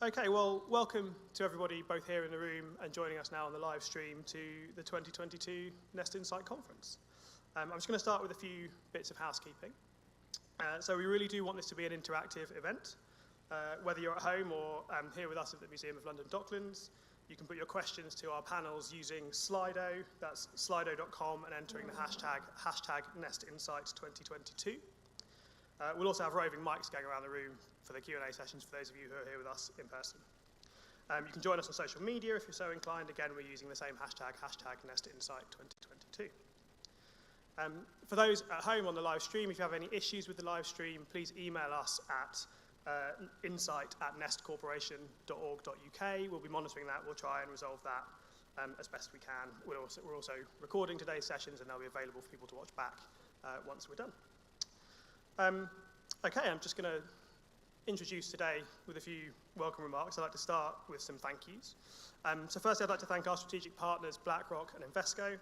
Okay, well, welcome to everybody both here in the room and joining us now on the live stream to the 2022 Nest Insight Conference. I'm just going to start with a few bits of housekeeping. So we really do want this to be an interactive event. Whether you're at home or here with us at the Museum of London Docklands, you can put your questions to our panels using Slido. That's slido.com and entering the hashtag NestInsight2022. We'll also have roving mics going around the room for the Q&A sessions for those of you who are here with us in person. You can join us on social media if you're so inclined. Again, we're using the same hashtag NestInsight2022. For those at home on the live stream, if you have any issues with the live stream, please email us at insight@nestcorporation.org.uk. We'll be monitoring that. We'll try and resolve that as best we can. We're also recording today's sessions, and they'll be available for people to watch back once we're done. Okay, I'm just going to introduce today with a few welcome remarks. I'd like to start with some thank yous. So first, I'd like to thank our strategic partners, BlackRock and Invesco,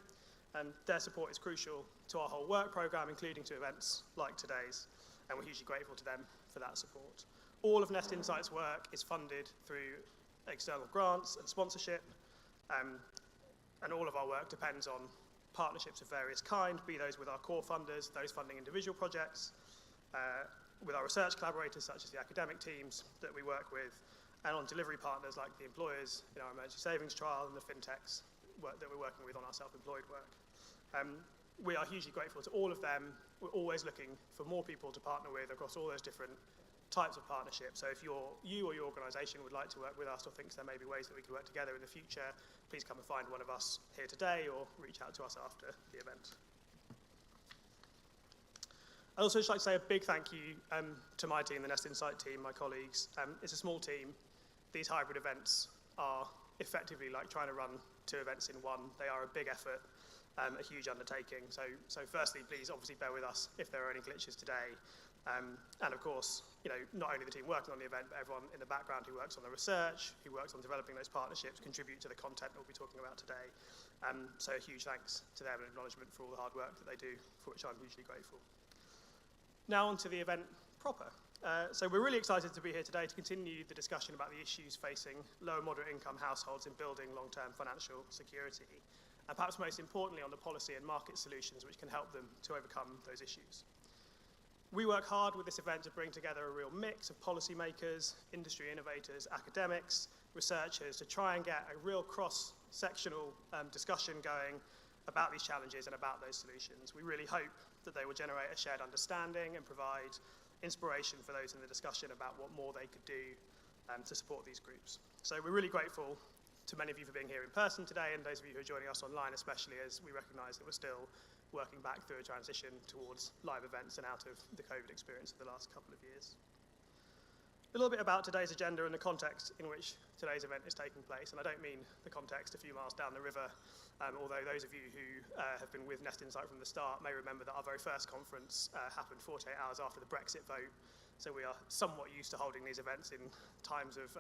and their support is crucial to our whole work programme, including to events like today's, and we're hugely grateful to them for that support. All of Nest Insight's work is funded through external grants and sponsorship, and all of our work depends on partnerships of various kind, be those with our core funders, those funding individual projects, with our research collaborators such as the academic teams that we work with, and on delivery partners like the employers in our emergency savings trial and the fintechs that we're working with on our self-employed work. We are hugely grateful to all of them. We're always looking for more people to partner with across all those different types of partnerships. So if you or your organisation would like to work with us or thinks there may be ways that we could work together in the future, please come and find one of us here today or reach out to us after the event. I'd also just like to say a big thank you to my team, the Nest Insight team, my colleagues. It's a small team. These hybrid events are effectively like trying to run two events in one. They are a big effort, a huge undertaking. So firstly, please obviously bear with us if there are any glitches today. And of course, not only the team working on the event, but everyone in the background who works on the research, who works on developing those partnerships, contribute to the content that we'll be talking about today. So a huge thanks to them and acknowledgement for all the hard work that they do, for which I'm hugely grateful. Now on to the event proper. So we're really excited to be here today to continue the discussion about the issues facing low and moderate income households in building long-term financial security, and perhaps most importantly on the policy and market solutions which can help them to overcome those issues. We work hard with this event to bring together a real mix of policymakers, industry innovators, academics, researchers to try and get a real cross-sectional discussion going about these challenges and about those solutions. We really hope that they will generate a shared understanding and provide inspiration for those in the discussion about what more they could do to support these groups. So we're really grateful to many of you for being here in person today, and those of you who are joining us online, especially as we recognise that we're still working back through a transition towards live events and out of the COVID experience of the last couple of years. A little bit about today's agenda and the context in which today's event is taking place, and I don't mean the context a few miles down the river, although those of you who have been with Nest Insight from the start may remember that our very first conference happened 48 hours after the Brexit vote, so we are somewhat used to holding these events in times of,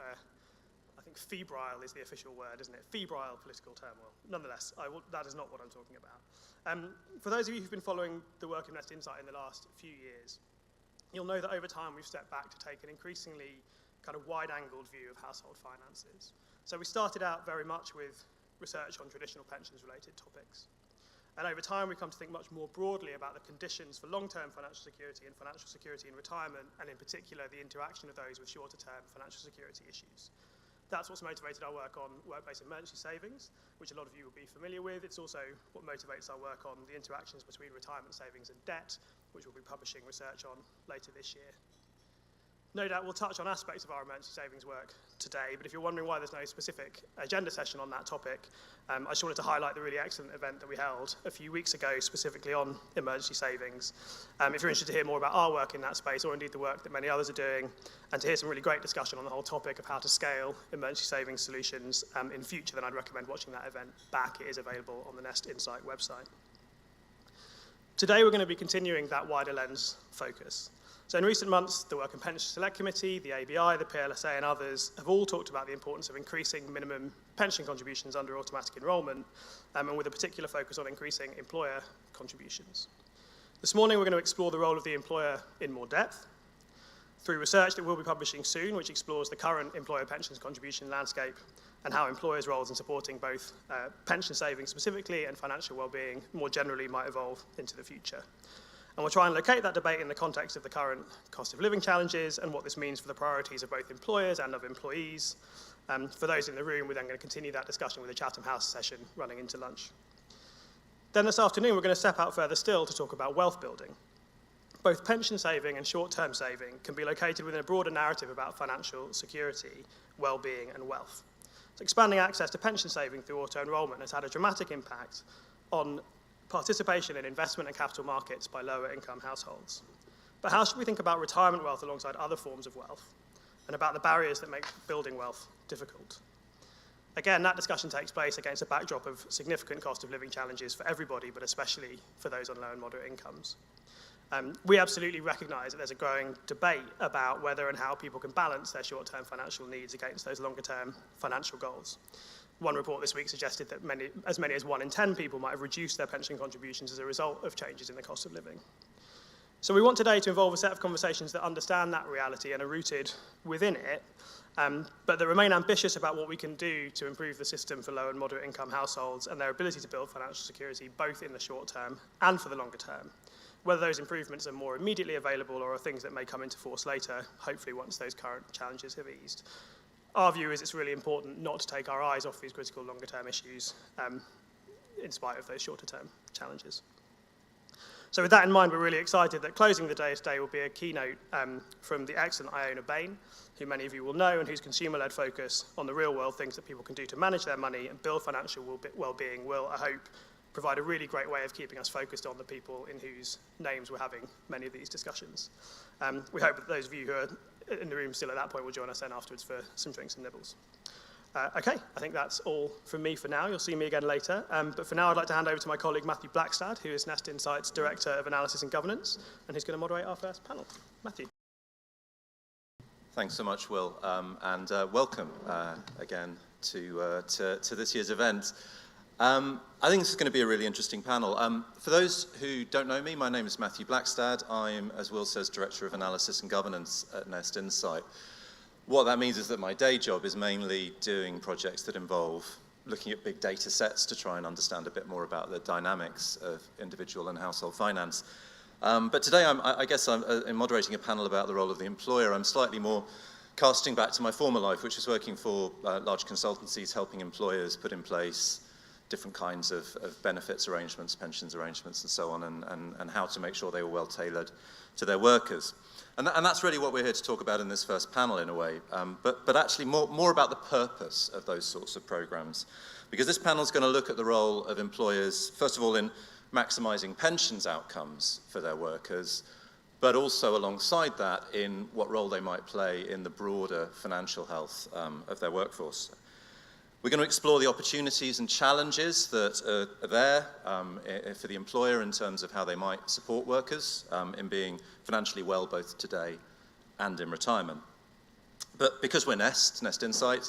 I think febrile is the official word, isn't it? Febrile political turmoil. Nonetheless, that is not what I'm talking about. For those of you who've been following the work of Nest Insight in the last few years, you'll know that over time we've stepped back to take an increasingly kind of wide-angled view of household finances. So we started out very much with research on traditional pensions-related topics. And over time we've come to think much more broadly about the conditions for long-term financial security and financial security in retirement, and in particular the interaction of those with shorter-term financial security issues. That's what's motivated our work on workplace emergency savings, which a lot of you will be familiar with. It's also what motivates our work on the interactions between retirement savings and debt, which we'll be publishing research on later this year. No doubt we'll touch on aspects of our emergency savings work today, but if you're wondering why there's no specific agenda session on that topic, I just wanted to highlight the really excellent event that we held a few weeks ago specifically on emergency savings. If you're interested to hear more about our work in that space, or indeed the work that many others are doing, and to hear some really great discussion on the whole topic of how to scale emergency savings solutions in future, then I'd recommend watching that event back. It is available on the Nest Insight website. Today we're going to be continuing that wider lens focus. So in recent months, the Work and Pension Select Committee, the ABI, the PLSA and others have all talked about the importance of increasing minimum pension contributions under automatic enrolment, and with a particular focus on increasing employer contributions. This morning we're going to explore the role of the employer in more depth. through research that we'll be publishing soon, which explores the current employer pensions contribution landscape and how employers' roles in supporting both pension savings specifically and financial well-being more generally might evolve into the future. And we'll try and locate that debate in the context of the current cost of living challenges and what this means for the priorities of both employers and of employees. For those in the room, we're then going to continue that discussion with a Chatham House session running into lunch. Then this afternoon, we're going to step out further still to talk about wealth building. Both pension saving and short-term saving can be located within a broader narrative about financial security, well-being, and wealth. So expanding access to pension saving through auto-enrolment has had a dramatic impact on participation in investment and capital markets by lower-income households. But how should we think about retirement wealth alongside other forms of wealth, and about the barriers that make building wealth difficult? Again, that discussion takes place against a backdrop of significant cost of living challenges for everybody, but especially for those on low and moderate incomes. We absolutely recognise that there's a growing debate about whether and how people can balance their short-term financial needs against those longer-term financial goals. One report this week suggested that as many as 1 in 10 people might have reduced their pension contributions as a result of changes in the cost of living. So we want today to involve a set of conversations that understand that reality and are rooted within it, but that remain ambitious about what we can do to improve the system for low and moderate income households and their ability to build financial security both in the short term and for the longer term. Whether those improvements are more immediately available or are things that may come into force later, hopefully once those current challenges have eased. Our view is it's really important not to take our eyes off these critical longer-term issues in spite of those shorter-term challenges. So with that in mind, we're really excited that closing the day today will be a keynote from the excellent Iona Bain, who many of you will know, and whose consumer-led focus on the real-world things that people can do to manage their money and build financial well-being will, I hope, provide a really great way of keeping us focused on the people in whose names we're having many of these discussions. We hope that those of you who are in the room still at that point will join us then afterwards for some drinks and nibbles. Okay, I think that's all from me for now. You'll see me again later. But for now, I'd like to hand over to my colleague Matthew Blackstad, who is Nest Insight's Director of Analysis and Governance, and who's going to moderate our first panel. Matthew. Thanks so much, Will, and welcome again to this year's event. I think this is going to be a really interesting panel. For those who don't know me, my name is Matthew Blackstad. I'm, as Will says, Director of Analysis and Governance at Nest Insight. What that means is that my day job is mainly doing projects that involve looking at big data sets to try and understand a bit more about the dynamics of individual and household finance. But today, I guess I'm moderating a panel about the role of the employer. I'm slightly more casting back to my former life, which was working for large consultancies, helping employers put in place different kinds of benefits arrangements, pensions arrangements, and so on, and how to make sure they were well tailored to their workers. And that's really what we're here to talk about in this first panel, in a way, but actually more about the purpose of those sorts of programs. Because this panel is going to look at the role of employers, first of all, in maximising pensions outcomes for their workers, but also alongside that in what role they might play in the broader financial health of their workforce. We're going to explore the opportunities and challenges that are there for the employer in terms of how they might support workers in being financially well both today and in retirement. But because we're Nest Insight,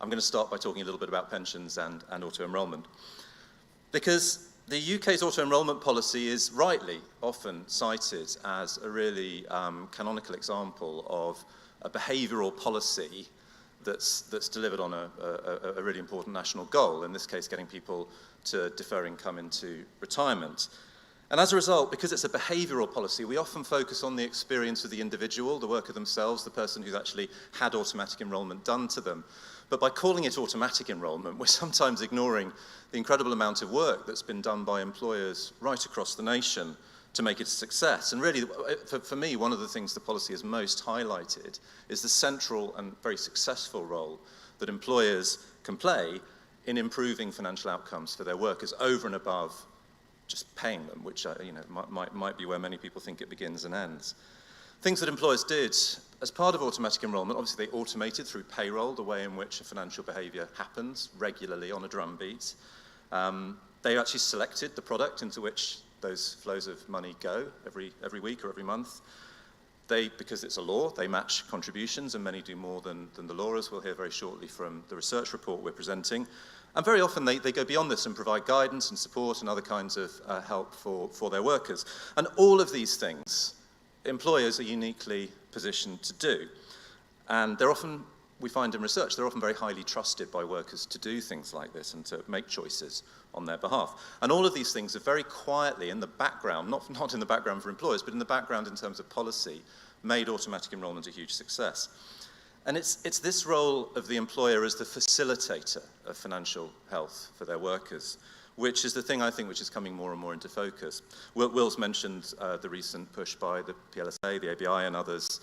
I'm going to start by talking a little bit about pensions and auto-enrolment. Because the UK's auto-enrolment policy is rightly often cited as a really canonical example of a behavioural policy that's delivered on a really important national goal, in this case getting people to defer income into retirement. And as a result, because it's a behavioural policy, we often focus on the experience of the individual, the worker themselves, the person who's actually had automatic enrolment done to them. But by calling it automatic enrolment, we're sometimes ignoring the incredible amount of work that's been done by employers right across the nation to make it a success. And really, for me, one of the things the policy has most highlighted is the central and very successful role that employers can play in improving financial outcomes for their workers over and above just paying them, which might be where many people think it begins and ends. Things that employers did as part of automatic enrolment, obviously they automated through payroll the way in which a financial behaviour happens regularly on a drumbeat. They actually selected the product into which those flows of money go every week or every month. Because it's a law, they match contributions, and many do more than the law, as we'll hear very shortly from the research report we're presenting. And very often they go beyond this and provide guidance and support and other kinds of help for their workers. And all of these things, employers are uniquely position to do. And they're often, we find in research, they're often very highly trusted by workers to do things like this and to make choices on their behalf. And all of these things are very quietly in the background, not in the background for employers, but in the background in terms of policy, made automatic enrollment a huge success. And it's this role of the employer as the facilitator of financial health for their workers, which is the thing I think which is coming more and more into focus. Will's mentioned the recent push by the PLSA, the ABI and others,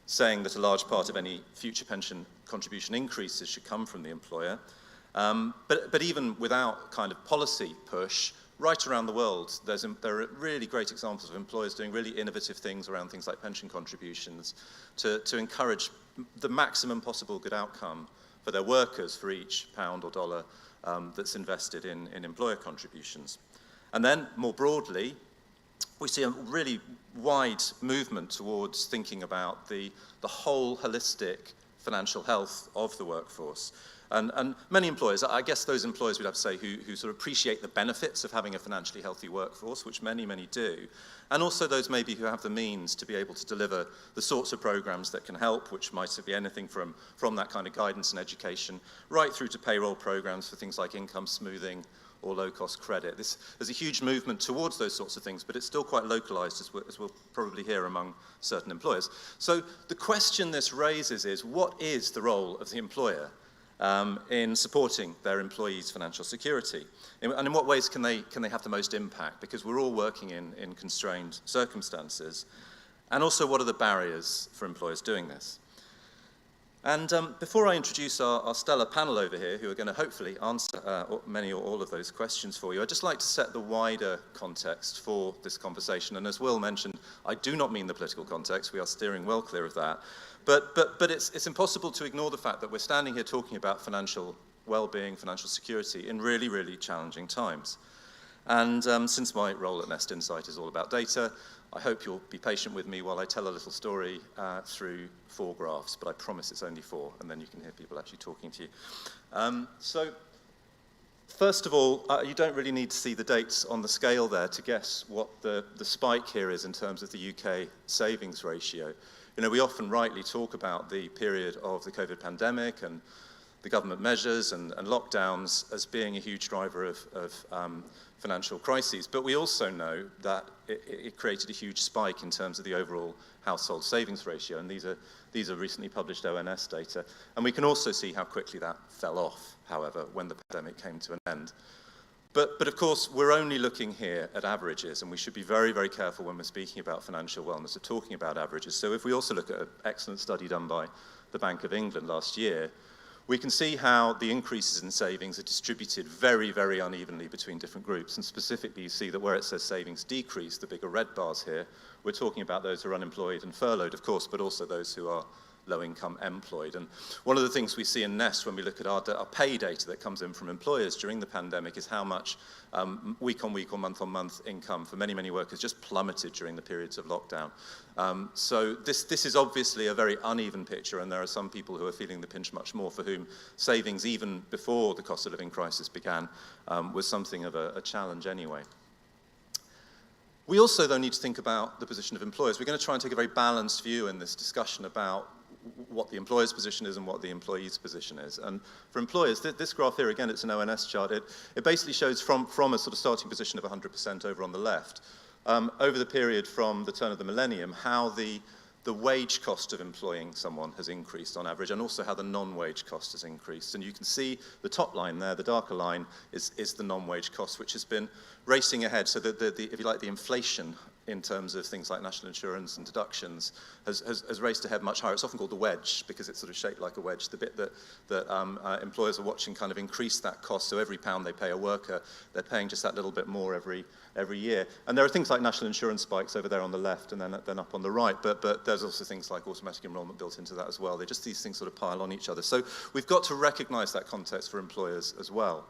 saying that a large part of any future pension contribution increases should come from the employer. But even without kind of policy push, right around the world, there are really great examples of employers doing really innovative things around things like pension contributions to encourage the maximum possible good outcome for their workers for each pound or dollar that's invested in employer contributions. And then, more broadly, we see a really wide movement towards thinking about the whole holistic financial health of the workforce. And many employers, I guess those employers we'd have to say who sort of appreciate the benefits of having a financially healthy workforce, which many, many do, and also those maybe who have the means to be able to deliver the sorts of programs that can help, which might be anything from that kind of guidance and education, right through to payroll programs for things like income smoothing or low-cost credit. There's a huge movement towards those sorts of things, but it's still quite localized, as we'll probably hear, among certain employers. So the question this raises is, what is the role of the employer in supporting their employees' financial security? And in what ways can they have the most impact? Because we're all working in constrained circumstances. And also, what are the barriers for employers doing this? And before I introduce our stellar panel over here, who are going to hopefully answer many or all of those questions for you, I'd just like to set the wider context for this conversation. And as Will mentioned, I do not mean the political context. We are steering well clear of that. But it's impossible to ignore the fact that we're standing here talking about financial well-being, financial security in really, really challenging times. And since my role at Nest Insight is all about data, I hope you'll be patient with me while I tell a little story through 4 graphs, but I promise it's only 4, and then you can hear people actually talking to you. So, first of all, you don't really need to see the dates on the scale there to guess what the spike here is in terms of the UK savings ratio. You know, we often rightly talk about the period of the COVID pandemic and the government measures and lockdowns as being a huge driver of financial crises, but we also know that it created a huge spike in terms of the overall household savings ratio, and these are recently published ONS data. And we can also see how quickly that fell off, however, when the pandemic came to an end. But of course, we're only looking here at averages, and we should be very, very careful when we're speaking about financial wellness of talking about averages. So if we also look at an excellent study done by the Bank of England last year, we can see how the increases in savings are distributed very, very unevenly between different groups. And specifically, you see that where it says savings decrease, the bigger red bars here, we're talking about those who are unemployed and furloughed, of course, but also those who are low-income employed. And one of the things we see in Nest when we look at our pay data that comes in from employers during the pandemic is how much week-on-week or month-on-month income for many, many workers just plummeted during the periods of lockdown. So this is obviously a very uneven picture, and there are some people who are feeling the pinch much more, for whom savings, even before the cost of living crisis began, was something of a challenge anyway. We also, though, need to think about the position of employers. We're going to try and take a very balanced view in this discussion about what the employer's position is and what the employee's position is. And for employers, this graph here, again, it's an ONS chart. It basically shows from a sort of starting position of 100% over on the left, over the period from the turn of the millennium, how the wage cost of employing someone has increased on average, and also how the non-wage cost has increased. And you can see the top line there, the darker line, is the non-wage cost, which has been racing ahead. So that if you like, the inflation in terms of things like national insurance and deductions has raced ahead much higher. It's often called the wedge because it's sort of shaped like a wedge. The bit that employers are watching kind of increase that cost. So every pound they pay a worker, they're paying just that little bit more every year. And there are things like national insurance spikes over there on the left and then up on the right. But there's also things like automatic enrollment built into that as well. These things sort of pile on each other. So we've got to recognize that context for employers as well.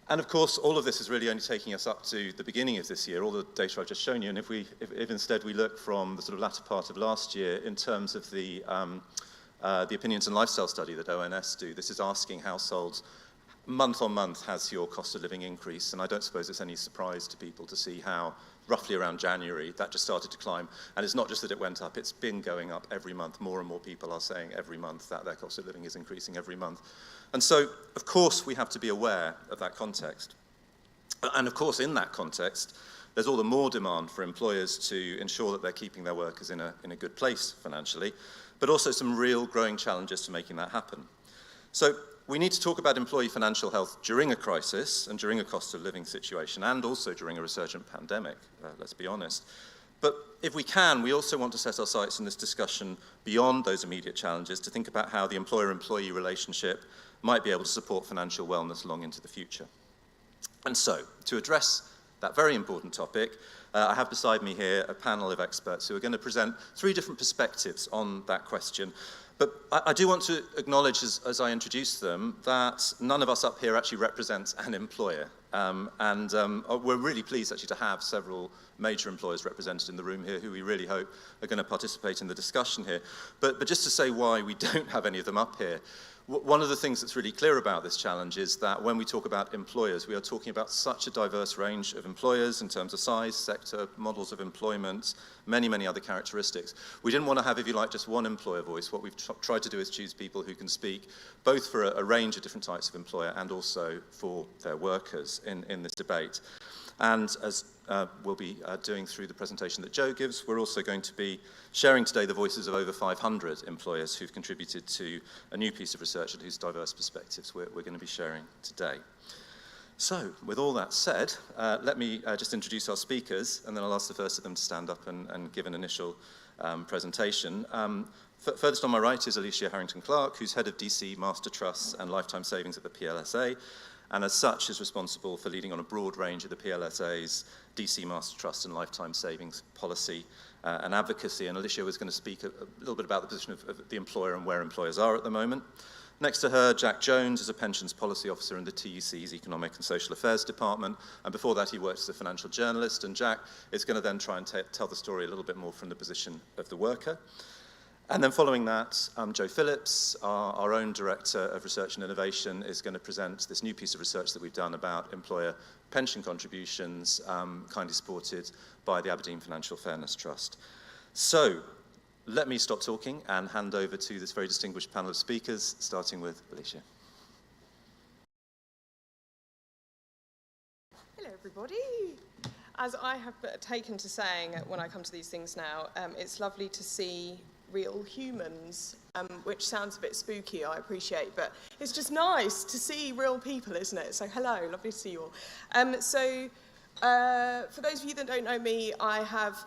And of course, all of this is really only taking us up to the beginning of this year, all the data I've just shown you. And if instead we look from the sort of latter part of last year in terms of the opinions and lifestyle study that ONS do, this is asking households month on month has your cost of living increased, and I don't suppose it's any surprise to people to see how roughly around January that just started to climb. And it's not just that it went up, it's been going up every month. More and more people are saying every month that their cost of living is increasing every month. And so, of course, we have to be aware of that context. And of course, in that context, there's all the more demand for employers to ensure that they're keeping their workers in a good place financially, but also some real growing challenges to making that happen. So we need to talk about employee financial health during a crisis and during a cost of living situation, and also during a resurgent pandemic, let's be honest. But if we can, we also want to set our sights in this discussion beyond those immediate challenges to think about how the employer-employee relationship might be able to support financial wellness long into the future. And so, to address that very important topic, I have beside me here a panel of experts who are going to present 3 different perspectives on that question. But I do want to acknowledge, as I introduce them, that none of us up here actually represents an employer. We're really pleased actually to have several major employers represented in the room here who we really hope are going to participate in the discussion here. But just to say why we don't have any of them up here, one of the things that's really clear about this challenge is that when we talk about employers, we are talking about such a diverse range of employers in terms of size, sector, models of employment, many, many other characteristics. We didn't want to have, if you like, just one employer voice. What we've tried to do is choose people who can speak both for a range of different types of employer and also for their workers in this debate. And as we'll be doing through the presentation that Joe gives, we're also going to be sharing today the voices of over 500 employers who've contributed to a new piece of research and whose diverse perspectives we're going to be sharing today. So, with all that said, let me just introduce our speakers, and then I'll ask the first of them to stand up and give an initial presentation. Furthest on my right is Alicia Harrington-Clark, who's head of DC Master Trusts and Lifetime Savings at the PLSA, and as such is responsible for leading on a broad range of the PLSA's DC Master Trust and Lifetime Savings policy and advocacy. And Alicia was going to speak a little bit about the position of the employer and where employers are at the moment. Next to her, Jack Jones is a pensions policy officer in the TUC's Economic and Social Affairs Department. And before that, he worked as a financial journalist. And Jack is going to then try and tell the story a little bit more from the position of the worker. And then following that, Joe Phillips, our own Director of Research and Innovation, is going to present this new piece of research that we've done about employer pension contributions, kindly supported by the Aberdeen Financial Fairness Trust. So, let me stop talking and hand over to this very distinguished panel of speakers, starting with Alicia. Hello, everybody. As I have taken to saying when I come to these things now, it's lovely to see real humans, which sounds a bit spooky, I appreciate, but it's just nice to see real people, isn't it? So hello, lovely to see you all. For those of you that don't know me, I have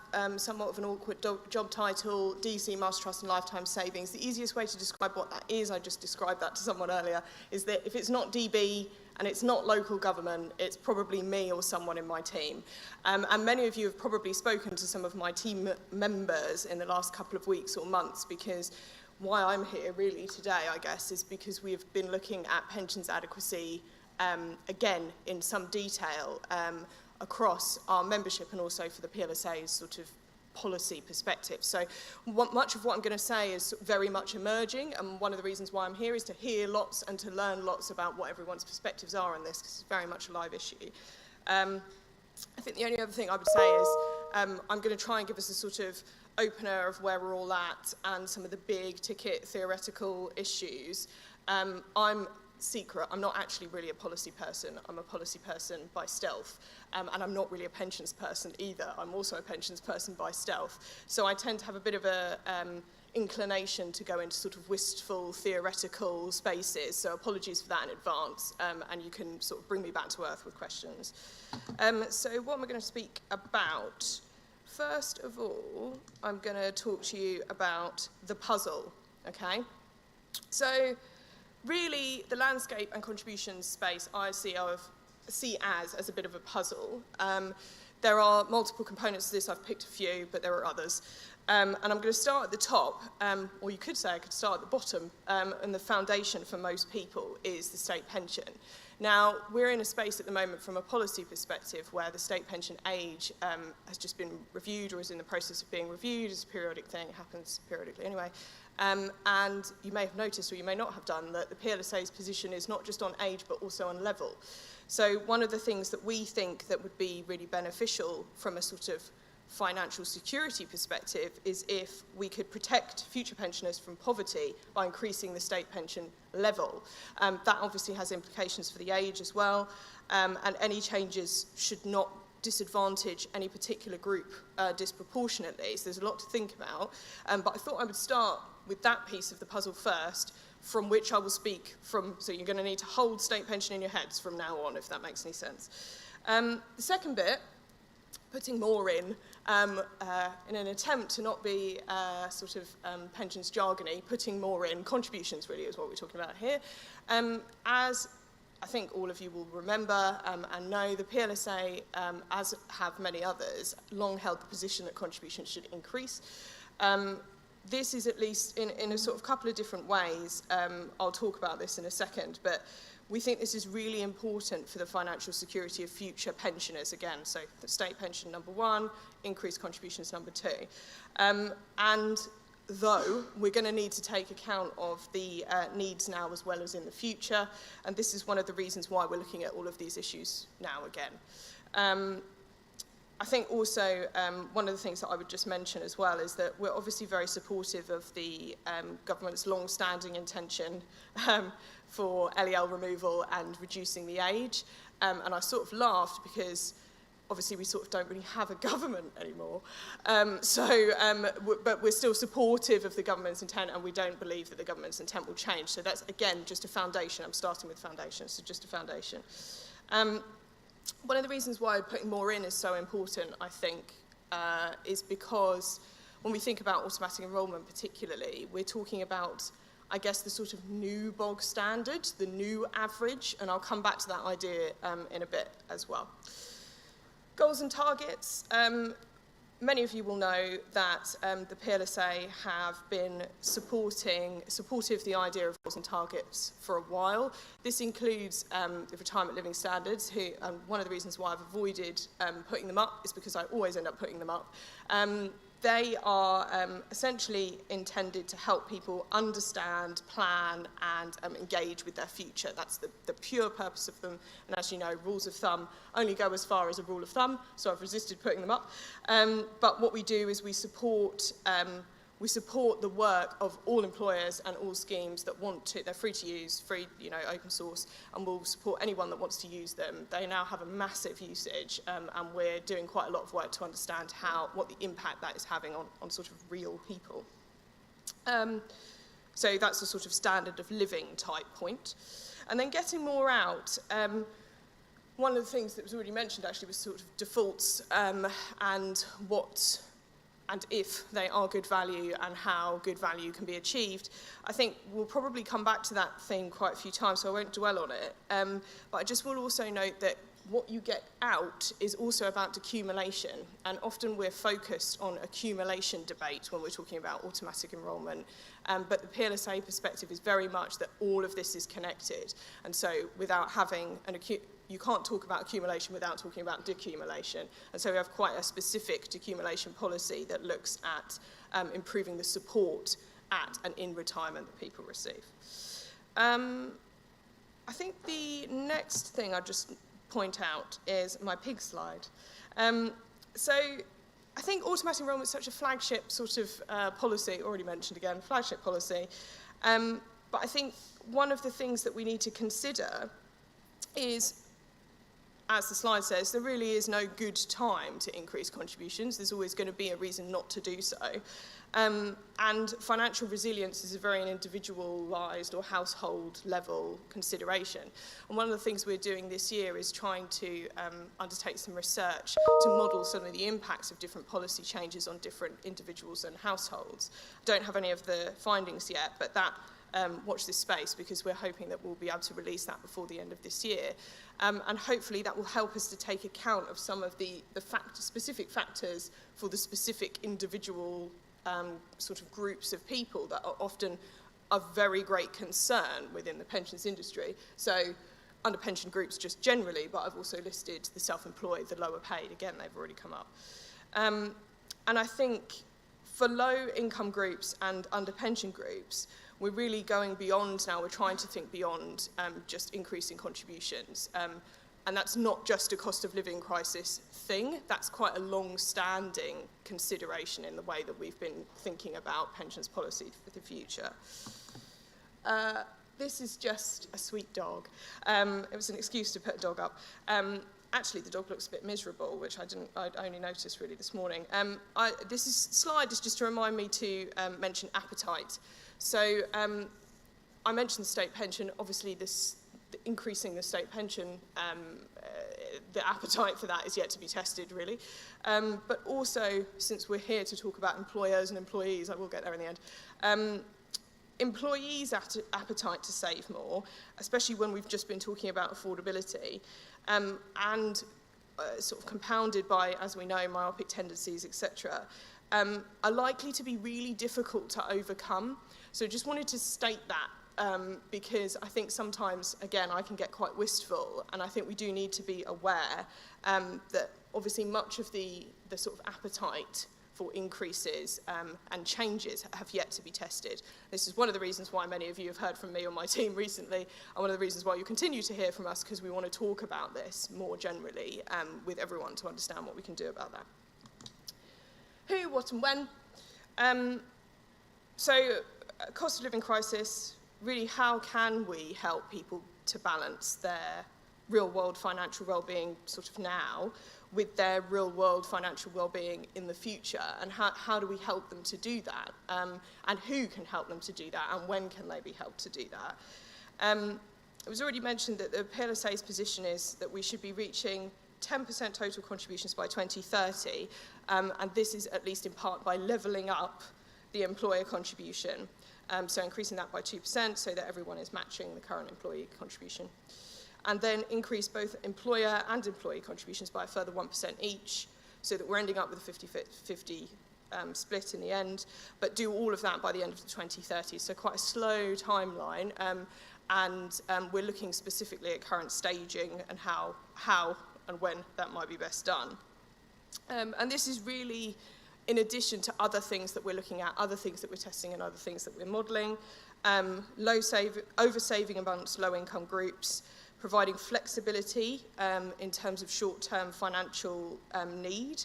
somewhat of an awkward job title, DC Master Trust and Lifetime Savings. The easiest way to describe what that is, I just described that to someone earlier, is that if it's not DB and it's not local government, it's probably me or someone in my team. And many of you have probably spoken to some of my team members in the last couple of weeks or months, because why I'm here really today, I guess, is because we've been looking at pensions adequacy, again, in some detail, across our membership and also for the PLSA's sort of policy perspective. So much of what I'm going to say is very much emerging, and one of the reasons why I'm here is to hear lots and to learn lots about what everyone's perspectives are on this, because it's very much a live issue. I think the only other thing I would say is I'm going to try and give us a sort of opener of where we're all at and some of the big ticket theoretical issues. I'm not actually really a policy person. I'm a policy person by stealth. And I'm not really a pensions person either. I'm also a pensions person by stealth. So I tend to have a bit of a inclination to go into sort of wistful theoretical spaces. So apologies for that in advance. And you can sort of bring me back to earth with questions. So what am I going to speak about? First of all, I'm going to talk to you about the puzzle, okay? So really, the landscape and contributions space I see as a bit of a puzzle. There are multiple components to this. I've picked a few, but there are others. And I'm going to start at the top, or you could say I could start at the bottom, and the foundation for most people is the state pension. Now, we're in a space at the moment from a policy perspective where the state pension age has just been reviewed or is in the process of being reviewed. It's a periodic thing, it happens periodically anyway. And you may have noticed, or you may not have done, that the PLSA's position is not just on age but also on level. So one of the things that we think that would be really beneficial from a sort of financial security perspective is if we could protect future pensioners from poverty by increasing the state pension level. That obviously has implications for the age as well, and any changes should not disadvantage any particular group disproportionately. So there's a lot to think about, but I thought I would start with that piece of the puzzle first, from which I will speak from, so you're going to need to hold state pension in your heads from now on, if that makes any sense. The second bit, putting more in an attempt to not be sort of pensions jargony, putting more in, contributions really is what we're talking about here. As I think all of you will remember and know, the PLSA, as have many others, long held the position that contributions should increase. This is at least in a sort of couple of different ways. I'll talk about this in a second, but we think this is really important for the financial security of future pensioners again. So the state pension, number one, increased contributions, number two. And though we're going to need to take account of the needs now as well as in the future, and this is one of the reasons why we're looking at all of these issues now again. I think also one of the things that I would just mention as well is that we're obviously very supportive of the government's long-standing intention for LEL removal and reducing the age. And I sort of laughed because obviously we sort of don't really have a government anymore. But we're still supportive of the government's intent, and we don't believe that the government's intent will change. So that's, again, just a foundation. I'm starting with foundations, so just a foundation. One of the reasons why putting more in is so important, I think, is because when we think about automatic enrolment particularly, we're talking about, I guess, the sort of new bog standard, the new average, and I'll come back to that idea in a bit as well. Goals and targets. Many of you will know that the PLSA have been supportive of the idea of goals and targets for a while. This includes the retirement living standards, one of the reasons why I've avoided putting them up is because I always end up putting them up. They are essentially intended to help people understand, plan, and engage with their future. That's the pure purpose of them. And as you know, rules of thumb only go as far as a rule of thumb, so I've resisted putting them up. But what we do is we support the work of all employers and all schemes that want to. They're free to use, free, open source, and we'll support anyone that wants to use them. They now have a massive usage, and we're doing quite a lot of work to understand what the impact that is having on sort of real people. So that's a sort of standard of living type point. And then getting more out. One of the things that was already mentioned actually was sort of defaults and if they are good value and how good value can be achieved. I think we'll probably come back to that theme quite a few times, so I won't dwell on it. But I just will also note that what you get out is also about accumulation, and often we're focused on accumulation debate when we're talking about automatic enrolment. But the PLSA perspective is very much that all of this is connected, and so without having you can't talk about accumulation without talking about decumulation. And so we have quite a specific decumulation policy that looks at improving the support at and in retirement that people receive. I think the next thing I'll just point out is my pig slide. So I think automatic enrolment is such a flagship sort of policy, already mentioned again, flagship policy. But I think one of the things that we need to consider is, as the slide says, there really is no good time to increase contributions. There's always going to be a reason not to do so. And financial resilience is a very individualised or household level consideration. And one of the things we're doing this year is trying to undertake some research to model some of the impacts of different policy changes on different individuals and households. I don't have any of the findings yet, but watch this space, because we're hoping that we'll be able to release that before the end of this year. And hopefully that will help us to take account of some of the specific factors for the specific individual sort of groups of people that are often of very great concern within the pensions industry. So under pension groups just generally, but I've also listed the self-employed, the lower paid. Again, they've already come up. And I think for low income groups and under pension groups, we're really going beyond now. We're trying to think beyond just increasing contributions. And that's not just a cost of living crisis thing. That's quite a long-standing consideration in the way that we've been thinking about pensions policy for the future. This is just a sweet dog. It was an excuse to put a dog up. Actually, the dog looks a bit miserable, which I only noticed really this morning. This slide is just to remind me to mention appetite. So I mentioned the state pension. Obviously, increasing the state pension, the appetite for that is yet to be tested, really. But also, since we're here to talk about employers and employees, I will get there in the end. Employees' appetite to save more, especially when we've just been talking about affordability, and sort of compounded by, as we know, myopic tendencies, etc., are likely to be really difficult to overcome. So just wanted to state that because I think sometimes, again, I can get quite wistful, and I think we do need to be aware that obviously much of the sort of appetite for increases and changes have yet to be tested. This is one of the reasons why many of you have heard from me or my team recently, and one of the reasons why you continue to hear from us, because we want to talk about this more generally with everyone to understand what we can do about that. Who, what and when. So cost of living crisis, really how can we help people to balance their real-world financial well-being sort of now with their real-world financial well-being in the future, and how do we help them to do that, and who can help them to do that, and when can they be helped to do that. It was already mentioned that the PLSA's position is that we should be reaching 10% total contributions by 2030, and this is at least in part by levelling up the employer contribution, so increasing that by 2% so that everyone is matching the current employee contribution. And then increase both employer and employee contributions by a further 1% each, so that we're ending up with a 50-50 split in the end, but do all of that by the end of the 2030s, so quite a slow timeline, and we're looking specifically at current staging and how and when that might be best done. And this is really in addition to other things that we're looking at, other things that we're testing and other things that we're modelling, over-saving amongst low-income groups, providing flexibility in terms of short-term financial need.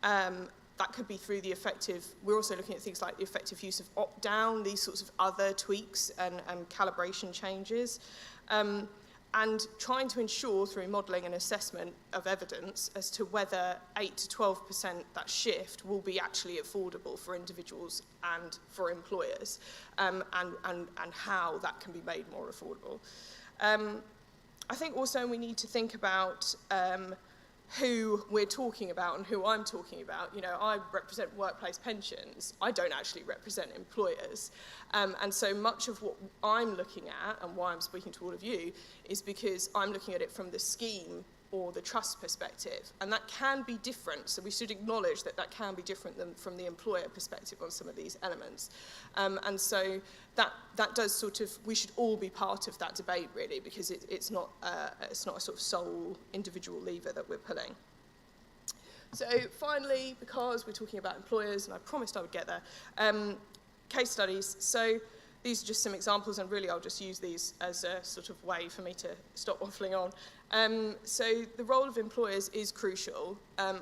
That could be through the effective, we're also looking at things like the effective use of opt-down, these sorts of other tweaks and calibration changes, and trying to ensure through modelling and assessment of evidence as to whether 8 to 12% that shift will be actually affordable for individuals and for employers, and how that can be made more affordable. I think also we need to think about who we're talking about and who I'm talking about. You know, I represent workplace pensions. I don't actually represent employers. And so much of what I'm looking at and why I'm speaking to all of you is because I'm looking at it from the scheme or the trust perspective. And that can be different. So we should acknowledge that that can be different than from the employer perspective on some of these elements. And so that does sort of, we should all be part of that debate really, because it's not a sort of sole individual lever that we're pulling. So finally, because we're talking about employers, and I promised I would get there, case studies. So these are just some examples, and really I'll just use these as a sort of way for me to stop waffling on. So the role of employers is crucial,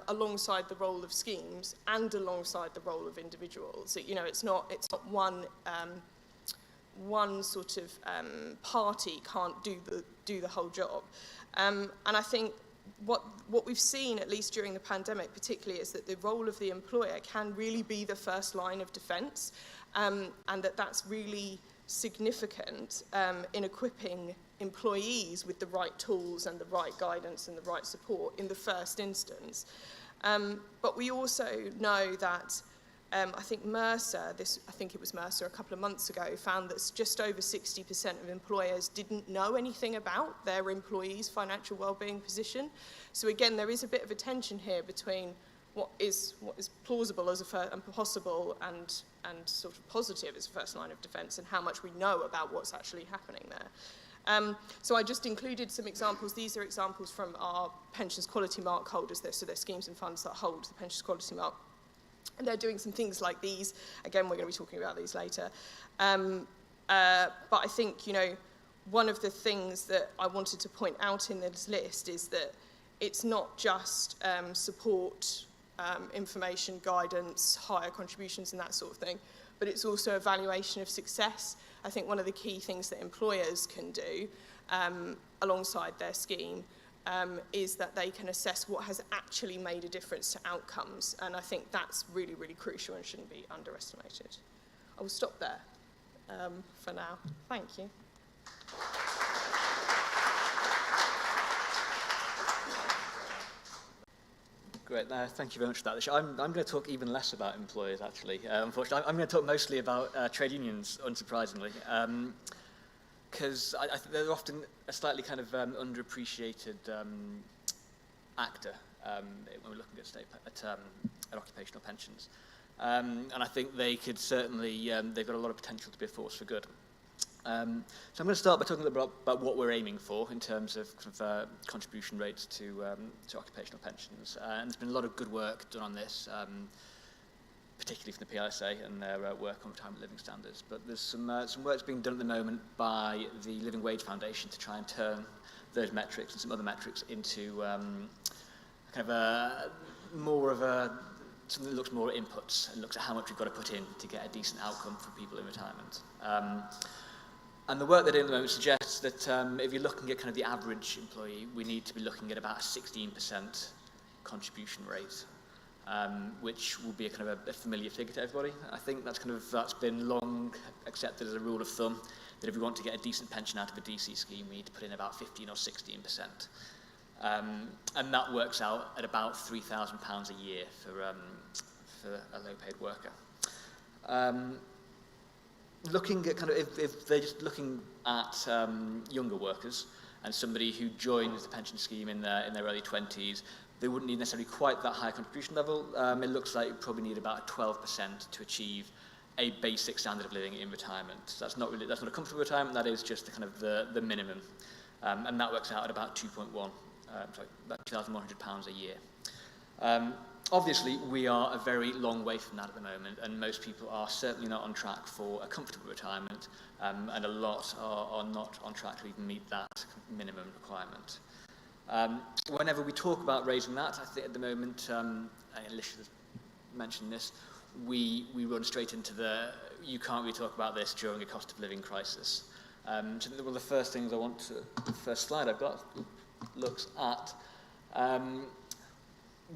alongside the role of schemes and alongside the role of individuals. So, you know, it's not one sort of party can't do the whole job. And I think what we've seen, at least during the pandemic particularly, is that the role of the employer can really be the first line of defence, and that's really significant in equipping employees with the right tools and the right guidance and the right support in the first instance. But we also know that I think Mercer, I think it was Mercer a couple of months ago, found that just over 60% of employers didn't know anything about their employees' financial wellbeing position. So again, there is a bit of a tension here between what is plausible as and possible and sort of positive as a first line of defence, and how much we know about what's actually happening there. So I just included some examples. These are examples from our pensions quality mark holders, so they're schemes and funds that hold the pensions quality mark. And they're doing some things like these. Again, we're going to be talking about these later. But I think, one of the things that I wanted to point out in this list is that it's not just support, information, guidance, higher contributions and that sort of thing, but it's also evaluation of success. I think one of the key things that employers can do alongside their scheme is that they can assess what has actually made a difference to outcomes. And I think that's really, really crucial and shouldn't be underestimated. I will stop there for now. Thank you. Great, thank you very much for that. I'm going to talk even less about employers, actually. Unfortunately, I'm going to talk mostly about trade unions, unsurprisingly, because I think they're often a slightly kind of underappreciated actor when we're looking at occupational pensions. And I think they could certainly, they've got a lot of potential to be a force for good. So I'm going to start by talking a little bit about what we're aiming for in terms of contribution rates to occupational pensions. And there's been a lot of good work done on this, particularly from the PLSA and their work on retirement living standards. But there's some work being done at the moment by the Living Wage Foundation to try and turn those metrics and some other metrics into kind of something that looks more at inputs and looks at how much we've got to put in to get a decent outcome for people in retirement. And the work they're doing at the moment suggests that if you're looking at kind of the average employee, we need to be looking at about a 16% contribution rate, which will be a kind of a familiar figure to everybody. I think that's been long accepted as a rule of thumb, that if we want to get a decent pension out of a DC scheme, we need to put in about 15 or 16%. And that works out at about £3,000 a year for a low-paid worker. Looking at if they're just looking at younger workers and somebody who joins the pension scheme in their early 20s, they wouldn't need necessarily quite that high contribution level. It looks like you probably need about 12% to achieve a basic standard of living in retirement. So that's not a comfortable retirement. That is just the minimum, and that works out at about about £2,100 a year. Obviously, we are a very long way from that at the moment, and most people are certainly not on track for a comfortable retirement, and a lot are not on track to even meet that minimum requirement. Whenever we talk about raising that, I think at the moment, Alicia mentioned this, we run straight into you can't really talk about this during a cost of living crisis. So one of the first things the first slide I've got looks at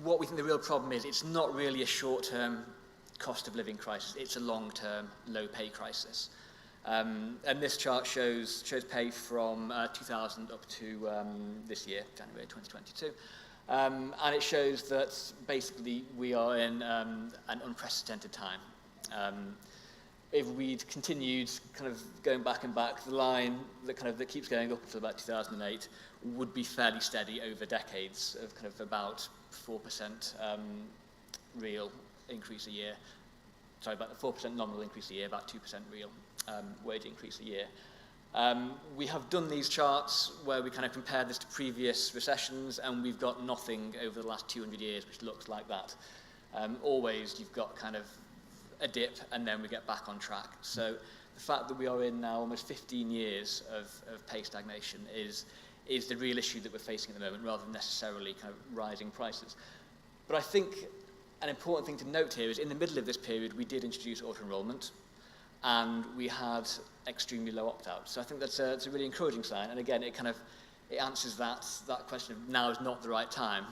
what we think the real problem is. It's not really a short-term cost of living crisis, it's a long-term low pay crisis. And this chart shows pay from 2000 up to this year, January 2022. And it shows that basically we are in an unprecedented time. If we'd continued kind of going back and back, the line that keeps going up until about 2008 would be fairly steady over decades of kind of about 4% real increase a year. Sorry, about 4% nominal increase a year, about 2% real wage increase a year. We have done these charts where we kind of compare this to previous recessions, and we've got nothing over the last 200 years which looks like that. Always you've got kind of a dip and then we get back on track. So the fact that we are in now almost 15 years of pay stagnation is the real issue that we're facing at the moment, rather than necessarily kind of rising prices. But I think an important thing to note here is in the middle of this period we did introduce auto-enrolment, and we had extremely low opt-out. So I think that's a really encouraging sign. And again, it answers that question of now is not the right time.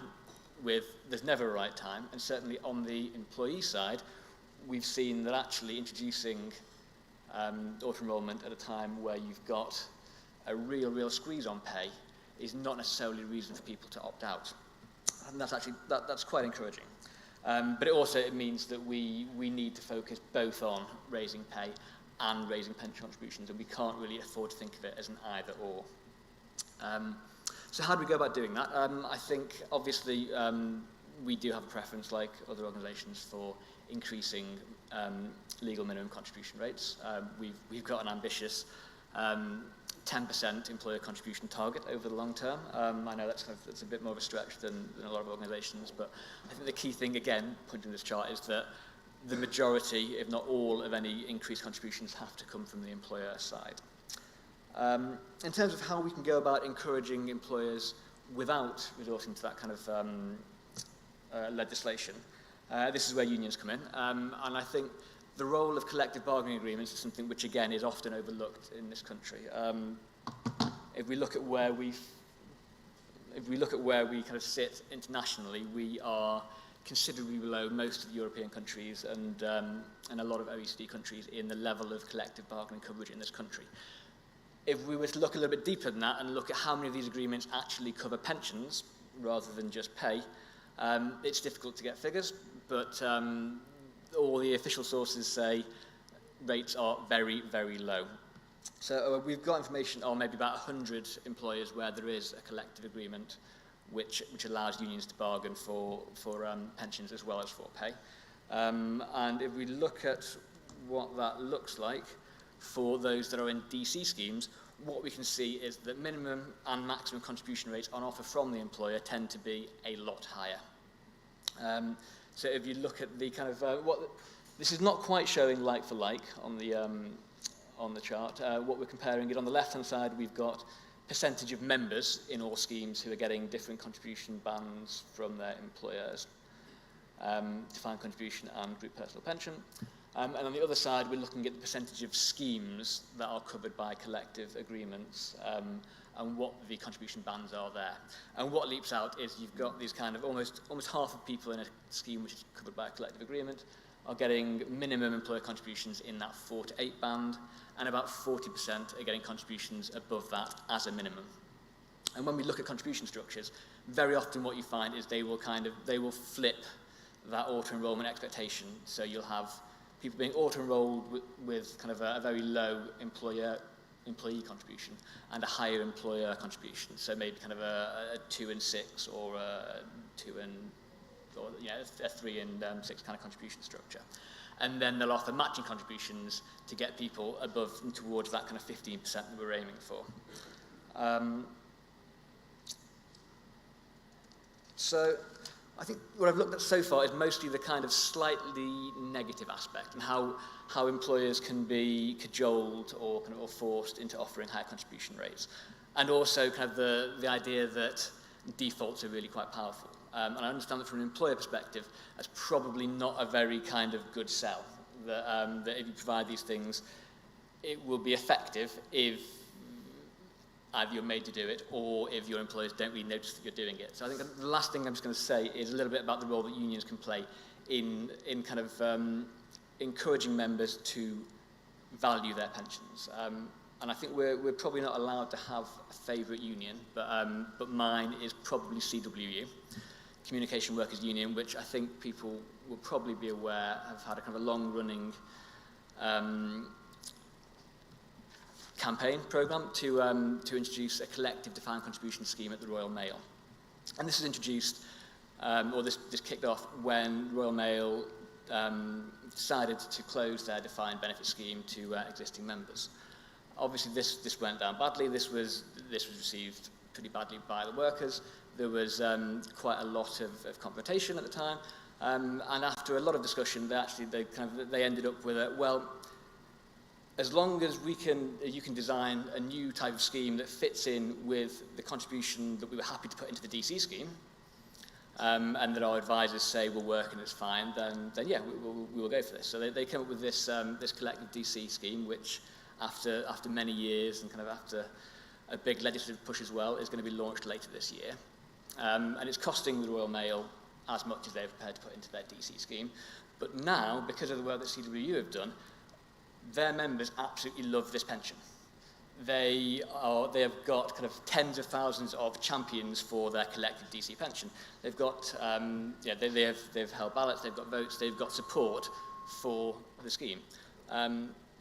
There's never a right time, and certainly on the employee side, we've seen that actually introducing auto-enrolment at a time where you've got a real squeeze on pay is not necessarily a reason for people to opt out. And that's quite encouraging. But it means that we need to focus both on raising pay and raising pension contributions, and we can't really afford to think of it as an either or. So how do we go about doing that? I think obviously we do have a preference, like other organisations, for increasing legal minimum contribution rates. We've got an ambitious 10% employer contribution target over the long term. I know that's a bit more of a stretch than a lot of organisations, but I think the key thing, again, pointing this chart, is that the majority, if not all, of any increased contributions have to come from the employer side. In terms of how we can go about encouraging employers without resorting to that kind of legislation, this is where unions come in. And I think the role of collective bargaining agreements is something which, again, is often overlooked in this country. If we look at where we kind of sit internationally, we are considerably below most of the European countries and a lot of OECD countries in the level of collective bargaining coverage in this country. If we were to look a little bit deeper than that and look at how many of these agreements actually cover pensions rather than just pay, it's difficult to get figures, but all the official sources say rates are very, very low. So we've got information on maybe about 100 employers where there is a collective agreement which allows unions to bargain for pensions as well as for pay. And if we look at what that looks like for those that are in DC schemes, what we can see is that minimum and maximum contribution rates on offer from the employer tend to be a lot higher. So if you look at the kind of this is not quite showing like for like on the chart. What we're comparing it on the left-hand side, we've got percentage of members in all schemes who are getting different contribution bands from their employers, defined contribution and group personal pension. And on the other side, we're looking at the percentage of schemes that are covered by collective agreements and what the contribution bands are there. And what leaps out is you've got these kind of almost half of people in a scheme which is covered by a collective agreement are getting minimum employer contributions in that 4 to 8 band, and about 40% are getting contributions above that as a minimum. And when we look at contribution structures, very often what you find is they will flip that auto-enrollment expectation. So you'll have people being auto-enrolled with kind of a very low employee contribution and a higher employer contribution. So maybe kind of a 2 and 6 or a 3 and 6 kind of contribution structure. And then they'll offer matching contributions to get people above and towards that kind of 15% that we're aiming for. So I think what I've looked at so far is mostly the kind of slightly negative aspect and how employers can be cajoled or forced into offering higher contribution rates. And also kind of the idea that defaults are really quite powerful. And I understand that from an employer perspective, that's probably not a very kind of good sell. That if you provide these things, it will be effective if either you're made to do it or if your employers don't really notice that you're doing it. So I think the last thing I'm just going to say is a little bit about the role that unions can play in kind of encouraging members to value their pensions. And I think we're probably not allowed to have a favourite union, but mine is probably CWU. Communication Workers Union, which I think people will probably be aware have had a kind of a long-running campaign programme to introduce a collective defined contribution scheme at the Royal Mail. And this was introduced, or this kicked off when Royal Mail decided to close their defined benefit scheme to existing members. Obviously, this went down badly. This was received pretty badly by the workers. There was quite a lot of confrontation at the time, and after a lot of discussion, they ended up with as long as you can design a new type of scheme that fits in with the contribution that we were happy to put into the DC scheme, and that our advisors say will work and it's fine, then yeah, we will go for this. So they came up with this collective DC scheme, which after many years and kind of after a big legislative push as well, is going to be launched later this year. And it's costing the Royal Mail as much as they're prepared to put into their DC scheme. But now, because of the work that CWU have done, their members absolutely love this pension. They have got kind of tens of thousands of champions for their collective DC pension. They've got, they've held ballots, they've got votes, they've got support for the scheme.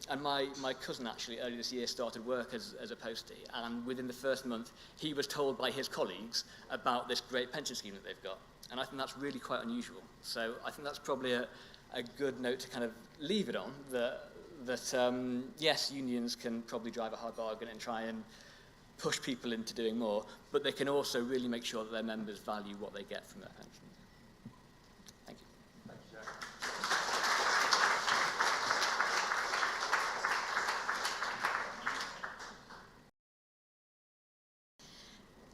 And my cousin actually earlier this year started work as a postie, and within the first month he was told by his colleagues about this great pension scheme that they've got. And I think that's really quite unusual. So I think that's probably a good note to kind of leave it on, that that, yes, unions can probably drive a hard bargain and try and push people into doing more, but they can also really make sure that their members value what they get from their pension. Thank you. Thank you, Jack.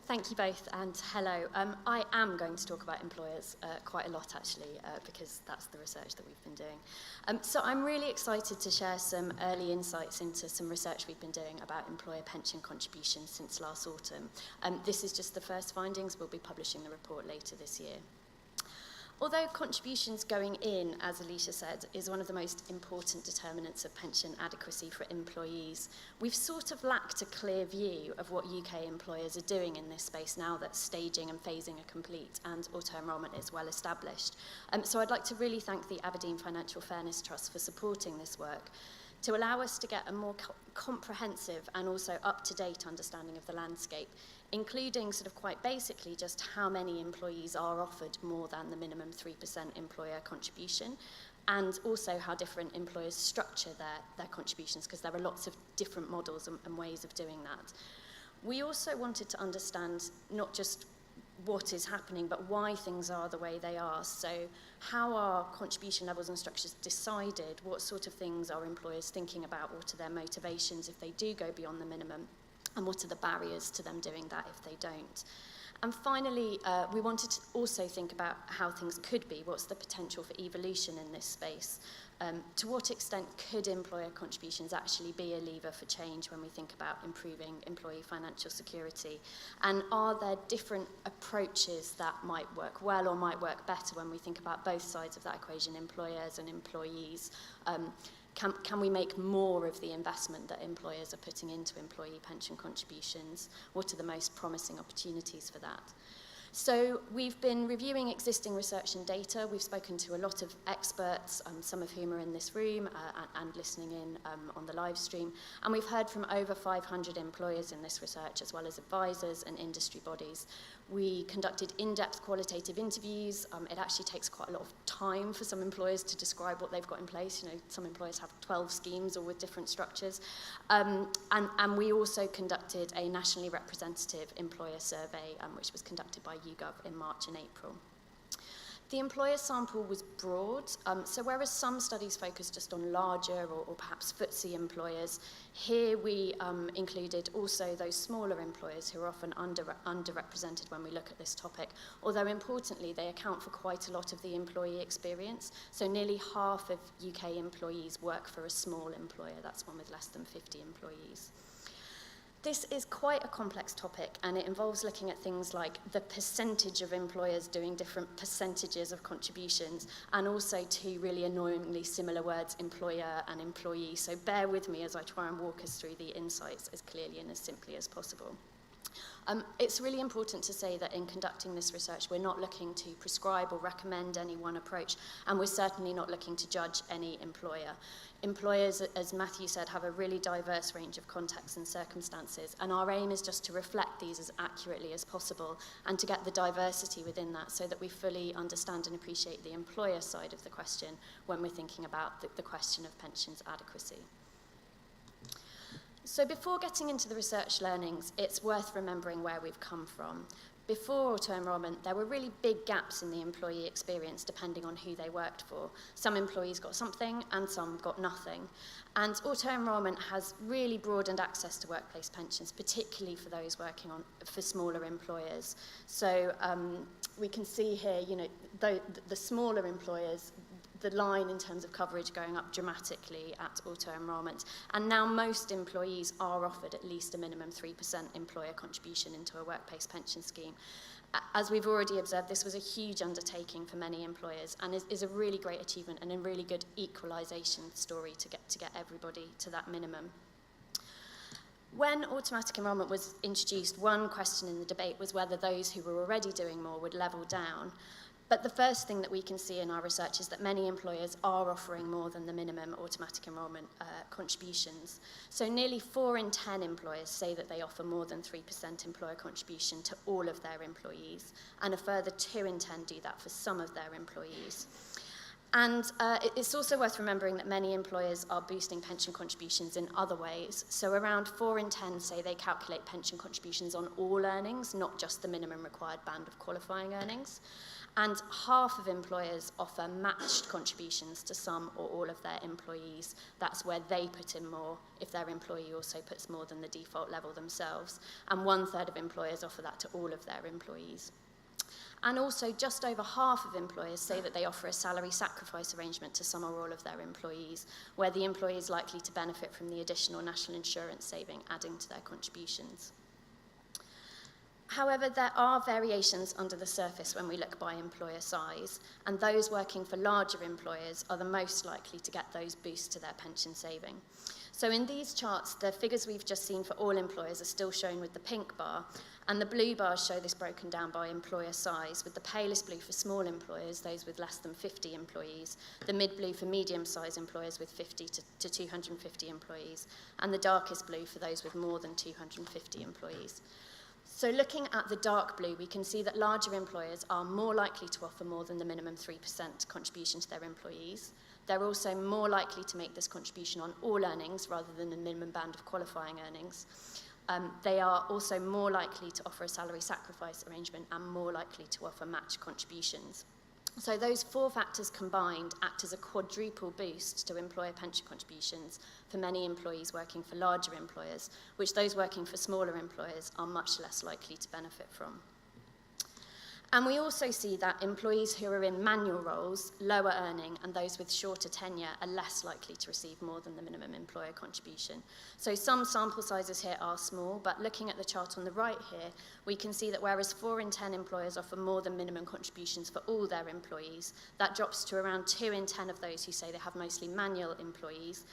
Thank you both, and hello. I am going to talk about employers quite a lot, actually, because that's the research that we've been doing. So I'm really excited to share some early insights into some research we've been doing about employer pension contributions since last autumn. This is just the first findings. We'll be publishing the report later this year. Although contributions going in, as Alicia said, is one of the most important determinants of pension adequacy for employees, we've sort of lacked a clear view of what UK employers are doing in this space now that staging and phasing are complete and auto-enrolment is well established. So I'd like to really thank the Aberdeen Financial Fairness Trust for supporting this work to allow us to get a more comprehensive and also up-to-date understanding of the landscape, including sort of quite basically just how many employees are offered more than the minimum 3% employer contribution, and also how different employers structure their contributions, because there are lots of different models and ways of doing that. We also wanted to understand not just what is happening, but why things are the way they are. So how are contribution levels and structures decided? What sort of things are employers thinking about? What are their motivations if they do go beyond the minimum? And what are the barriers to them doing that if they don't? And finally, we wanted to also think about how things could be. What's the potential for evolution in this space? To what extent could employer contributions actually be a lever for change when we think about improving employee financial security? And are there different approaches that might work well or might work better when we think about both sides of that equation, employers and employees? Can we make more of the investment that employers are putting into employee pension contributions? What are the most promising opportunities for that? So we've been reviewing existing research and data. We've spoken to a lot of experts, some of whom are in this room and listening in on the live stream. And we've heard from over 500 employers in this research, as well as advisors and industry bodies. We conducted in-depth qualitative interviews. It actually takes quite a lot of time for some employers to describe what they've got in place. You know, some employers have 12 schemes or with different structures. And we also conducted a nationally representative employer survey, which was conducted by YouGov in March and April. The employer sample was broad, so whereas some studies focused just on larger or perhaps FTSE employers, here we included also those smaller employers who are often underrepresented when we look at this topic, although importantly they account for quite a lot of the employee experience. So nearly half of UK employees work for a small employer, that's one with less than 50 employees. This is quite a complex topic, and it involves looking at things like the percentage of employers doing different percentages of contributions, and also two really annoyingly similar words, employer and employee. So bear with me as I try and walk us through the insights as clearly and as simply as possible. It's really important to say that in conducting this research, we're not looking to prescribe or recommend any one approach, and we're certainly not looking to judge any employer. Employers, as Matthew said, have a really diverse range of contexts and circumstances, and our aim is just to reflect these as accurately as possible and to get the diversity within that so that we fully understand and appreciate the employer side of the question when we're thinking about the question of pensions adequacy. So before getting into the research learnings, it's worth remembering where we've come from. Before auto-enrolment, there were really big gaps in the employee experience depending on who they worked for. Some employees got something and some got nothing. And auto-enrolment has really broadened access to workplace pensions, particularly for those working for smaller employers. So we can see here, you know, the smaller employers, the line in terms of coverage going up dramatically at auto-enrolment. And now most employees are offered at least a minimum 3% employer contribution into a workplace pension scheme. As we've already observed, this was a huge undertaking for many employers and is a really great achievement and a really good equalisation story to get everybody to that minimum. When automatic enrolment was introduced, one question in the debate was whether those who were already doing more would level down. But the first thing that we can see in our research is that many employers are offering more than the minimum automatic enrolment contributions. So nearly 4 in 10 employers say that they offer more than 3% employer contribution to all of their employees, and a further 2 in 10 do that for some of their employees. And it's also worth remembering that many employers are boosting pension contributions in other ways. So around 4 in 10 say they calculate pension contributions on all earnings, not just the minimum required band of qualifying earnings. And half of employers offer matched contributions to some or all of their employees. That's where they put in more if their employee also puts more than the default level themselves. And 1/3 of employers offer that to all of their employees. And also, just over half of employers say that they offer a salary sacrifice arrangement to some or all of their employees, where the employee is likely to benefit from the additional national insurance saving adding to their contributions. However, there are variations under the surface when we look by employer size, and those working for larger employers are the most likely to get those boosts to their pension saving. So in these charts, the figures we've just seen for all employers are still shown with the pink bar, and the blue bars show this broken down by employer size, with the palest blue for small employers, those with less than 50 employees, the mid-blue for medium-sized employers with 50 to 250 employees, and the darkest blue for those with more than 250 employees. So looking at the dark blue, we can see that larger employers are more likely to offer more than the minimum 3% contribution to their employees. They're also more likely to make this contribution on all earnings rather than the minimum band of qualifying earnings. They are also more likely to offer a salary sacrifice arrangement and more likely to offer matched contributions. So those 4 factors combined act as a quadruple boost to employer pension contributions for many employees working for larger employers, which those working for smaller employers are much less likely to benefit from. And we also see that employees who are in manual roles, lower earning, and those with shorter tenure are less likely to receive more than the minimum employer contribution. So some sample sizes here are small, but looking at the chart on the right here, we can see that whereas 4 in 10 employers offer more than minimum contributions for all their employees, that drops to around 2 in 10 of those who say they have mostly manual employees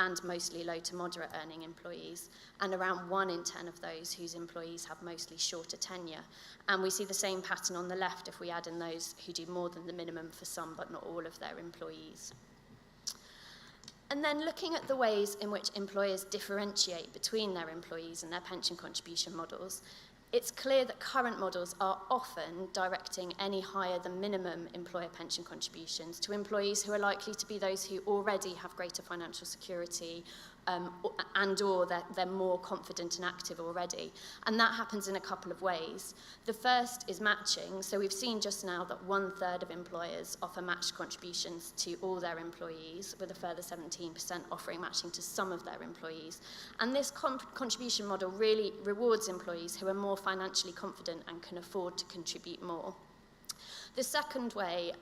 and mostly low to moderate earning employees, and around 1 in 10 of those whose employees have mostly shorter tenure. And we see the same pattern on the left if we add in those who do more than the minimum for some but not all of their employees. And then looking at the ways in which employers differentiate between their employees and their pension contribution models, it's clear that current models are often directing any higher than minimum employer pension contributions to employees who are likely to be those who already have greater financial security and or they're more confident and active already. And that happens in a couple of ways. The first is matching. So we've seen just now that 1/3 of employers offer matched contributions to all their employees, with a further 17% offering matching to some of their employees. And this contribution model really rewards employees who are more financially confident and can afford to contribute more. The second way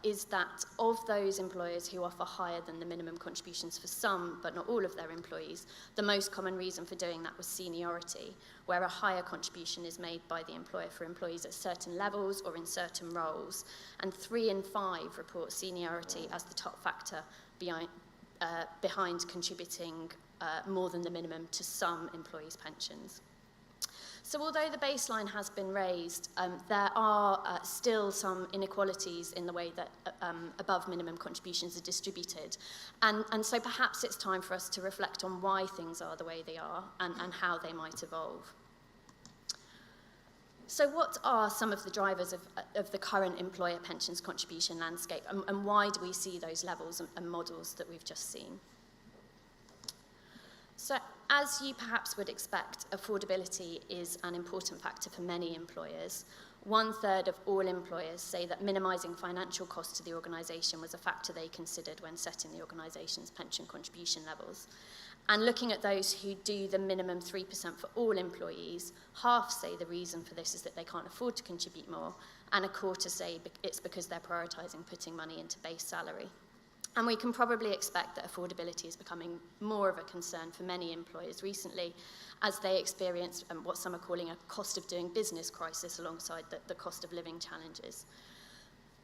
is that of those employers who offer higher than the minimum contributions for some, but not all of their employees, the most common reason for doing that was seniority, where a higher contribution is made by the employer for employees at certain levels or in certain roles. And 3 in 5 report seniority as the top factor behind contributing more than the minimum to some employees' pensions. So although the baseline has been raised, there are still some inequalities in the way that above minimum contributions are distributed. And so perhaps it's time for us to reflect on why things are the way they are and how they might evolve. So what are some of the drivers of the current employer pensions contribution landscape, and why do we see those levels and models that we've just seen? So as you perhaps would expect, affordability is an important factor for many employers. 1/3 of all employers say that minimising financial costs to the organisation was a factor they considered when setting the organisation's pension contribution levels. And looking at those who do the minimum 3% for all employees, half say the reason for this is that they can't afford to contribute more, and a quarter say it's because they're prioritising putting money into base salary. And we can probably expect that affordability is becoming more of a concern for many employers recently as they experience what some are calling a cost of doing business crisis alongside the cost of living challenges.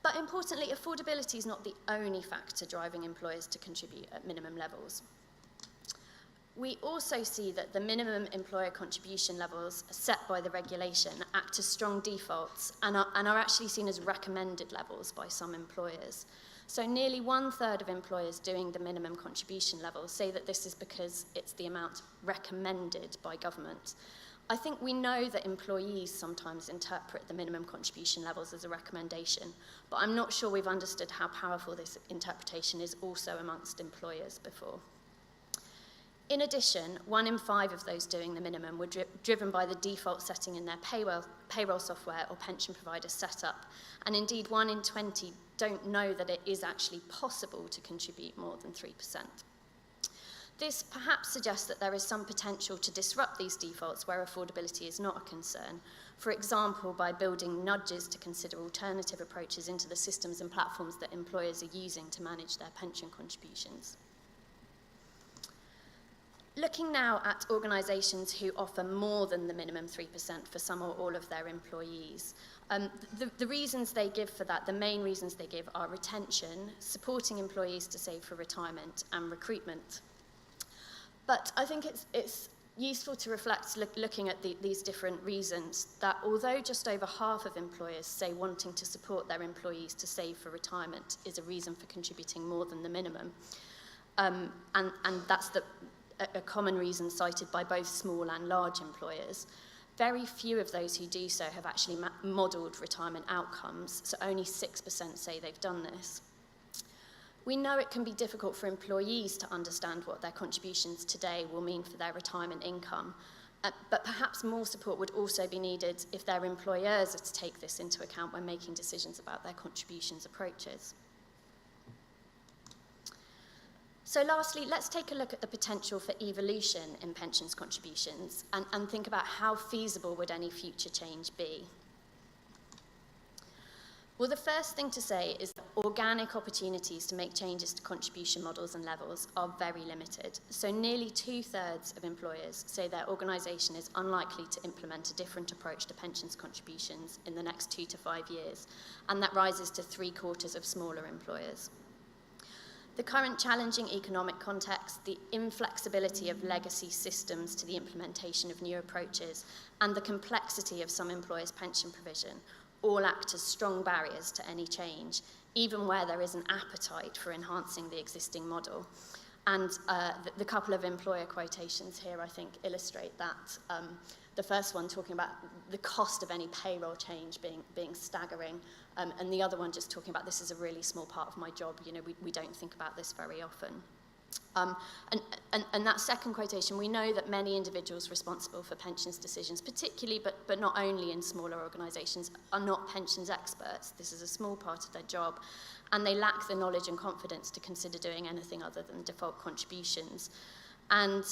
But importantly, affordability is not the only factor driving employers to contribute at minimum levels. We also see that the minimum employer contribution levels set by the regulation act as strong defaults and are actually seen as recommended levels by some employers. So nearly 1/3 of employers doing the minimum contribution level say that this is because it's the amount recommended by government. I think we know that employees sometimes interpret the minimum contribution levels as a recommendation, but I'm not sure we've understood how powerful this interpretation is also amongst employers before. In addition, 1 in 5 of those doing the minimum were driven by the default setting in their payroll software or pension provider setup, and indeed 1 in 20 don't know that it is actually possible to contribute more than 3%. This perhaps suggests that there is some potential to disrupt these defaults where affordability is not a concern, for example, by building nudges to consider alternative approaches into the systems and platforms that employers are using to manage their pension contributions. Looking now at organisations who offer more than the minimum 3% for some or all of their employees, the reasons they give for that, the main reasons they give are retention, supporting employees to save for retirement, and recruitment. But I think it's useful to reflect, looking at these different reasons, that although just over half of employers say wanting to support their employees to save for retirement is a reason for contributing more than the minimum, and that's a common reason cited by both small and large employers, very few of those who do so have actually modelled retirement outcomes, so only 6% say they've done this. We know it can be difficult for employees to understand what their contributions today will mean for their retirement income, but perhaps more support would also be needed if their employers are to take this into account when making decisions about their contributions approaches. So lastly, let's take a look at the potential for evolution in pensions contributions and think about how feasible would any future change be. Well, the first thing to say is that organic opportunities to make changes to contribution models and levels are very limited. So nearly 2/3 of employers say their organisation is unlikely to implement a different approach to pensions contributions in the next 2 to 5 years, and that rises to 3/4 of smaller employers. The current challenging economic context, the inflexibility of legacy systems to the implementation of new approaches, and the complexity of some employers' pension provision all act as strong barriers to any change, even where there is an appetite for enhancing the existing model. And the couple of employer quotations here, I think, illustrate that. The first one talking about the cost of any payroll change being staggering, and the other one just talking about this is a really small part of my job, you know, we don't think about this very often. And that second quotation, we know that many individuals responsible for pensions decisions, particularly, but not only in smaller organisations, are not pensions experts. This is a small part of their job, and they lack the knowledge and confidence to consider doing anything other than default contributions. And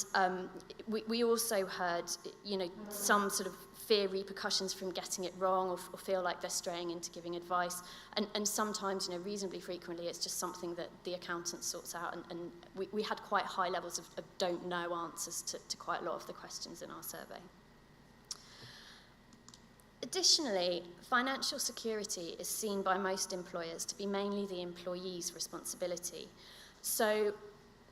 we also heard, you know, some sort of fear repercussions from getting it wrong or feel like they're straying into giving advice. And sometimes, you know, reasonably frequently, it's just something that the accountant sorts out. And we had quite high levels of don't know answers to quite a lot of the questions in our survey. Additionally, financial security is seen by most employers to be mainly the employee's responsibility. So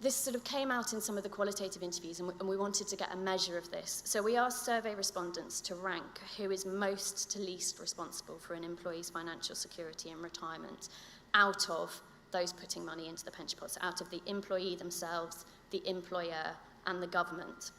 this sort of came out in some of the qualitative interviews, and we wanted to get a measure of this. So we asked survey respondents to rank who is most to least responsible for an employee's financial security and retirement out of those putting money into the pension pot, so out of the employee themselves, the employer, and the government.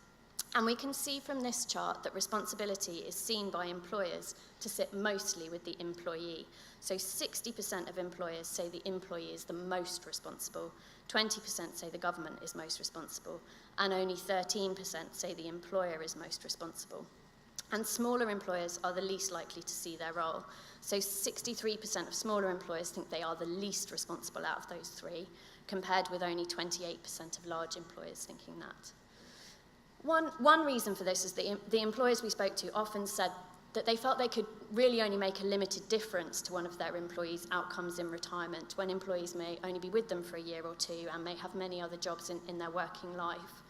And we can see from this chart that responsibility is seen by employers to sit mostly with the employee. So 60% of employers say the employee is the most responsible, 20% say the government is most responsible, and only 13% say the employer is most responsible. And smaller employers are the least likely to see their role. So 63% of smaller employers think they are the least responsible out of those three, compared with only 28% of large employers thinking that. One reason for this is that the employers we spoke to often said that they felt they could really only make a limited difference to one of their employees' outcomes in retirement, when employees may only be with them for a year or two and may have many other jobs in their working life.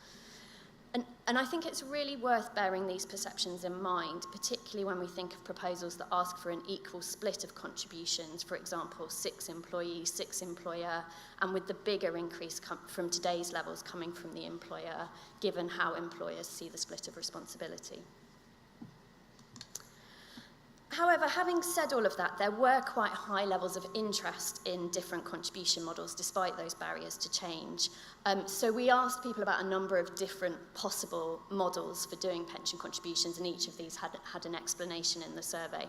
And I think it's really worth bearing these perceptions in mind, particularly when we think of proposals that ask for an equal split of contributions, for example, 6 employees, 6 employer, and with the bigger increase from today's levels coming from the employer, given how employers see the split of responsibility. However, having said all of that, there were quite high levels of interest in different contribution models despite those barriers to change. So we asked people about a number of different possible models for doing pension contributions, and each of these had an explanation in the survey.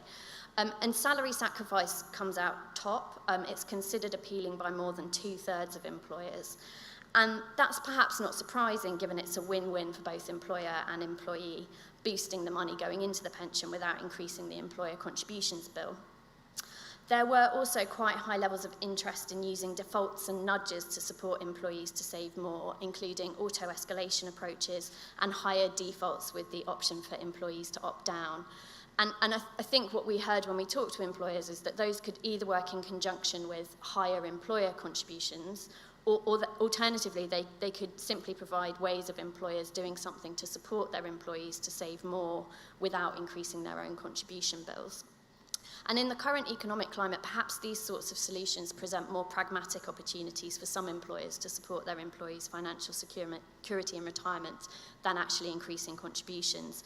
And salary sacrifice comes out top. It's considered appealing by more than 2/3 of employers. And that's perhaps not surprising, given it's a win-win for both employer and employee, boosting the money going into the pension without increasing the employer contributions bill. There were also quite high levels of interest in using defaults and nudges to support employees to save more, including auto-escalation approaches and higher defaults with the option for employees to opt down. And I think what we heard when we talked to employers is that those could either work in conjunction with higher employer contributions, or that alternatively, they could simply provide ways of employers doing something to support their employees to save more without increasing their own contribution bills. And in the current economic climate, perhaps these sorts of solutions present more pragmatic opportunities for some employers to support their employees' financial security in retirement than actually increasing contributions.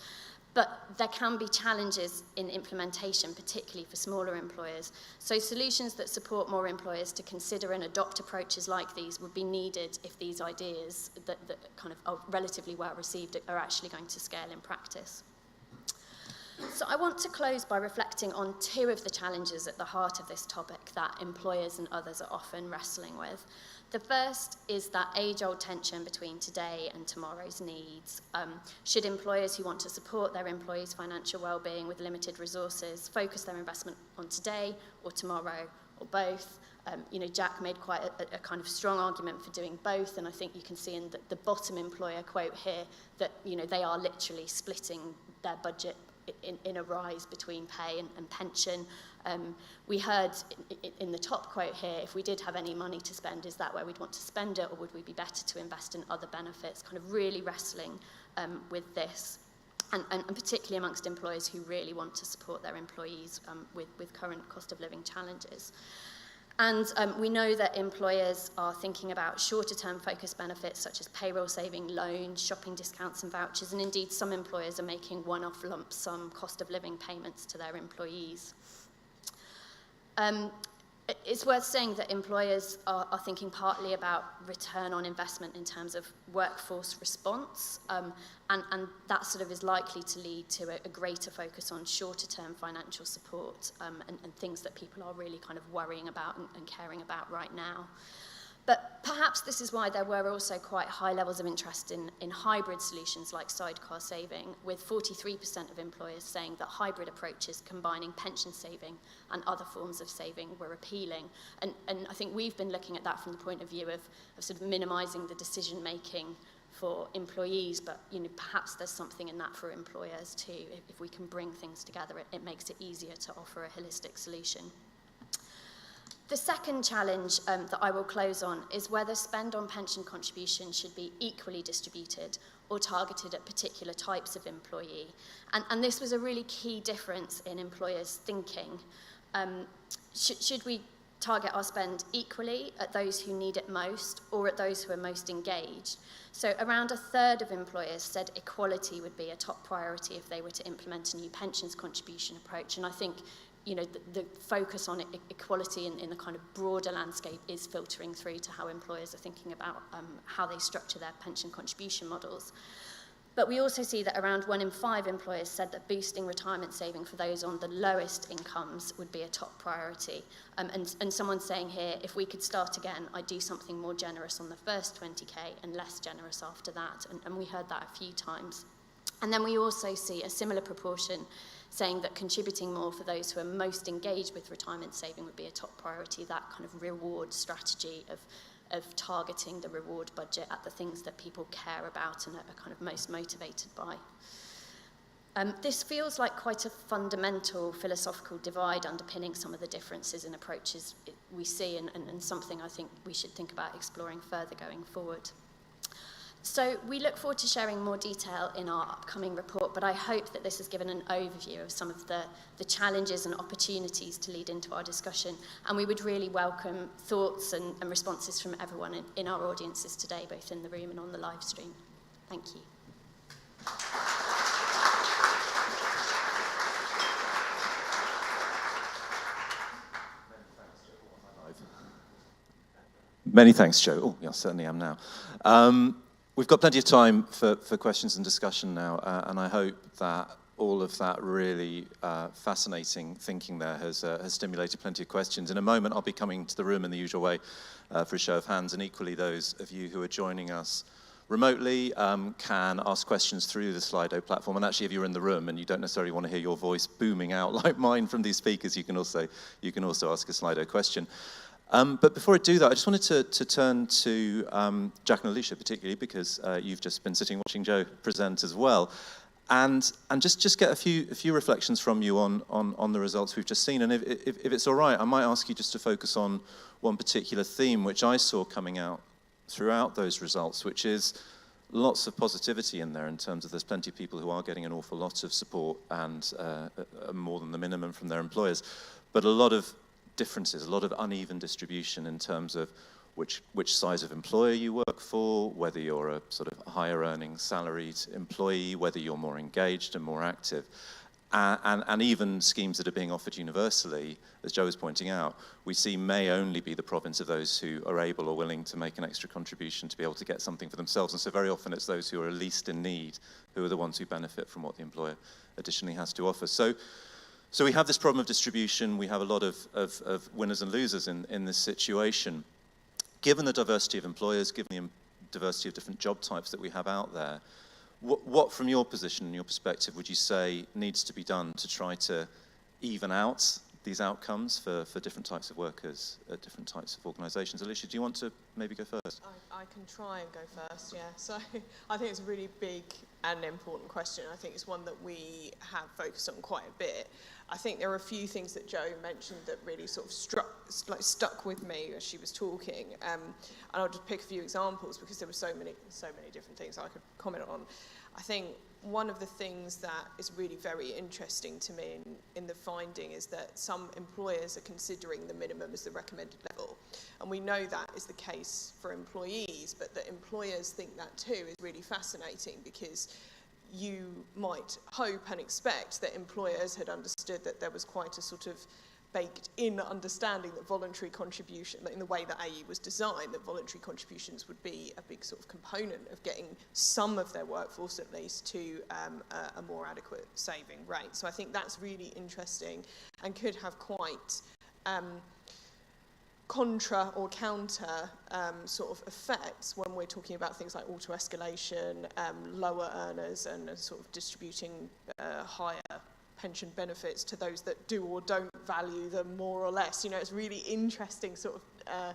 But there can be challenges in implementation, particularly for smaller employers. So solutions that support more employers to consider and adopt approaches like these would be needed if these ideas that kind of are relatively well received are actually going to scale in practice. So I want to close by reflecting on two of the challenges at the heart of this topic that employers and others are often wrestling with. The first is that age-old tension between today and tomorrow's needs. Should employers who want to support their employees' financial well-being with limited resources focus their investment on today or tomorrow or both? Jack made quite a kind of strong argument for doing both, and I think you can see in the bottom employer quote here that they are literally splitting their budget in a rise between pay and pension. We heard in the top quote here, if we did have any money to spend, is that where we'd want to spend it, or would we be better to invest in other benefits? Kind of really wrestling with this, and particularly amongst employers who really want to support their employees with current cost of living challenges. And we know that employers are thinking about shorter-term focused benefits such as payroll-saving loans, shopping discounts and vouchers, and indeed some employers are making one-off lump sum cost of living payments to their employees. It's worth saying that employers are thinking partly about return on investment in terms of workforce response, and that sort of is likely to lead to a greater focus on shorter-term financial support and things that people are really kind of worrying about and caring about right now. But perhaps this is why there were also quite high levels of interest in hybrid solutions like sidecar saving, with 43% of employers saying that hybrid approaches combining pension saving and other forms of saving were appealing. And I think we've been looking at that from the point of view of sort of minimising the decision-making for employees, but perhaps there's something in that for employers too. If we can bring things together, it makes it easier to offer a holistic solution. The second challenge that I will close on is whether spend on pension contributions should be equally distributed or targeted at particular types of employee. And this was a really key difference in employers' thinking. Should we target our spend equally at those who need it most or at those who are most engaged? So around 1/3 of employers said equality would be a top priority if they were to implement a new pensions contribution approach. And I think the focus on equality in the kind of broader landscape is filtering through to how employers are thinking about how they structure their pension contribution models. But we also see that around 1 in 5 employers said that boosting retirement saving for those on the lowest incomes would be a top priority. And someone's saying here, if we could start again, I'd do something more generous on the first 20k and less generous after that. And we heard that a few times. And then we also see a similar proportion saying that contributing more for those who are most engaged with retirement saving would be a top priority, that kind of reward strategy of targeting the reward budget at the things that people care about and are kind of most motivated by. This feels like quite a fundamental philosophical divide underpinning some of the differences in approaches we see, and something I think we should think about exploring further going forward. So we look forward to sharing more detail in our upcoming report, but I hope that this has given an overview of some of the challenges and opportunities to lead into our discussion, and we would really welcome thoughts and responses from everyone in our audiences today, both in the room and on the live stream. Thank you. Many thanks, Joe. Oh, yeah, certainly am now. We've got plenty of time for questions and discussion now, and I hope that all of that really fascinating thinking there has stimulated plenty of questions. In a moment, I'll be coming to the room in the usual way for a show of hands, and equally those of you who are joining us remotely can ask questions through the Slido platform. And actually, if you're in the room and you don't necessarily want to hear your voice booming out like mine from these speakers, you can also ask a Slido question. But before I do that, I just wanted to turn to Jack and Alicia particularly, because you've just been sitting watching Joe present as well, and just get a few reflections from you on the results we've just seen. And if it's all right, I might ask you just to focus on one particular theme which I saw coming out throughout those results, which is lots of positivity in there in terms of there's plenty of people who are getting an awful lot of support and more than the minimum from their employers, but a lot of differences, a lot of uneven distribution in terms of which size of employer you work for, whether you're a sort of higher earning salaried employee, whether you're more engaged and more active, and even schemes that are being offered universally, as Joe was pointing out, we see may only be the province of those who are able or willing to make an extra contribution to be able to get something for themselves. And so very often it's those who are least in need who are the ones who benefit from what the employer additionally has to offer. So we have this problem of distribution. We have a lot of winners and losers in this situation. Given the diversity of employers, given the diversity of different job types that we have out there, what from your position and your perspective would you say needs to be done to try to even out these outcomes for different types of workers at different types of organisations? Alicia, do you want to maybe go first? I can try and go first, yeah. So I think it's a really big and important question. I think it's one that we have focused on quite a bit. I think there are a few things that Joe mentioned that really sort of stuck with me as she was talking. And I'll just pick a few examples because there were so many different things I could comment on. I think one of the things that is really very interesting to me in the finding is that some employers are considering the minimum as the recommended level. And we know that is the case for employees, but that employers think that too is really fascinating, because you might hope and expect that employers had understood that there was quite a sort of baked-in understanding that voluntary contribution, that in the way that AE was designed, that voluntary contributions would be a big sort of component of getting some of their workforce at least to a more adequate saving rate. So I think that's really interesting and could have quite contra or counter sort of effects when we're talking about things like auto-escalation, lower earners, and sort of distributing higher pension benefits to those that do or don't value them more or less. You know, it's really interesting sort of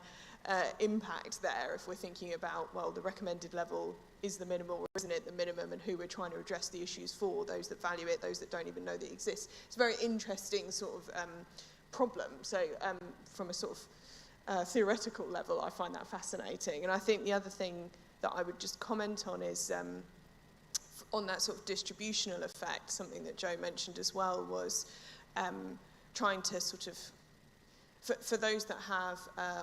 impact there if we're thinking about, well, the recommended level is the minimum or isn't it the minimum, and who we're trying to address the issues for, those that value it, those that don't even know that it exists. It's a very interesting sort of problem. So from a sort of theoretical level, I find that fascinating. And I think the other thing that I would just comment on is on that sort of distributional effect, something that Joe mentioned as well was trying to sort of, for those that have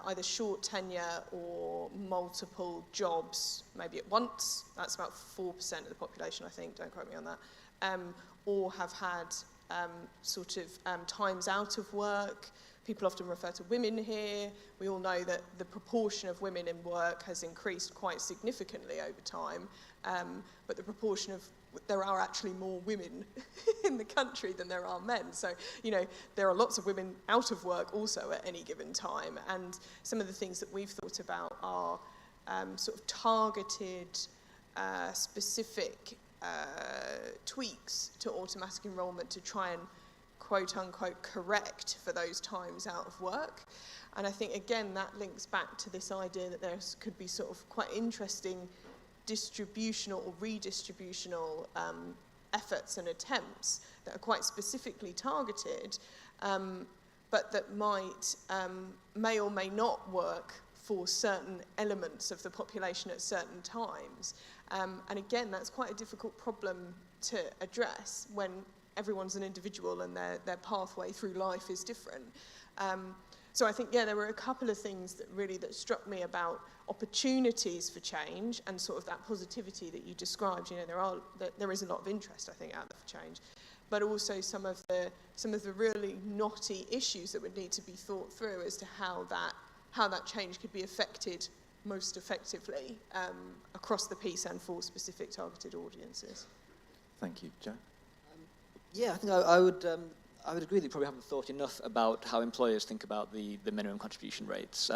either short tenure or multiple jobs, maybe at once, that's about 4% of the population, I think, don't quote me on that, or have had sort of times out of work. People often refer to women here. We all know that the proportion of women in work has increased quite significantly over time, but the proportion of, there are actually more women in the country than there are men. So, you know, there are lots of women out of work also at any given time. And some of the things that we've thought about are sort of targeted, specific tweaks to automatic enrolment to try and quote-unquote correct for those times out of work. And I think, again, that links back to this idea that there could be sort of quite interesting distributional or redistributional efforts and attempts that are quite specifically targeted, but that may or may not work for certain elements of the population at certain times. And again, that's quite a difficult problem to address when everyone's an individual and their pathway through life is different. So I think, yeah, there were a couple of things that struck me about opportunities for change and sort of that positivity that you described. You know, there is a lot of interest, I think, out there for change, but also some of the really knotty issues that would need to be thought through as to how that how that change could be affected most effectively across the piece and for specific targeted audiences. Thank you. Joe? Yeah, I think I would agree that you probably haven't thought enough about how employers think about the minimum contribution rates.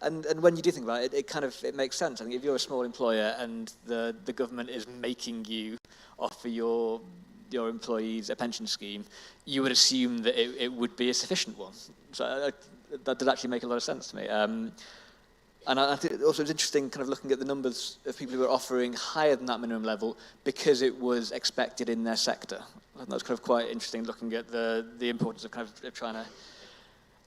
And when you do think about it, it makes sense. I think if you're a small employer and the government is making you offer your employees a pension scheme, you would assume that it would be a sufficient one. So that did actually make a lot of sense to me. And I think also it's interesting kind of looking at the numbers of people who are offering higher than that minimum level because it was expected in their sector. And that's kind of quite interesting looking at the importance of kind of trying to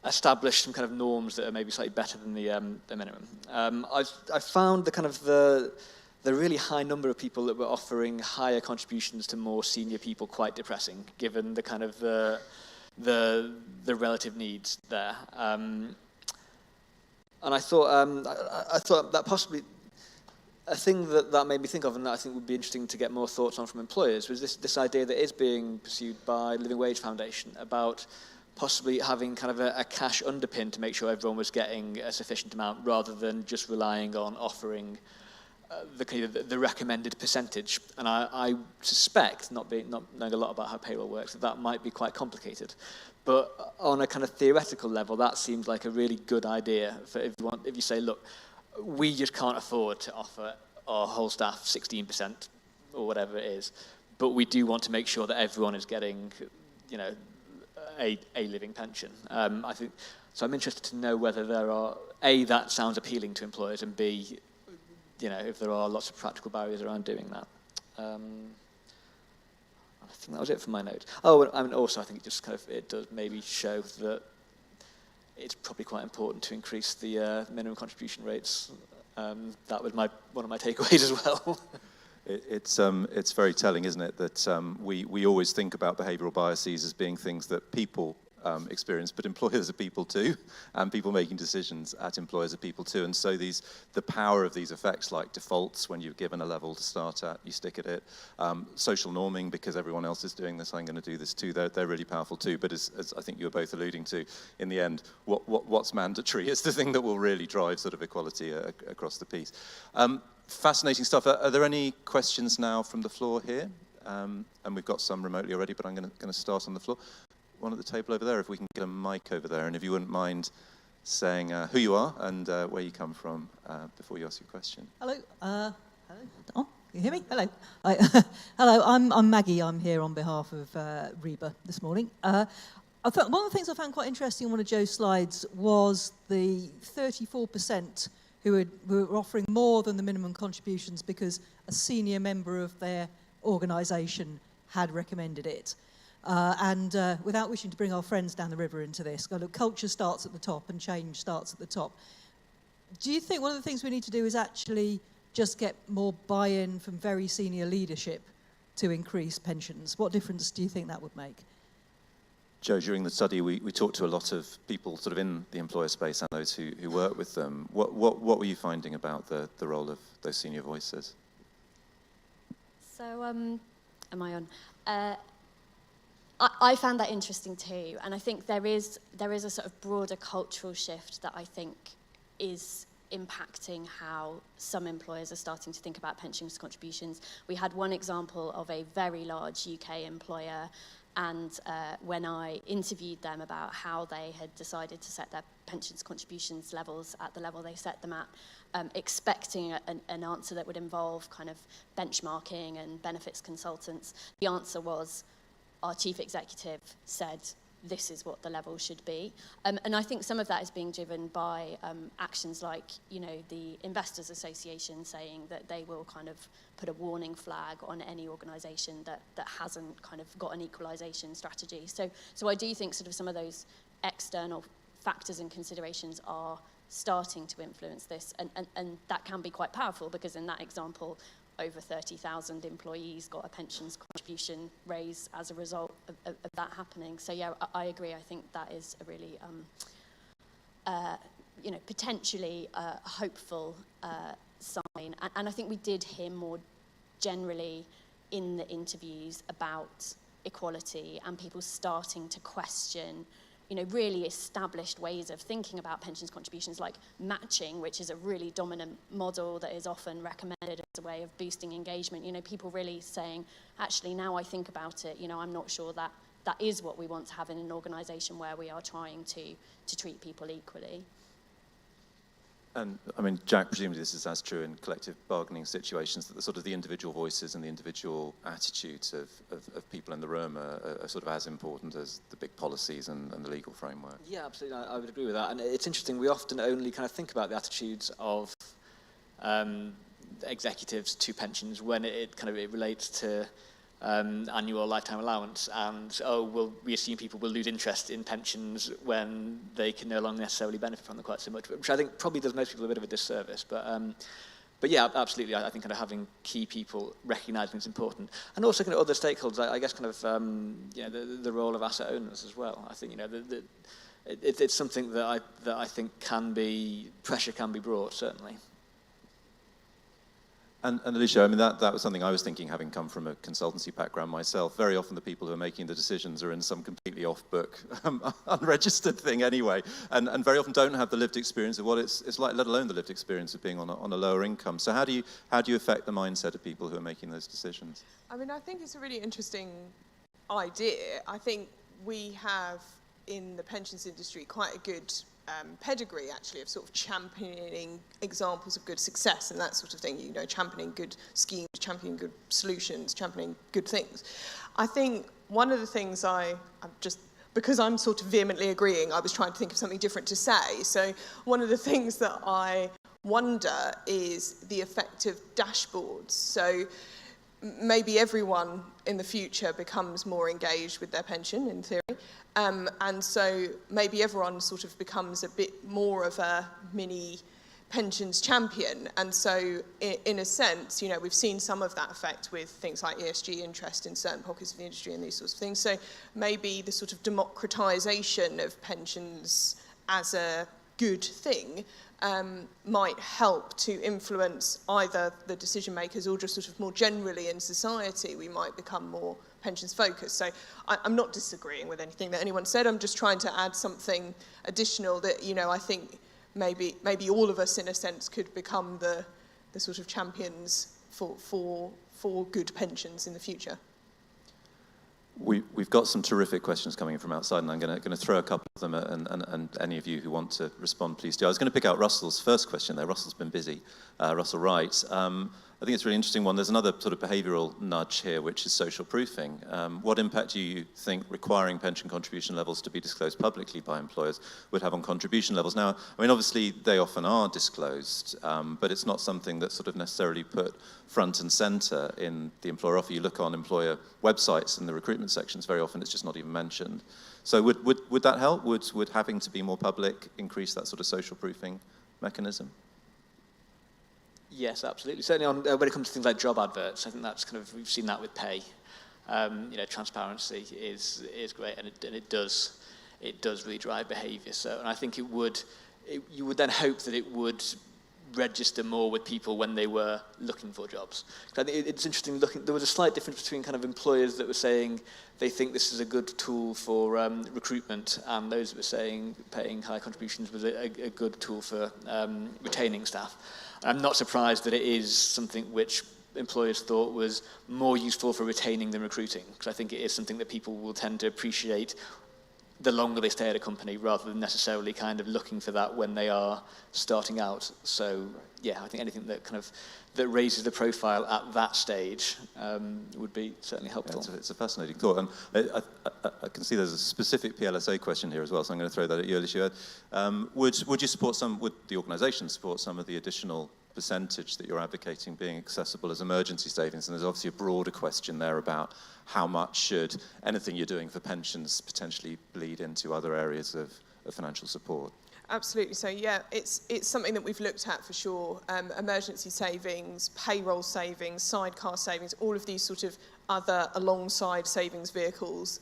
establish some kind of norms that are maybe slightly better than the minimum. I found the really high number of people that were offering higher contributions to more senior people quite depressing, given the kind of the relative needs there. And I thought that possibly a thing that made me think of, and that I think would be interesting to get more thoughts on from employers, was this idea that is being pursued by Living Wage Foundation about possibly having kind of a cash underpin to make sure everyone was getting a sufficient amount, rather than just relying on offering the recommended percentage. And I suspect, not knowing a lot about how payroll works, that might be quite complicated. But on a kind of theoretical level, that seems like a really good idea for if you say, look, we just can't afford to offer our whole staff 16% or whatever it is, but we do want to make sure that everyone is getting, a living pension. I think so. I'm interested to know whether there are A, that sounds appealing to employers, and B, if there are lots of practical barriers around doing that. I think that was it for my notes. Oh, and also I think it does maybe show that it's probably quite important to increase the minimum contribution rates. That was one of my takeaways as well. It's very telling, isn't it, that we always think about behavioural biases as being things that people experience, but employers are people too, and people making decisions at employers are people too. And so the power of these effects, like defaults, when you're given a level to start at, you stick at it. Social norming, because everyone else is doing this, I'm going to do this too. They're really powerful too. But as I think you were both alluding to, in the end, what's mandatory is the thing that will really drive sort of equality across the piece. Fascinating stuff. Are there any questions now from the floor here? And we've got some remotely already, but I'm going to start on the floor. One at the table over there, if we can get a mic over there, and if you wouldn't mind saying who you are and where you come from before you ask your question. Hello. Hello. Oh, can you hear me? Hello. Hello. I'm Maggie. I'm here on behalf of REBA this morning. I thought one of the things I found quite interesting on one of Joe's slides was the 34% who were offering more than the minimum contributions because a senior member of their organisation had recommended it. And without wishing to bring our friends down the river into this, look, culture starts at the top and change starts at the top. Do you think one of the things we need to do is actually just get more buy-in from very senior leadership to increase pensions? What difference do you think that would make? Joe, during the study, we talked to a lot of people sort of in the employer space and those who work with them. What were you finding about the role of those senior voices? So, am I on? I found that interesting too, and I think there is a sort of broader cultural shift that I think is impacting how some employers are starting to think about pensions contributions. We had one example of a very large UK employer, and when I interviewed them about how they had decided to set their pensions contributions levels at the level they set them at, expecting an answer that would involve kind of benchmarking and benefits consultants, the answer was, our chief executive said this is what the level should be. And I think some of that is being driven by actions like, the Investors Association saying that they will kind of put a warning flag on any organisation that hasn't kind of got an equalisation strategy. So I do think sort of some of those external factors and considerations are starting to influence this, and that can be quite powerful, because in that example, over 30,000 employees got a pensions contribution raise as a result of that happening. So yeah, I agree. I think that is a really, potentially hopeful sign. And I think we did hear more generally in the interviews about equality and people starting to question really established ways of thinking about pensions contributions, like matching, which is a really dominant model that is often recommended as a way of boosting engagement. People really saying, actually, now I think about it, I'm not sure that that is what we want to have in an organisation where we are trying to treat people equally. And I mean, Jack, presumably this is as true in collective bargaining situations, that the sort of the individual voices and the individual attitudes of people in the room are sort of as important as the big policies and the legal framework. Yeah, absolutely. I would agree with that. And it's interesting, we often only kind of think about the attitudes of executives to pensions when it relates to annual lifetime allowance, and we assume people will lose interest in pensions when they can no longer necessarily benefit from them quite so much, which I think probably does most people a bit of a disservice. But yeah, absolutely. I think kind of having key people recognising it's important, and also kind of other stakeholders. I guess kind of the role of asset owners as well. I think it's something that I think pressure can be brought, certainly. And Alicia, I mean, that was something I was thinking, having come from a consultancy background myself. Very often the people who are making the decisions are in some completely off-book, unregistered thing anyway, and very often don't have the lived experience of what it's like, let alone the lived experience of being on a lower income. So how do you affect the mindset of people who are making those decisions? I mean, I think it's a really interesting idea. I think we have in the pensions industry quite a good pedigree, actually, of sort of championing examples of good success and that sort of thing, championing good schemes, championing good solutions, championing good things. I think one of the things because I'm sort of vehemently agreeing, I was trying to think of something different to say. So one of the things that I wonder is the effect of dashboards. So maybe everyone in the future becomes more engaged with their pension, in theory. And so maybe everyone sort of becomes a bit more of a mini pensions champion. And so in a sense, we've seen some of that effect with things like ESG interest in certain pockets of the industry and these sorts of things. So maybe the sort of democratization of pensions as a good thing might help to influence either the decision makers or just sort of more generally in society, we might become more pensions focused. So I'm not disagreeing with anything that anyone said. I'm just trying to add something additional that, I think maybe all of us in a sense could become the sort of champions for good pensions in the future. We've got some terrific questions coming in from outside, and I'm going to throw a couple of them at, and any of you who want to respond, please do. I was going to pick out Russell's first question there. Russell's been busy. Russell Wright. I think it's a really interesting one. There's another sort of behavioural nudge here, which is social proofing. What impact do you think requiring pension contribution levels to be disclosed publicly by employers would have on contribution levels? Now, I mean, obviously they often are disclosed, but it's not something that's sort of necessarily put front and centre in the employer offer. You look on employer websites and the recruitment sections, very often it's just not even mentioned. So would that help? Would having to be more public increase that sort of social proofing mechanism? Yes, absolutely. Certainly when it comes to things like job adverts, I think that's we've seen that with pay. Transparency is great, and it does really drive behaviour. So, and I think you would then hope that it would register more with people when they were looking for jobs. I think it's interesting there was a slight difference between kind of employers that were saying they think this is a good tool for recruitment, and those that were saying paying high contributions was a good tool for retaining staff. I'm not surprised that it is something which employers thought was more useful for retaining than recruiting, because I think it is something that people will tend to appreciate the longer they stay at a company, rather than necessarily kind of looking for that when they are starting out. So yeah, I think anything that raises the profile at that stage would be certainly helpful. Yeah, it's a fascinating thought, and I can see there's a specific PLSA question here as well, so I'm going to throw that at you, Alicia. Would you support would the organisation support some of the additional percentage that you're advocating being accessible as emergency savings? And there's obviously a broader question there about how much should anything you're doing for pensions potentially bleed into other areas of financial support. Absolutely. So yeah, it's something that we've looked at for sure. Emergency savings, payroll savings, sidecar savings, all of these sort of other alongside savings vehicles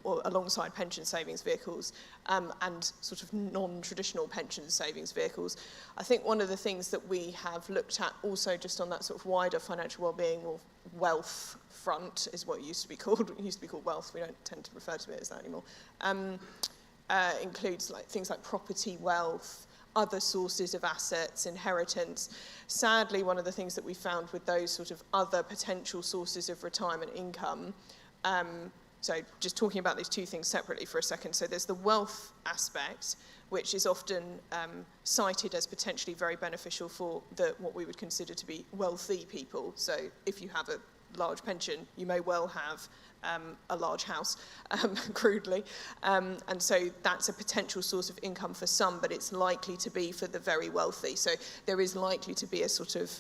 or alongside pension savings vehicles and sort of non-traditional pension savings vehicles. I think one of the things that we have looked at also just on that sort of wider financial well-being or wealth front is what it used to be called. It used to be called wealth. We don't tend to refer to it as that anymore. Includes like things like property wealth, other sources of assets, inheritance. Sadly, one of the things that we found with those sort of other potential sources of retirement income, so just talking about these two things separately for a second. So there's the wealth aspect, which is often cited as potentially very beneficial for what we would consider to be wealthy people. So if you have a large pension, you may well have a large house, crudely. And so that's a potential source of income for some, but it's likely to be for the very wealthy. So there is likely to be a sort of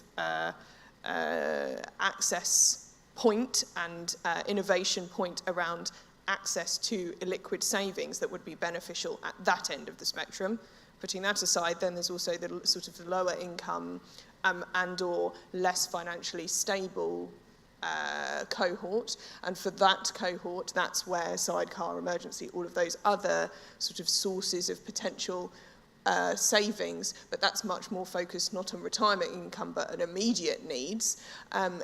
access point and innovation point around access to illiquid savings that would be beneficial at that end of the spectrum. Putting that aside, then there's also the sort of the lower income and or less financially stable cohort, and for that cohort, that's where sidecar, emergency, all of those other sort of sources of potential savings, but that's much more focused not on retirement income but on immediate needs,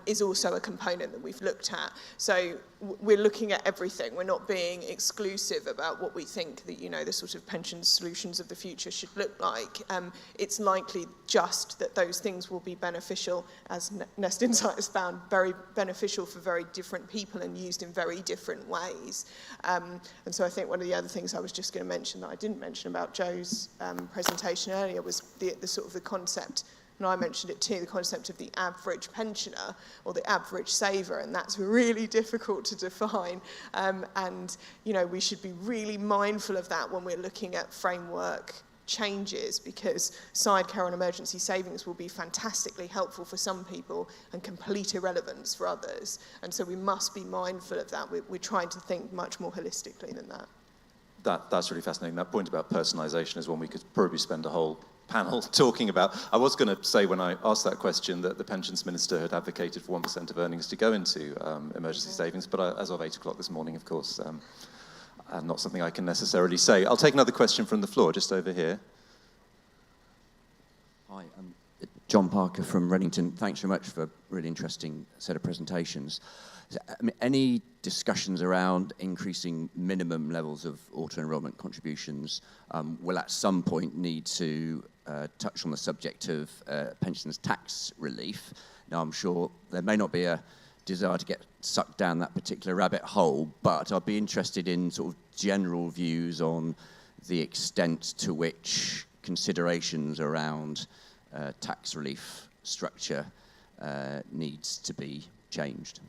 is also a component that we've looked at. So we're looking at everything. We're not being exclusive about what we think that, you know, the sort of pension solutions of the future should look like. It's likely just that those things will be beneficial, as Nest Insight has found, very beneficial for very different people and used in very different ways. And so I think one of the other things I was just going to mention that I didn't mention about Joe's presentation earlier was the sort of the concept, and I mentioned it too, the concept of the average pensioner or the average saver, and that's really difficult to define. And, you know, we should be really mindful of that when we're looking at framework changes, because sidecar and emergency savings will be fantastically helpful for some people and complete irrelevance for others. And so we must be mindful of that. We're trying to think much more holistically than that. That's really fascinating. That point about personalisation is one we could probably spend a whole panel talking about. I was going to say when I asked that question that the Pensions Minister had advocated for 1% of earnings to go into emergency savings, but as of 8 o'clock this morning, of course, not something I can necessarily say. I'll take another question from the floor, just over here. Hi, I'm John Parker from Reddington. Thanks very much for a really interesting set of presentations. I mean, any discussions around increasing minimum levels of auto-enrolment contributions will at some point need to touch on the subject of pensions tax relief. Now, I'm sure there may not be a desire to get sucked down that particular rabbit hole, but I'd be interested in sort of general views on the extent to which considerations around tax relief structure needs to be changed.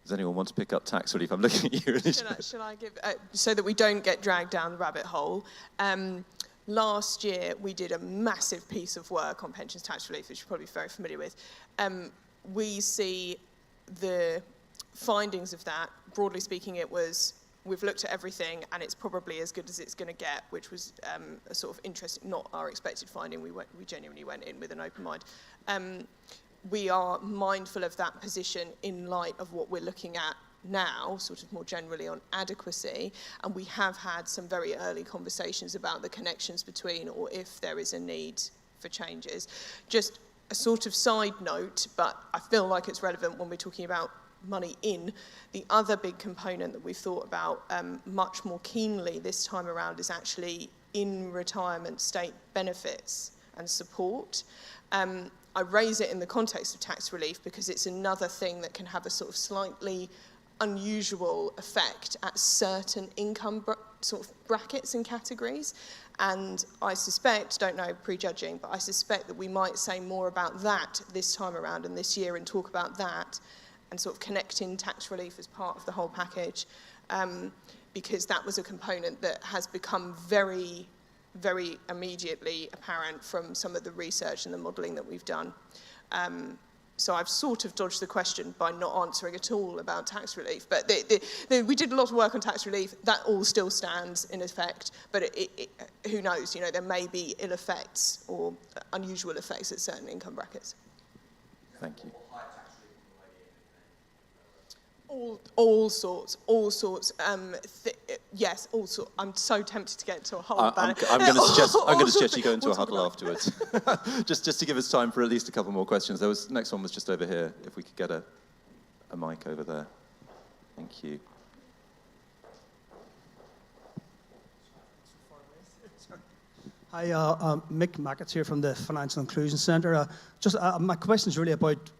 Does anyone want to pick up tax relief? I'm looking at you. Shall I give, so that we don't get dragged down the rabbit hole? Last year, we did a massive piece of work on pensions tax relief, which you're probably very familiar with. We see the findings of that. Broadly speaking, it was, we've looked at everything and it's probably as good as it's going to get, which was a sort of interesting, not our expected finding. We genuinely went in with an open mind. We are mindful of that position in light of what we're looking at now, sort of more generally on adequacy, and we have had some very early conversations about the connections between, or if there is a need for changes. Just a sort of side note, but I feel like it's relevant when we're talking about money in. The other big component that we've thought about much more keenly this time around is actually in retirement state benefits and support. I raise it in the context of tax relief because it's another thing that can have a sort of slightly unusual effect at certain income sort of brackets and categories. And I suspect, don't know, prejudging, but I suspect that we might say more about that this time around and this year and talk about that and sort of connecting tax relief as part of the whole package, because that was a component that has become very immediately apparent from some of the research and the modelling that we've done. So I've sort of dodged the question by not answering at all about tax relief. But we did a lot of work on tax relief. That all still stands in effect. But who knows? You know, there may be ill effects or unusual effects at certain income brackets. Thank you. All sorts. Yes, all sorts. I'm so tempted to get into a huddle. I'm going to suggest you go into a huddle afterwards, just to give us time for at least a couple more questions. Next one was just over here. If we could get a mic over there. Thank you. Hi, Mick Mackett here from the Financial Inclusion Centre. My question is really about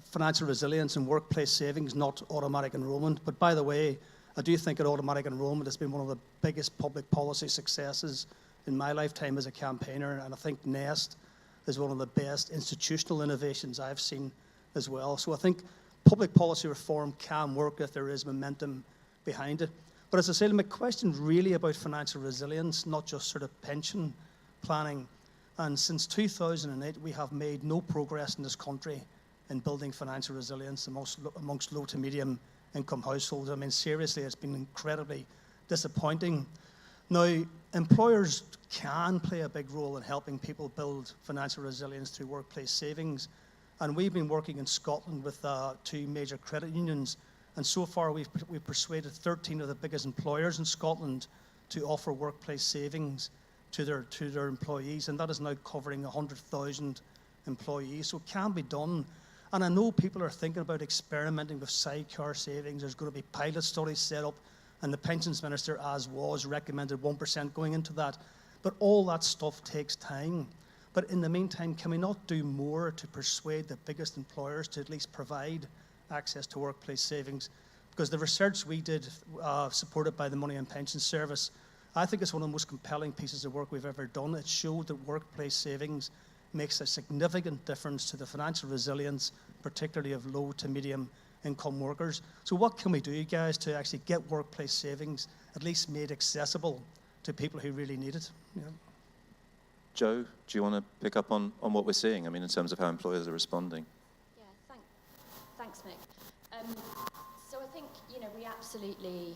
financial resilience and workplace savings, not automatic enrolment. But by the way, I do think that automatic enrolment has been one of the biggest public policy successes in my lifetime as a campaigner, and I think Nest is one of the best institutional innovations I've seen as well. So I think public policy reform can work if there is momentum behind it. But as I said, my question is really about financial resilience, not just sort of pension planning. And since 2008, we have made no progress in this country in building financial resilience amongst low to medium income households. I mean, seriously, it's been incredibly disappointing. Now, employers can play a big role in helping people build financial resilience through workplace savings. And we've been working in Scotland with 2 major credit unions. And so far, we've persuaded 13 of the biggest employers in Scotland to offer workplace savings to their employees. And that is now covering 100,000 employees. So it can be done. And I know people are thinking about experimenting with sidecar savings. There's going to be pilot studies set up, and the pensions minister, as was, recommended 1% going into that. But all that stuff takes time. But in the meantime, can we not do more to persuade the biggest employers to at least provide access to workplace savings? Because the research we did, supported by the Money and Pensions Service, I think it's one of the most compelling pieces of work we've ever done. It showed that workplace savings makes a significant difference to the financial resilience, particularly of low to medium income workers. So what can we do, guys, to actually get workplace savings at least made accessible to people who really need it? Yeah. Joe, do you want to pick up on what we're seeing? I mean, in terms of how employers are responding. Yeah, thanks, Mick. So I think, we absolutely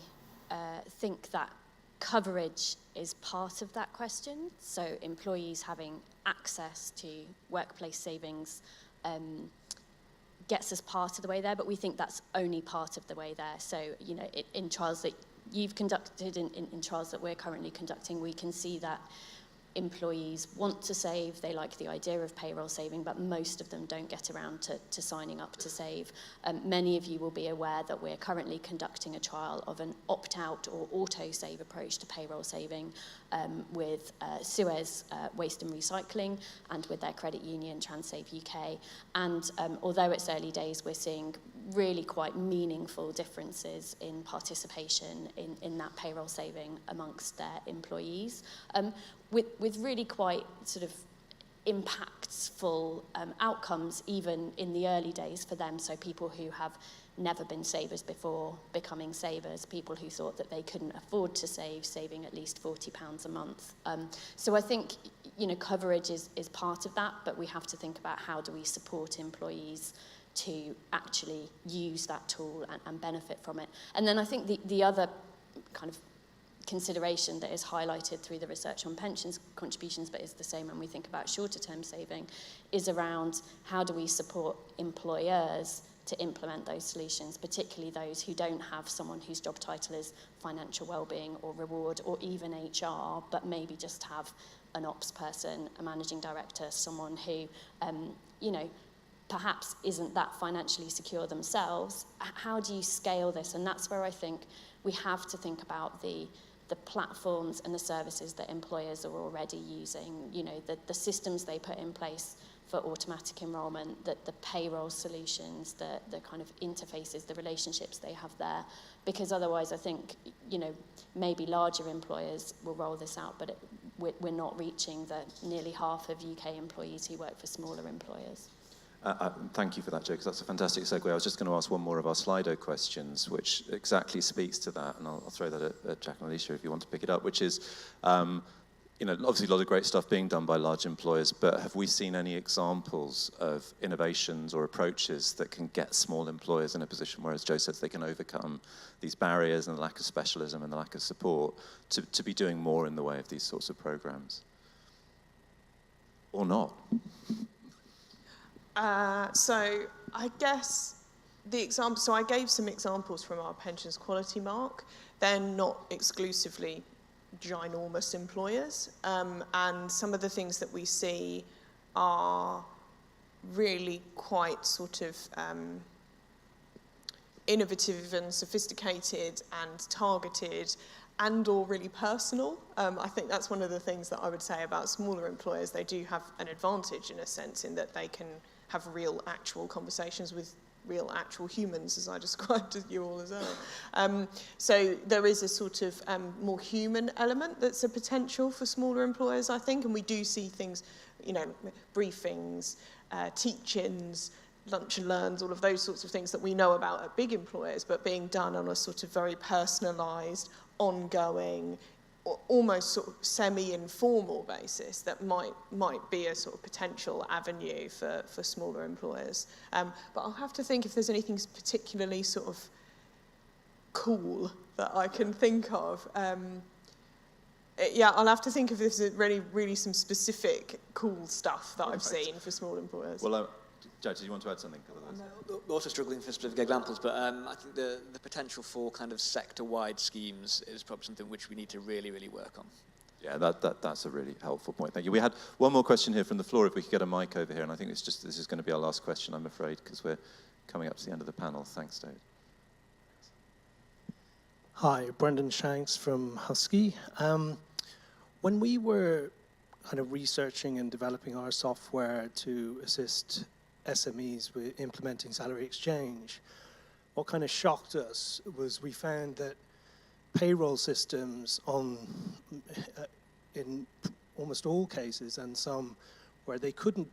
think that coverage is part of that question. So employees having access to workplace savings gets us part of the way there, but we think that's only part of the way there. So, in trials that you've conducted, in trials that we're currently conducting, we can see that employees want to save, they like the idea of payroll saving, but most of them don't get around to signing up to save. Many of you will be aware that we're currently conducting a trial of an opt-out or auto-save approach to payroll saving with Suez Waste and Recycling and with their credit union Transave UK. And although it's early days, we're seeing really quite meaningful differences in participation in that payroll saving amongst their employees. With really quite sort of impactful outcomes even in the early days for them. So people who have never been savers before becoming savers, people who thought that they couldn't afford to save, saving at least £40 a month. So I think, coverage is part of that, but we have to think about how do we support employees to actually use that tool and benefit from it. And then I think the other kind of consideration that is highlighted through the research on pensions contributions, but is the same when we think about shorter term saving, is around how do we support employers to implement those solutions, particularly those who don't have someone whose job title is financial wellbeing or reward or even HR, but maybe just have an ops person, a managing director, someone who, perhaps isn't that financially secure themselves. How do you scale this? And that's where I think we have to think about the platforms and the services that employers are already using, the systems they put in place for automatic enrolment, the payroll solutions, the kind of interfaces, the relationships they have there. Because otherwise I think, maybe larger employers will roll this out, but we're not reaching the nearly half of UK employees who work for smaller employers. Thank you for that, Joe, because that's a fantastic segue. I was just going to ask one more of our Slido questions, which exactly speaks to that, and I'll throw that at Jack and Alicia if you want to pick it up, which is, obviously a lot of great stuff being done by large employers, but have we seen any examples of innovations or approaches that can get small employers in a position where, as Joe says, they can overcome these barriers and the lack of specialism and the lack of support to be doing more in the way of these sorts of programs? Or not? So I guess so I gave some examples from our pensions quality mark. They're not exclusively ginormous employers, and some of the things that we see are really quite sort of innovative and sophisticated and targeted and or really personal. I think that's one of the things that I would say about smaller employers. They do have an advantage in a sense in that they can have real actual conversations with real actual humans, as I described to you all as well. So there is a sort of more human element that's a potential for smaller employers, I think, and we do see things, briefings, teach-ins, lunch and learns, all of those sorts of things that we know about at big employers, but being done on a sort of very personalised, ongoing, almost sort of semi-informal basis that might be a sort of potential avenue for smaller employers. But I'll have to think if there's anything particularly sort of cool that I can think of. I'll have to think if there's really some specific cool stuff that I've seen for small employers. Well, Joe, do you want to add something? We're also struggling for specific examples, but I think the potential for kind of sector-wide schemes is probably something which we need to really, really work on. Yeah, that's a really helpful point. Thank you. We had one more question here from the floor, if we could get a mic over here, and I think this is going to be our last question, I'm afraid, because we're coming up to the end of the panel. Thanks, David. Hi, Brendan Shanks from Husky. When we were kind of researching and developing our software to assist SMEs with implementing salary exchange, what kind of shocked us was we found that payroll systems in almost all cases, and some where they couldn't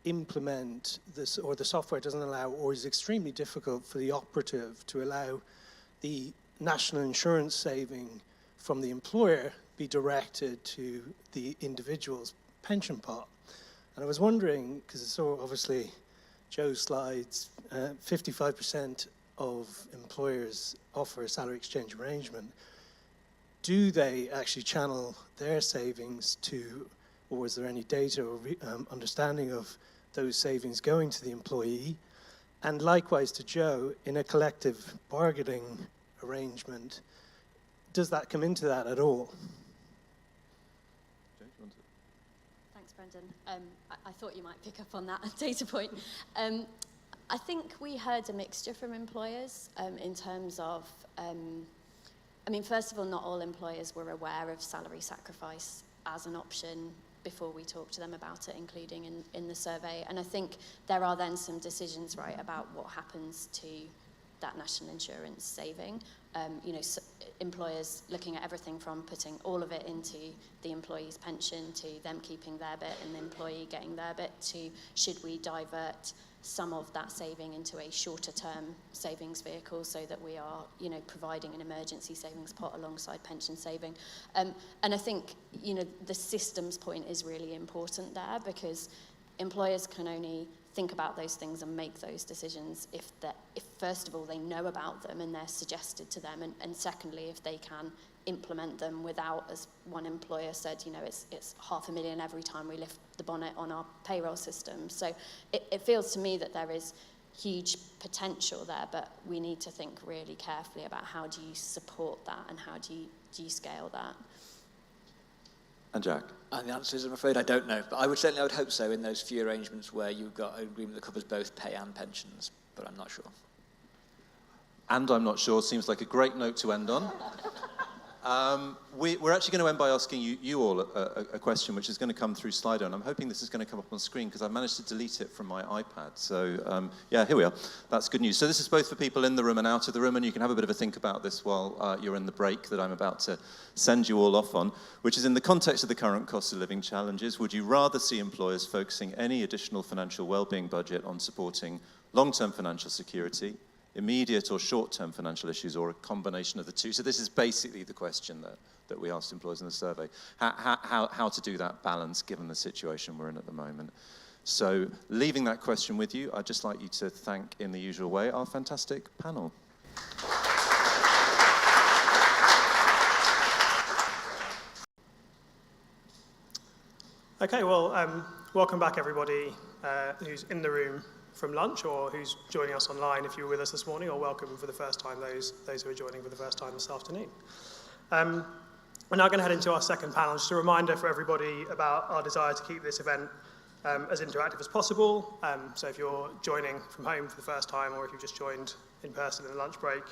implement this, or the software doesn't allow, or is extremely difficult for the operative to allow the national insurance saving from the employer be directed to the individual's pension pot. And I was wondering, because it's so obviously Joe's slides, 55% of employers offer a salary exchange arrangement. Do they actually channel their savings to, or is there any data or understanding of those savings going to the employee? And likewise to Joe, in a collective bargaining arrangement, does that come into that at all? Thanks, Brendan. I thought you might pick up on that data point. I think we heard a mixture from employers in terms of, first of all, not all employers were aware of salary sacrifice as an option before we talked to them about it, including in the survey. And I think there are then some decisions, right, about what happens to that national insurance saving. Employers looking at everything from putting all of it into the employee's pension to them keeping their bit and the employee getting their bit, to should we divert some of that saving into a shorter term savings vehicle so that we are, providing an emergency savings pot alongside pension saving. And I think, the systems point is really important there, because employers can only think about those things and make those decisions if first of all they know about them and they're suggested to them, and secondly if they can implement them without, as one employer said, it's $500,000 every time we lift the bonnet on our payroll system. So it feels to me that there is huge potential there, but we need to think really carefully about how do you support that and how do you scale that. And Jack? And the answer is, I'm afraid I don't know. But I would hope so in those few arrangements where you've got an agreement that covers both pay and pensions, but I'm not sure. And I'm not sure seems like a great note to end on. We're actually going to end by asking you all a question which is going to come through Slido, and I'm hoping this is going to come up on screen because I managed to delete it from my iPad. So here we are. That's good news. So this is both for people in the room and out of the room, and you can have a bit of a think about this while you're in the break that I'm about to send you all off on, which is in the context of the current cost of living challenges. Would you rather see employers focusing any additional financial wellbeing budget on supporting long-term financial security, immediate or short-term financial issues, or a combination of the two? So this is basically the question that we asked employers in the survey, how to do that balance given the situation we're in at the moment. So leaving that question with you, I'd just like you to thank, in the usual way, our fantastic panel. Okay, well, welcome back everybody who's in the room from lunch or who's joining us online if you were with us this morning, or welcome for the first time those who are joining for the first time this afternoon. We're now going to head into our second panel. Just a reminder for everybody about our desire to keep this event as interactive as possible. So if you're joining from home for the first time, or if you've just joined in person in the lunch break,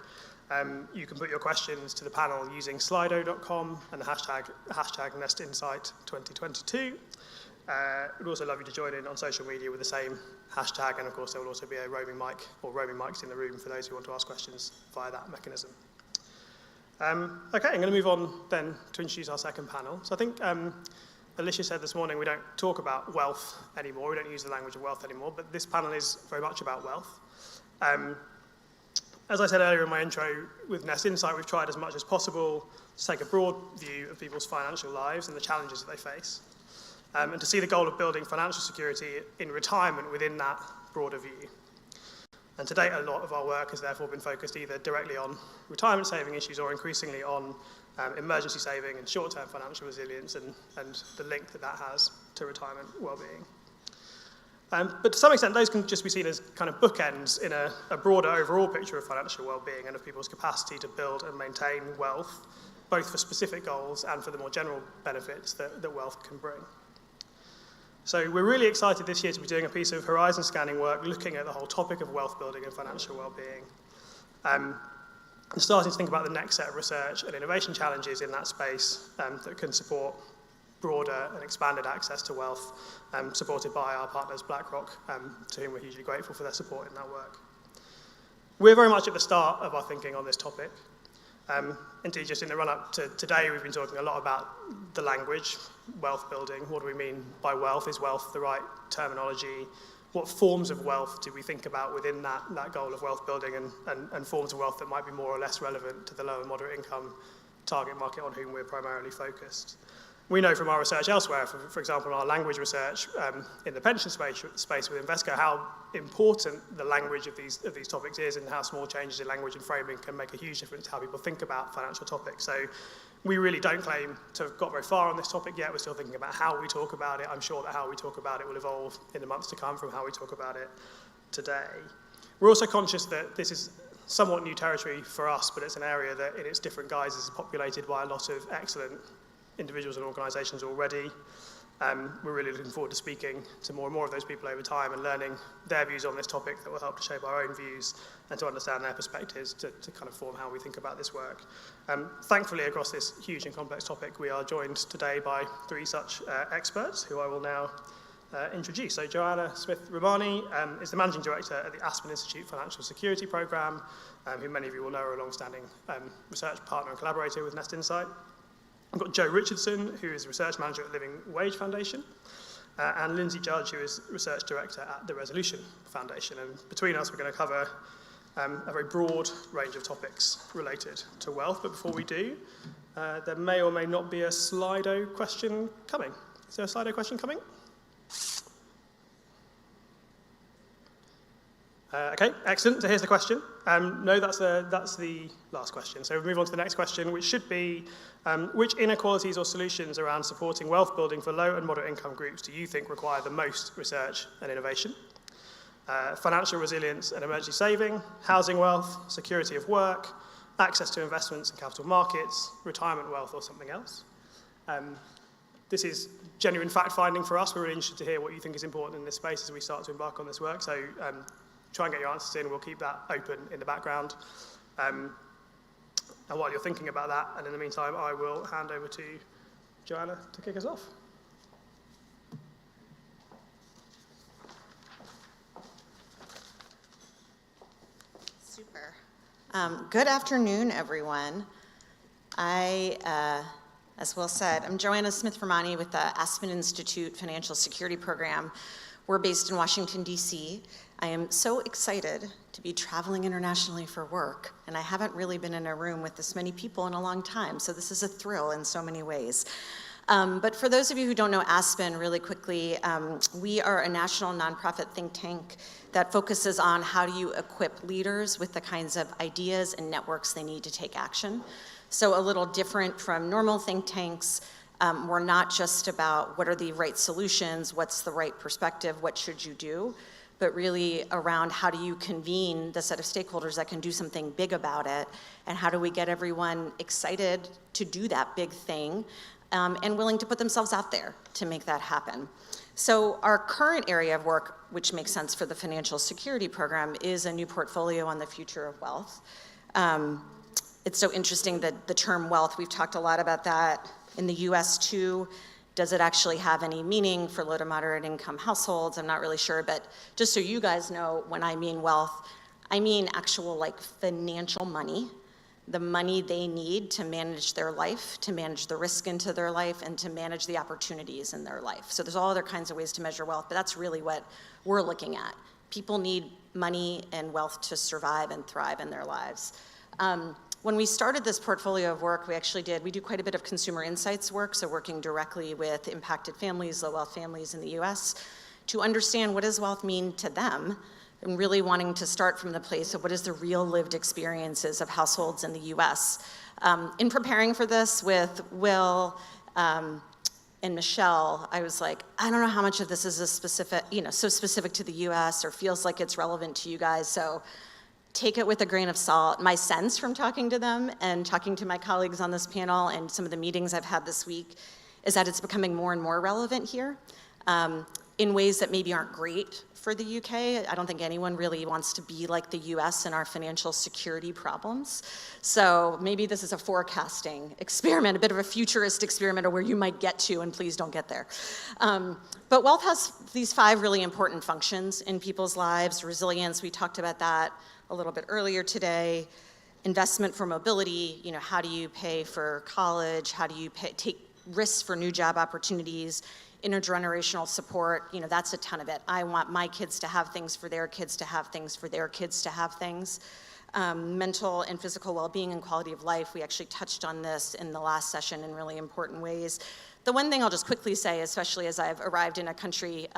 you can put your questions to the panel using slido.com and the hashtag NestInsight2022. We'd also love you to join in on social media with the same hashtag, and of course there will also be a roaming mic or roaming mics in the room for those who want to ask questions via that mechanism. Okay, I'm going to move on then to introduce our second panel. So I think Alicia said this morning we don't talk about wealth anymore, we don't use the language of wealth anymore, but this panel is very much about wealth. As I said earlier in my intro, with Nest Insight, we've tried as much as possible to take a broad view of people's financial lives and the challenges that they face, and to see the goal of building financial security in retirement within that broader view. And to date, a lot of our work has therefore been focused either directly on retirement saving issues or increasingly on emergency saving and short-term financial resilience and the link that has to retirement well-being. But to some extent, those can just be seen as kind of bookends in a broader overall picture of financial well-being and of people's capacity to build and maintain wealth, both for specific goals and for the more general benefits that wealth can bring. So we're really excited this year to be doing a piece of horizon scanning work looking at the whole topic of wealth building and financial well-being, and starting to think about the next set of research and innovation challenges in that space that can support broader and expanded access to wealth, supported by our partners BlackRock, to whom we're hugely grateful for their support in that work. We're very much at the start of our thinking on this topic. Indeed, just in the run-up to today, we've been talking a lot about the language, wealth building. What do we mean by wealth? Is wealth the right terminology? What forms of wealth do we think about within that goal of wealth building, and forms of wealth that might be more or less relevant to the low and moderate income target market on whom we're primarily focused? We know from our research elsewhere, for example, our language research in the pension space with Invesco, how important the language of these topics is, and how small changes in language and framing can make a huge difference to how people think about financial topics. So we really don't claim to have got very far on this topic yet. We're still thinking about how we talk about it. I'm sure that how we talk about it will evolve in the months to come from how we talk about it today. We're also conscious that this is somewhat new territory for us, but it's an area that in its different guises is populated by a lot of excellent individuals and organisations already. We're really looking forward to speaking to more and more of those people over time and learning their views on this topic that will help to shape our own views and to understand their perspectives to kind of form how we think about this work. Thankfully, across this huge and complex topic, we are joined today by three such experts who I will now introduce. So Joanna Smith-Romani is the Managing Director at the Aspen Institute Financial Security Programme, who many of you will know are a long-standing research partner and collaborator with Nest Insight. I've got Joe Richardson, who is Research Manager at Living Wage Foundation, and Lindsay Judge, who is Research Director at the Resolution Foundation. And between us, we're going to cover a very broad range of topics related to wealth. But before we do, there may or may not be a Slido question coming. Is there a Slido question coming? Okay, excellent. So here's the question. No, that's the last question. So we'll move on to the next question, which should be, which inequalities or solutions around supporting wealth building for low and moderate income groups do you think require the most research and innovation? Financial resilience and emergency saving, housing wealth, security of work, access to investments and capital markets, retirement wealth, or something else? This is genuine fact-finding for us. We're really interested to hear what you think is important in this space as we start to embark on this work. So try and get your answers in. We'll keep that open in the background. And while you're thinking about that, and in the meantime, I will hand over to Joanna to kick us off. Super. Good afternoon, everyone. As Will said, I'm Joanna Smith-Romani with the Aspen Institute Financial Security Program. We're based in Washington, D.C. I am so excited to be traveling internationally for work, and I haven't really been in a room with this many people in a long time, so this is a thrill in so many ways. But for those of you who don't know Aspen, really quickly, we are a national nonprofit think tank that focuses on how do you equip leaders with the kinds of ideas and networks they need to take action. So a little different from normal think tanks, we're not just about what are the right solutions, what's the right perspective, what should you do, but really around how do you convene the set of stakeholders that can do something big about it, and how do we get everyone excited to do that big thing, and willing to put themselves out there to make that happen. So our current area of work, which makes sense for the financial security program, is a new portfolio on the future of wealth. It's so interesting that the term wealth, we've talked a lot about that in the US too. Does it actually have any meaning for low to moderate income households? I'm not really sure, but just so you guys know, when I mean wealth, I mean actual like financial money, the money they need to manage their life, to manage the risk into their life, and to manage the opportunities in their life. So there's all other kinds of ways to measure wealth, but that's really what we're looking at. People need money and wealth to survive and thrive in their lives. When we started this portfolio of work, we do quite a bit of consumer insights work, so working directly with impacted families, low wealth families in the US, to understand what does wealth mean to them, and really wanting to start from the place of what is the real lived experiences of households in the US. In preparing for this with Will and Michelle, I was like, I don't know how much of this is a specific, so specific to the US or feels like it's relevant to you guys, so take it with a grain of salt. My sense from talking to them and talking to my colleagues on this panel and some of the meetings I've had this week is that it's becoming more and more relevant here in ways that maybe aren't great for the UK. I don't think anyone really wants to be like the US in our financial security problems. So maybe this is a forecasting experiment, a bit of a futurist experiment of where you might get to, and please don't get there. But wealth has these 5 really important functions in people's lives. Resilience, we talked about that a little bit earlier today. Investment for mobility, how do you pay for college? How do you take risks for new job opportunities? Intergenerational support, that's a ton of it. I want my kids to have things for their kids to have things for their kids to have things. Mental and physical well-being and quality of life, we actually touched on this in the last session in really important ways. The one thing I'll just quickly say, especially as I've arrived in a country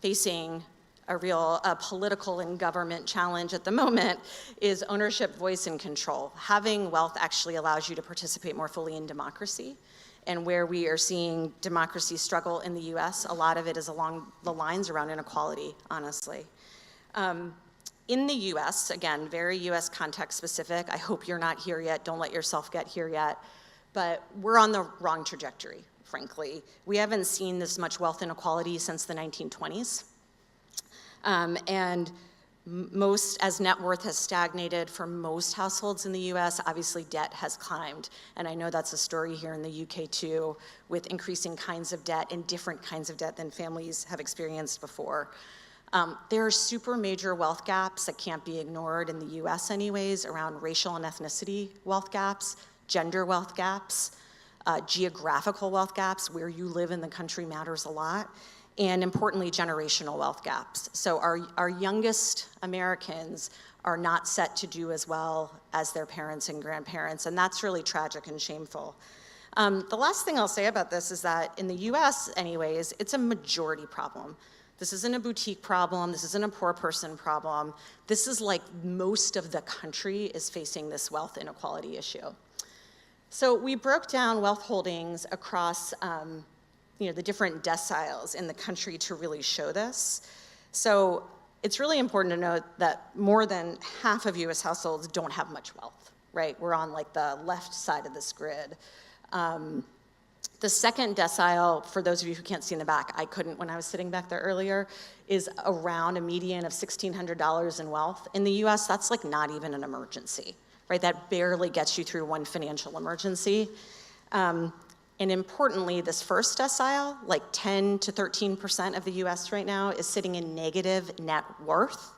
facing a real political and government challenge at the moment, is ownership, voice, and control. Having wealth actually allows you to participate more fully in democracy. And where we are seeing democracy struggle in the US, a lot of it is along the lines around inequality, honestly. In the US, again, very US context specific, I hope you're not here yet, don't let yourself get here yet, but we're on the wrong trajectory, frankly. We haven't seen this much wealth inequality since the 1920s. And as net worth has stagnated for most households in the US, obviously debt has climbed. And I know that's a story here in the UK too, with increasing kinds of debt and different kinds of debt than families have experienced before. There are super major wealth gaps that can't be ignored in the US anyways, around racial and ethnicity wealth gaps, gender wealth gaps, geographical wealth gaps, where you live in the country matters a lot. And importantly, generational wealth gaps. So our youngest Americans are not set to do as well as their parents and grandparents, and that's really tragic and shameful. The last thing I'll say about this is that in the US anyways, it's a majority problem. This isn't a boutique problem, this isn't a poor person problem. This is like most of the country is facing this wealth inequality issue. So we broke down wealth holdings across the different deciles in the country to really show this. So it's really important to note that more than half of US households don't have much wealth, right? We're on like the left side of this grid. The second decile, for those of you who can't see in the back, I couldn't when I was sitting back there earlier, is around a median of $1,600 in wealth. In the US, that's like not even an emergency, right? That barely gets you through one financial emergency. And importantly, this first decile, like 10 to 13% of the US right now, is sitting in negative net worth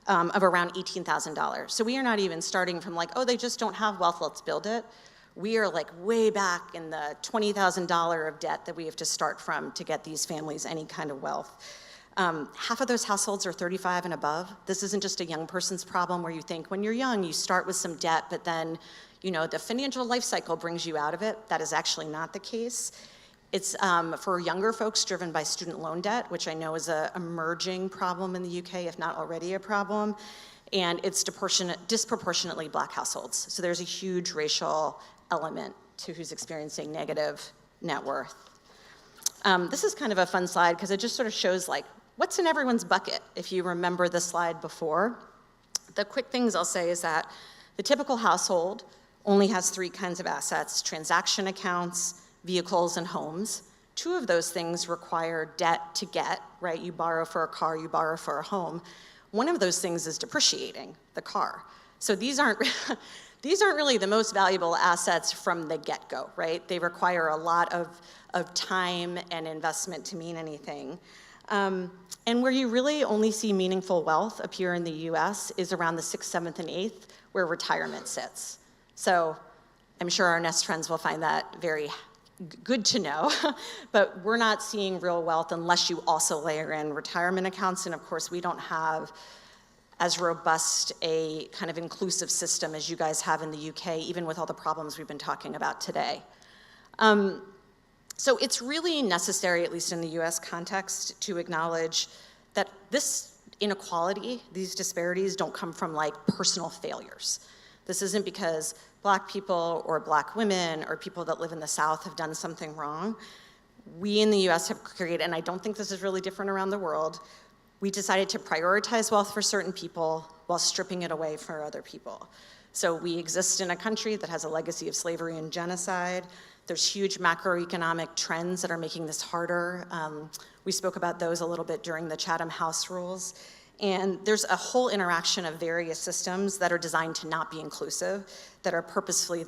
of around $18,000. So we are not even starting from like, oh, they just don't have wealth, let's build it. We are like way back in the $20,000 of debt that we have to start from to get these families any kind of wealth. Half of those households are 35 and above. This isn't just a young person's problem where you think when you're young, you start with some debt, but then, the financial life cycle brings you out of it. That is actually not the case. It's for younger folks driven by student loan debt, which I know is an emerging problem in the UK, if not already a problem. And it's disproportionately Black households. So there's a huge racial element to who's experiencing negative net worth. This is kind of a fun slide because it just sort of shows what's in everyone's bucket, if you remember the slide before. The quick things I'll say is that the typical household only has 3 kinds of assets: transaction accounts, vehicles, and homes. 2 of those things require debt to get, right? You borrow for a car, you borrow for a home. One of those things is depreciating the car. So these aren't really the most valuable assets from the get-go, right? They require a lot of time and investment to mean anything. And where you really only see meaningful wealth appear in the US is around the 6th, 7th, and 8th, where retirement sits. So I'm sure our Nest friends will find that very good to know, but we're not seeing real wealth unless you also layer in retirement accounts. And of course, we don't have as robust a kind of inclusive system as you guys have in the UK, even with all the problems we've been talking about today. So it's really necessary, at least in the US context, to acknowledge that this inequality, these disparities, don't come from personal failures. This isn't because Black people or Black women or people that live in the South have done something wrong. We in the US have created, and I don't think this is really different around the world, we decided to prioritize wealth for certain people while stripping it away for other people. So we exist in a country that has a legacy of slavery and genocide. There's huge macroeconomic trends that are making this harder. We spoke about those a little bit during the Chatham House rules. And there's a whole interaction of various systems that are designed to not be inclusive, that are purposefully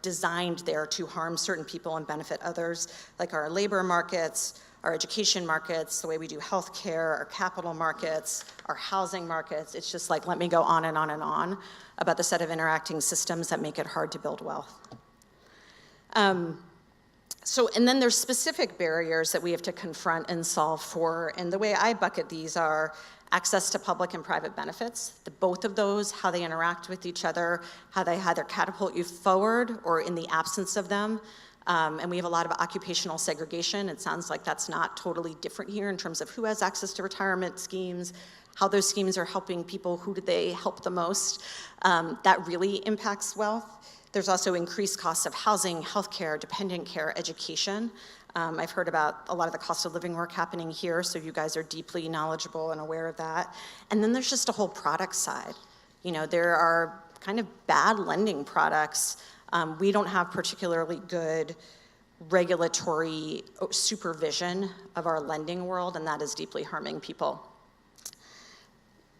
designed there to harm certain people and benefit others, like our labor markets, our education markets, the way we do healthcare, our capital markets, our housing markets. It's just let me go on and on and on about the set of interacting systems that make it hard to build wealth. And then there's specific barriers that we have to confront and solve for. And the way I bucket these are access to public and private benefits. Both of those, how they interact with each other, how they either catapult you forward or in the absence of them. And we have a lot of occupational segregation. It sounds like that's not totally different here in terms of who has access to retirement schemes, how those schemes are helping people, who do they help the most. That really impacts wealth. There's also increased costs of housing, healthcare, dependent care, education. I've heard about a lot of the cost of living work happening here, so you guys are deeply knowledgeable and aware of that. And then there's just a whole product side. There are kind of bad lending products. We don't have particularly good regulatory supervision of our lending world, and that is deeply harming people.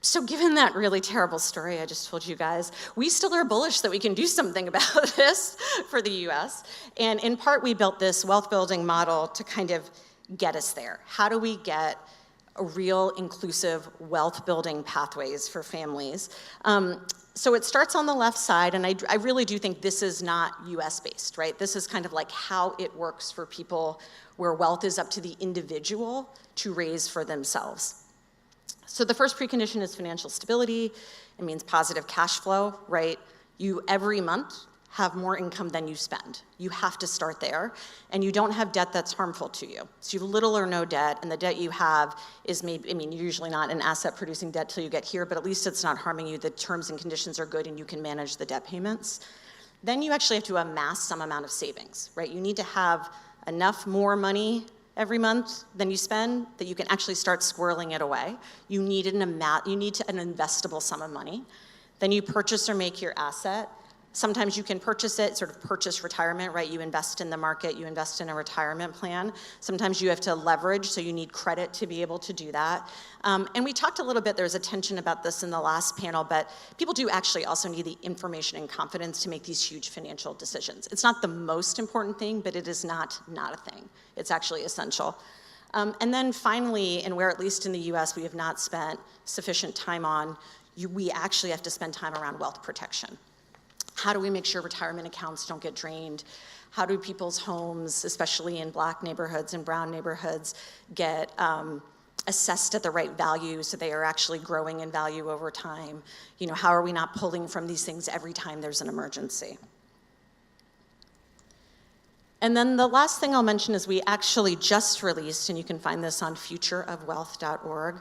So given that really terrible story I just told you guys, we still are bullish that we can do something about this for the US. And in part, we built this wealth building model to kind of get us there. How do we get a real inclusive wealth building pathways for families? So it starts on the left side, and I really do think this is not US based, right? This is kind of how it works for people where wealth is up to the individual to raise for themselves. So the first precondition is financial stability. It means positive cash flow, right? You every month have more income than you spend. You have to start there, and you don't have debt that's harmful to you. So you have little or no debt, and the debt you have is maybe, you're usually not an asset-producing debt till you get here, but at least it's not harming you. The terms and conditions are good, and you can manage the debt payments. Then you actually have to amass some amount of savings, right? You need to have enough more money every month than you spend that you can actually start squirreling it away. You need an investable sum of money. Then you purchase or make your asset. Sometimes you can purchase it, sort of purchase retirement, right? You invest in the market, you invest in a retirement plan. Sometimes you have to leverage, so you need credit to be able to do that. And we talked a little bit, there was a tension about this in the last panel, but people do actually also need the information and confidence to make these huge financial decisions. It's not the most important thing, but it is not a thing. It's actually essential. And then finally, and where at least in the US we have not spent sufficient time on, we actually have to spend time around wealth protection. How do we make sure retirement accounts don't get drained? How do people's homes, especially in Black neighborhoods and brown neighborhoods, get assessed at the right value so they are actually growing in value over time? You know, how are we not pulling from these things every time there's an emergency? And then the last thing I'll mention is we actually just released, and you can find this on futureofwealth.org,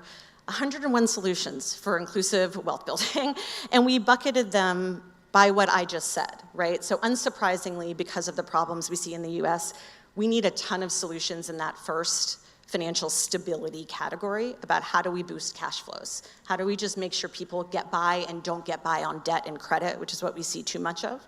101 solutions for inclusive wealth building, and we bucketed them by what I just said, right? So unsurprisingly, because of the problems we see in the US, we need a ton of solutions in that first financial stability category about how do we boost cash flows? How do we just make sure people get by and don't get by on debt and credit, which is what we see too much of?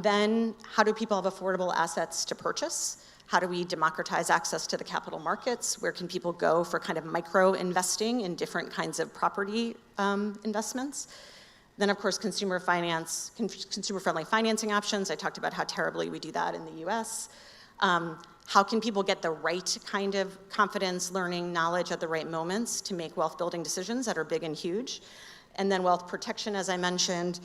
Then how do people have affordable assets to purchase? How do we democratize access to the capital markets? Where can people go for kind of micro investing in different kinds of property investments? Then of course, consumer-friendly financing options. I talked about how terribly we do that in the US. How can people get the right kind of confidence, learning, knowledge at the right moments to make wealth building decisions that are big and huge? And then wealth protection, as I mentioned.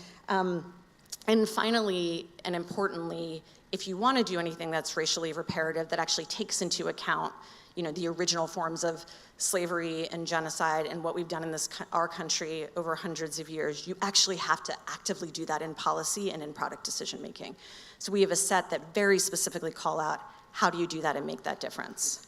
And finally, and importantly, if you want to do anything that's racially reparative, that actually takes into account, you know, the original forms of slavery and genocide and what we've done in our country over hundreds of years, you actually have to actively do that in policy and in product decision making. So we have a set that very specifically call out how do you do that and make that difference.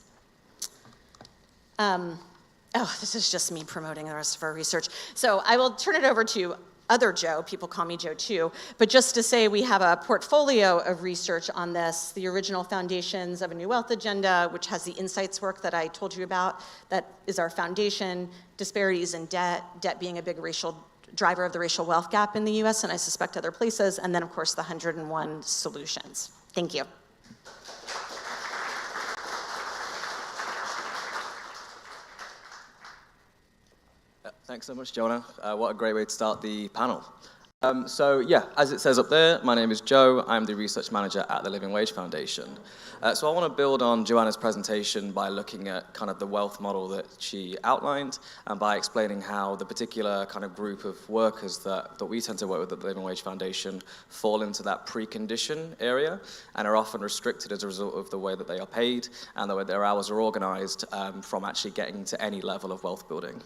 This is just me promoting the rest of our research. So I will turn it over to other Joe, people call me Joe too, but just to say we have a portfolio of research on this, the original foundations of a new wealth agenda, which has the insights work that I told you about, that is our foundation, disparities in debt being a big racial driver of the racial wealth gap in the US and I suspect other places, and then of course the 101 solutions. Thank you. Thanks so much, Jonah. What a great way to start the panel. So yeah, as it says up there, my name is Joe. I'm the research manager at the Living Wage Foundation. So I want to build on Joanna's presentation by looking at kind of the wealth model that she outlined and by explaining how the particular kind of group of workers that we tend to work with at the Living Wage Foundation fall into that precondition area and are often restricted as a result of the way that they are paid and the way their hours are organized from actually getting to any level of wealth building.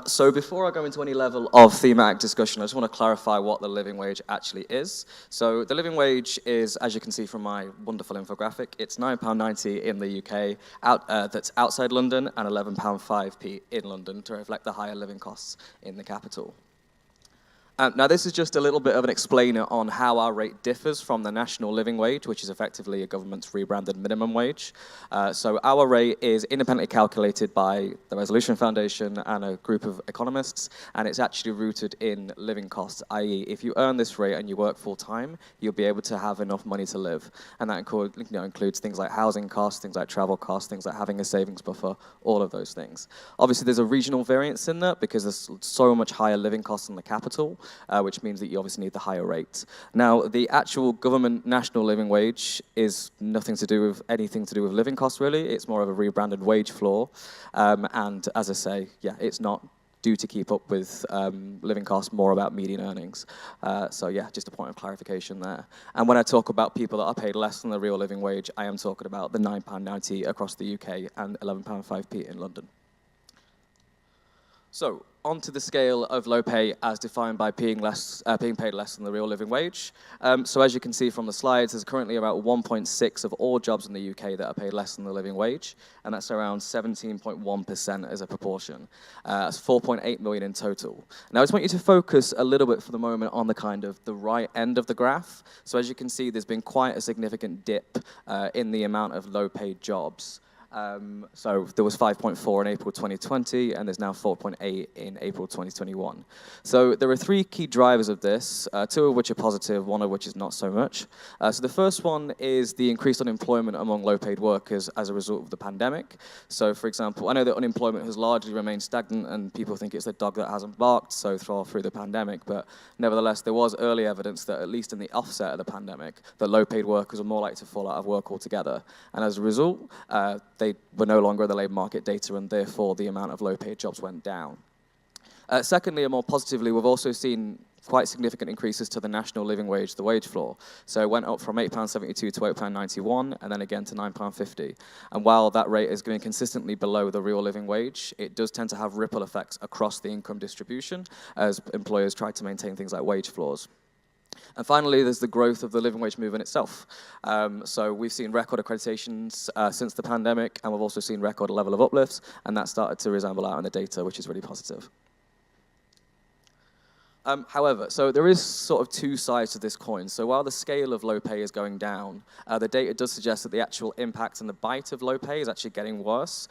So before I go into any level of thematic discussion, I just want to clarify what the living wage actually is. So the living wage is, as you can see from my wonderful infographic, it's £9.90 in the UK, that's outside London, and £11.05p in London to reflect the higher living costs in the capital. Now, this is just a little bit of an explainer on how our rate differs from the national living wage, which is effectively a government's rebranded minimum wage. So our rate is independently calculated by the Resolution Foundation and a group of economists, and it's actually rooted in living costs, i.e. if you earn this rate and you work full-time, you'll be able to have enough money to live. And that includes things like housing costs, things like travel costs, things like having a savings buffer, all of those things. Obviously, there's a regional variance in that because there's so much higher living costs in the capital, which means that you obviously need the higher rate. Now, the actual government national living wage is anything to do with living costs, really. It's more of a rebranded wage floor. And as I say, yeah, it's not due to keep up with living costs, more about median earnings. So yeah, just a point of clarification there. And when I talk about people that are paid less than the real living wage, I am talking about the £9.90 across the UK and £11.05p in London. So, onto the scale of low pay as defined by being paid less than the real living wage. So as you can see from the slides, there's currently about 1.6 of all jobs in the UK that are paid less than the living wage, and that's around 17.1% as a proportion. That's 4.8 million in total. Now I just want you to focus a little bit for the moment on the kind of the right end of the graph. So as you can see, there's been quite a significant dip in the amount of low paid jobs. So there was 5.4 in April 2020, and there's now 4.8 in April 2021. So there are three key drivers of this, two of which are positive, one of which is not so much. So the first one is the increased unemployment among low-paid workers as a result of the pandemic. So for example, I know that unemployment has largely remained stagnant, and people think it's the dog that hasn't barked so far through the pandemic, but nevertheless, there was early evidence that at least in the offset of the pandemic, that low-paid workers are more likely to fall out of work altogether. And as a result, they were no longer in the labour market data, and therefore the amount of low-paid jobs went down. Secondly, and more positively, we've also seen quite significant increases to the national living wage, the wage floor. So it went up from £8.72 to £8.91, and then again to £9.50. And while that rate is going consistently below the real living wage, it does tend to have ripple effects across the income distribution as employers try to maintain things like wage floors. And finally, there's the growth of the living wage movement itself. So we've seen record accreditations since the pandemic, and we've also seen record level of uplifts, and that started to resemble out in the data, which is really positive. However, so there is sort of two sides to this coin. So while the scale of low pay is going down, the data does suggest that the actual impact and the bite of low pay is actually getting worse.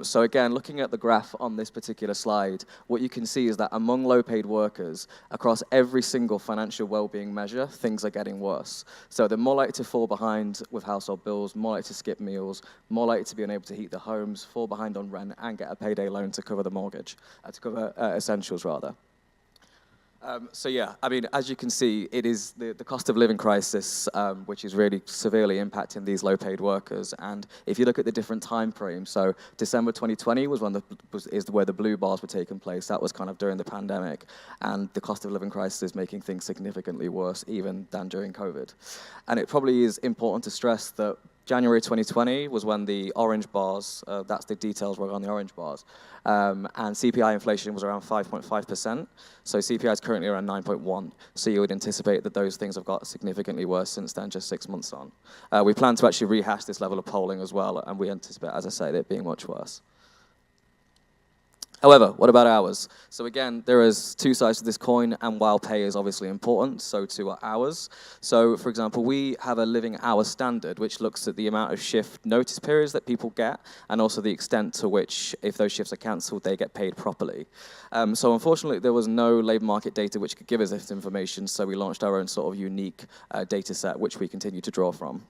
So again, looking at the graph on this particular slide, what you can see is that among low-paid workers, across every single financial well-being measure, things are getting worse. So they're more likely to fall behind with household bills, more likely to skip meals, more likely to be unable to heat their homes, fall behind on rent, and get a payday loan to cover the mortgage, to cover essentials rather. So yeah, I mean, as you can see, it is the cost of living crisis, which is really severely impacting these low-paid workers. And if you look at the different time frames, so December 2020 was where the blue bars were taking place. That was kind of during the pandemic, and the cost of living crisis is making things significantly worse even than during COVID. And it probably is important to stress that January 2020 was when the orange bars, that's the details were on the orange bars, and CPI inflation was around 5.5%. So CPI is currently around 9.1. So you would anticipate that those things have got significantly worse since then, just 6 months on. We plan to actually rehash this level of polling as well, and we anticipate, as I say, it being much worse. However, what about hours? So again, there is two sides to this coin, and while pay is obviously important, so too are hours. So for example, we have a living hour standard, which looks at the amount of shift notice periods that people get, and also the extent to which, if those shifts are cancelled, they get paid properly. So unfortunately, there was no labour market data which could give us this information, so we launched our own sort of unique data set, which we continue to draw from.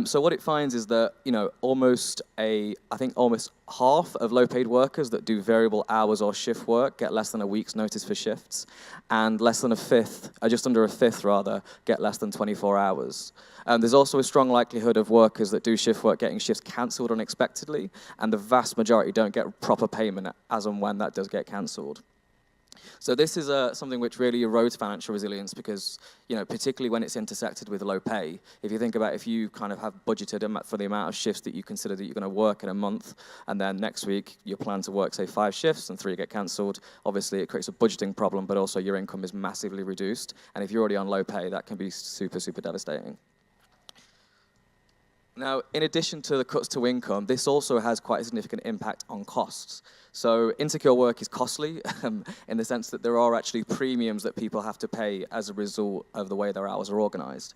So what it finds is that, you know, almost half of low-paid workers that do variable hours or shift work get less than a week's notice for shifts, and less than a fifth, just under a fifth rather, get less than 24 hours. There's also a strong likelihood of workers that do shift work getting shifts cancelled unexpectedly, and the vast majority don't get proper payment as and when that does get cancelled. So this is something which really erodes financial resilience because, you know, particularly when it's intersected with low pay. If you think about if you kind of have budgeted for the amount of shifts that you consider that you're going to work in a month, and then next week you plan to work, say, 5 shifts and 3 get cancelled, obviously it creates a budgeting problem, but also your income is massively reduced. And if you're already on low pay, that can be super, super devastating. Now, in addition to the cuts to income, this also has quite a significant impact on costs. So insecure work is costly in the sense that there are actually premiums that people have to pay as a result of the way their hours are organized.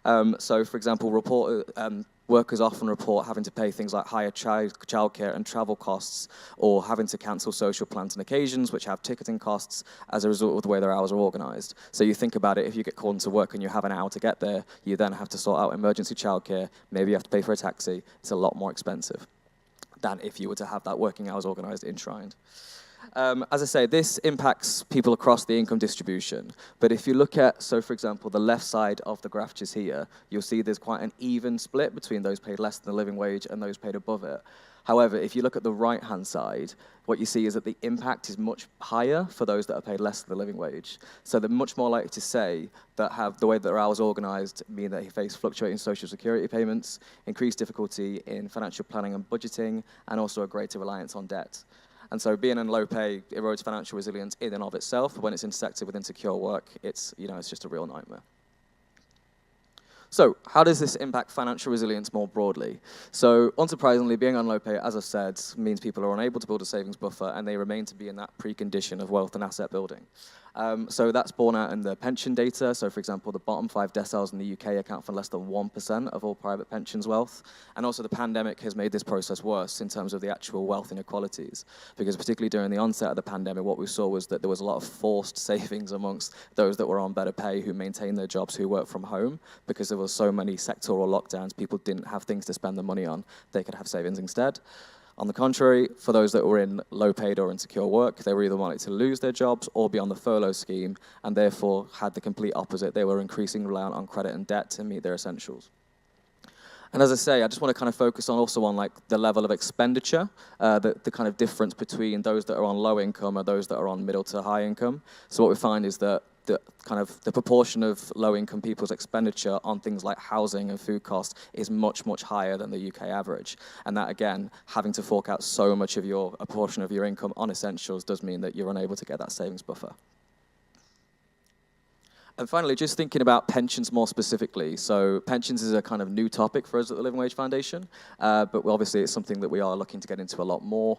So, for example, workers often report having to pay things like higher childcare and travel costs, or having to cancel social plans and occasions, which have ticketing costs as a result of the way their hours are organized. So you think about it, if you get called into work and you have an hour to get there, you then have to sort out emergency childcare, maybe you have to pay for a taxi. It's a lot more expensive than if you were to have that working hours organized enshrined. As I say, this impacts people across the income distribution. But if you look at, so for example, the left side of the graph just here, you'll see there's quite an even split between those paid less than the living wage and those paid above it. However, if you look at the right-hand side, what you see is that the impact is much higher for those that are paid less than the living wage. So they're much more likely to say that have the way that their hours organized mean that they face fluctuating social security payments, increased difficulty in financial planning and budgeting, and also a greater reliance on debt. And so being in low pay erodes financial resilience in and of itself, but when it's intersected with insecure work, it's just a real nightmare. So how does this impact financial resilience more broadly? So unsurprisingly, being on low pay, as I've said, means people are unable to build a savings buffer, and they remain to be in that precondition of wealth and asset building. So that's borne out in the pension data. So for example, the bottom 5 deciles in the UK account for less than 1% of all private pensions wealth. And also the pandemic has made this process worse in terms of the actual wealth inequalities. Because particularly during the onset of the pandemic, what we saw was that there was a lot of forced savings amongst those that were on better pay, who maintained their jobs, who worked from home, because there were so many sectoral lockdowns, people didn't have things to spend the money on. They could have savings instead. On the contrary, for those that were in low-paid or insecure work, they were either wanting to lose their jobs or be on the furlough scheme, and therefore had the complete opposite. They were increasingly reliant on credit and debt to meet their essentials. And as I say, I just want to kind of focus on also on like the level of expenditure, the kind of difference between those that are on low income and those that are on middle to high income. So what we find is that the proportion of low income people's expenditure on things like housing and food costs is much, much higher than the UK average. And that again, having to fork out so much of a portion of your income on essentials does mean that you're unable to get that savings buffer. And finally, just thinking about pensions more specifically. So pensions is a kind of new topic for us at the Living Wage Foundation, but obviously it's something that we are looking to get into a lot more.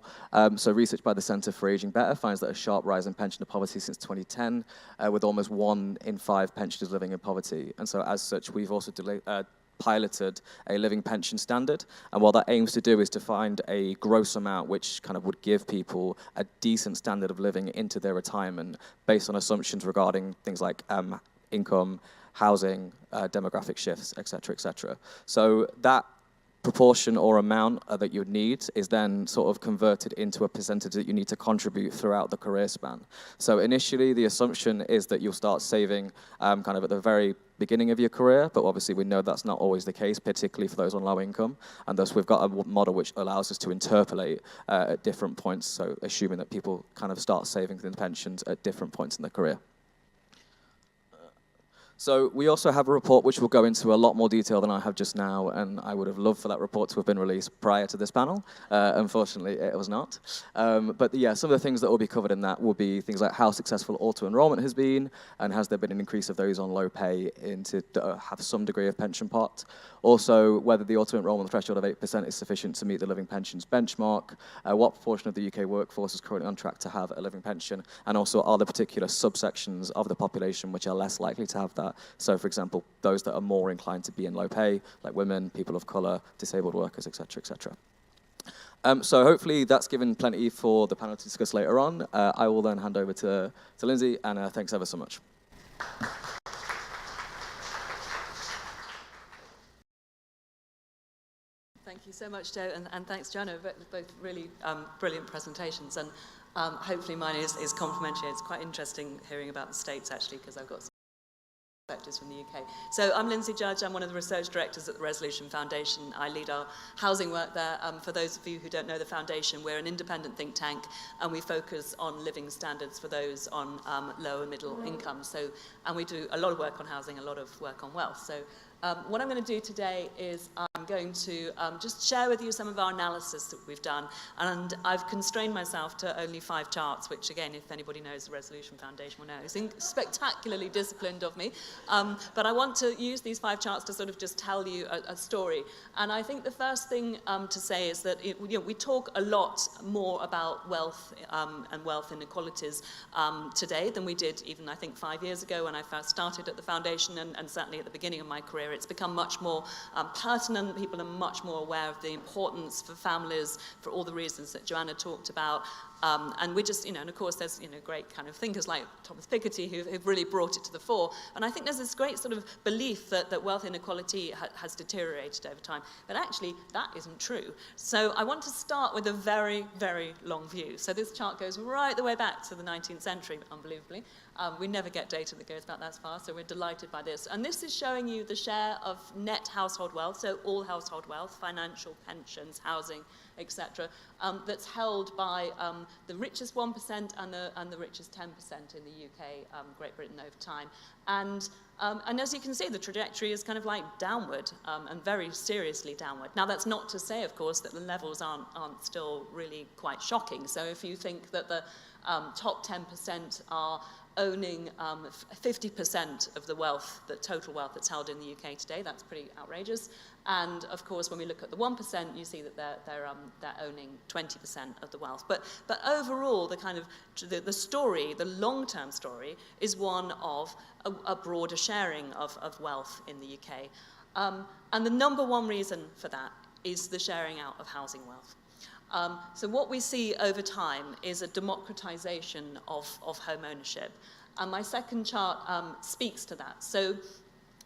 So research by the Centre for Ageing Better finds that a sharp rise in pensioner poverty since 2010, with almost 1 in 5 pensioners living in poverty. And so as such, we've also piloted a living pension standard, and what that aims to do is to find a gross amount which kind of would give people a decent standard of living into their retirement based on assumptions regarding things like income, housing, demographic shifts, et cetera, et cetera. So that proportion or amount that you need is then sort of converted into a percentage that you need to contribute throughout the career span. So initially, the assumption is that you'll start saving kind of at the very beginning of your career, but obviously we know that's not always the case, particularly for those on low income, and thus we've got a model which allows us to interpolate at different points, so assuming that people kind of start saving in pensions at different points in their career. So we also have a report which will go into a lot more detail than I have just now, and I would have loved for that report to have been released prior to this panel. Unfortunately, it was not. But yeah, some of the things that will be covered in that will be things like how successful auto-enrollment has been, and has there been an increase of those on low pay into have some degree of pension pot. Also, whether the auto-enrollment threshold of 8% is sufficient to meet the living pensions benchmark, what proportion of the UK workforce is currently on track to have a living pension, and also are there particular subsections of the population which are less likely to have that. So, for example, those that are more inclined to be in low pay, like women, people of colour, disabled workers, et cetera, et cetera. So hopefully that's given plenty for the panel to discuss later on. I will then hand over to Lindsay, and thanks ever so much. Thank you so much, Joe, and thanks, Joanna, both really brilliant presentations, and hopefully mine is complimentary. It's quite interesting hearing about the States, actually, because I've got some perspectives from the UK. So I'm Lindsay Judge. I'm one of the research directors at the Resolution Foundation. I lead our housing work there. For those of you who don't know the foundation, we're an independent think tank, and we focus on living standards for those on low and middle income. And we do a lot of work on housing, a lot of work on wealth. So what I'm going to do today is I'm going to just share with you some of our analysis that we've done, and I've constrained myself to only 5 charts, which again, if anybody knows the Resolution Foundation will know, is spectacularly disciplined of me, but I want to use these 5 charts to sort of just tell you a story. And I think the first thing to say is that we talk a lot more about wealth and wealth inequalities today than we did even, I think, 5 years ago when I first started at the foundation, and certainly at the beginning of my career. It's become much more pertinent. People are much more aware of the importance for families for all the reasons that Joanna talked about. And we just, and of course there's, great kind of thinkers like Thomas Piketty who've really brought it to the fore. And I think there's this great sort of belief that wealth inequality has deteriorated over time. But actually, that isn't true. So I want to start with a very, very long view. So this chart goes right the way back to the 19th century, unbelievably. We never get data that goes back that far, so we're delighted by this. And this is showing you the share of net household wealth, so all household wealth, financial, pensions, housing, etc., that's held by the richest 1% and the richest 10% in the UK, Great Britain over time. And as you can see, the trajectory is kind of like downward, and very seriously downward. Now, that's not to say, of course, that the levels aren't still really quite shocking. So if you think that the top 10% are owning 50% of the wealth, the total wealth that's held in the UK today, that's pretty outrageous. And of course, when we look at the 1%, you see that they're owning 20% of the wealth. But overall, the kind of the story, the long-term story, is one of a broader sharing of wealth in the UK. And the number one reason for that is the sharing out of housing wealth. So what we see over time is a democratization of home ownership. And my second chart speaks to that. So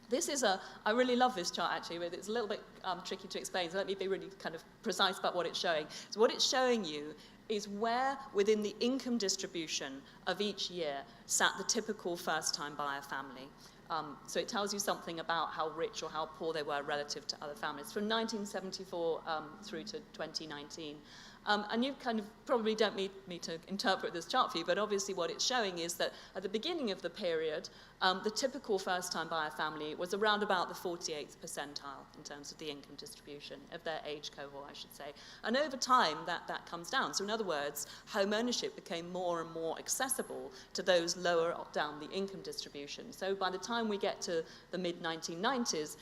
This is I really love this chart actually, but it's a little bit tricky to explain, so let me be really kind of precise about what it's showing. So what it's showing you is where within the income distribution of each year sat the typical first-time buyer family. So it tells you something about how rich or how poor they were relative to other families from 1974 through to 2019. And you kind of probably don't need me to interpret this chart for you, but obviously what it's showing is that at the beginning of the period, the typical first-time buyer family was around about the 48th percentile in terms of the income distribution of their age cohort, I should say. And over time, that comes down. So in other words, home ownership became more and more accessible to those lower down the income distribution. So by the time we get to the mid-1990s,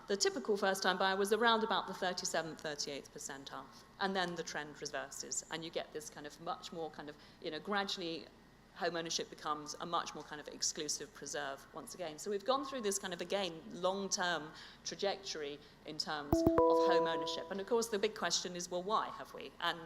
the typical first-time buyer was around about the 37th, 38th percentile. And then the trend reverses, and you get this kind of much more kind of, gradually home ownership becomes a much more kind of exclusive preserve once again. So we've gone through this kind of, again, long-term trajectory in terms of home ownership. And of course, the big question is, well, why have we? And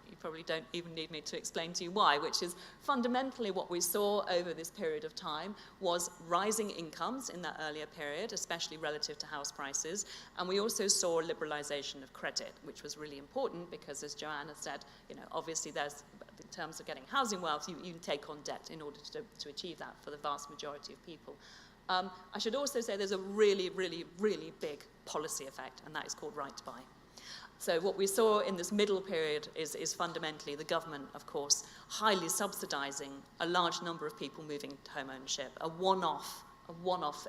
you probably don't even need me to explain to you why, which is fundamentally what we saw over this period of time was rising incomes in that earlier period, especially relative to house prices. And we also saw liberalization of credit, which was really important because, as Joanna said, obviously there's, in terms of getting housing wealth, you take on debt in order to achieve that for the vast majority of people. I should also say there's a really, really, really big policy effect, and that is called right to buy. So what we saw in this middle period is fundamentally the government, of course, highly subsidizing a large number of people moving to home ownership, a one-off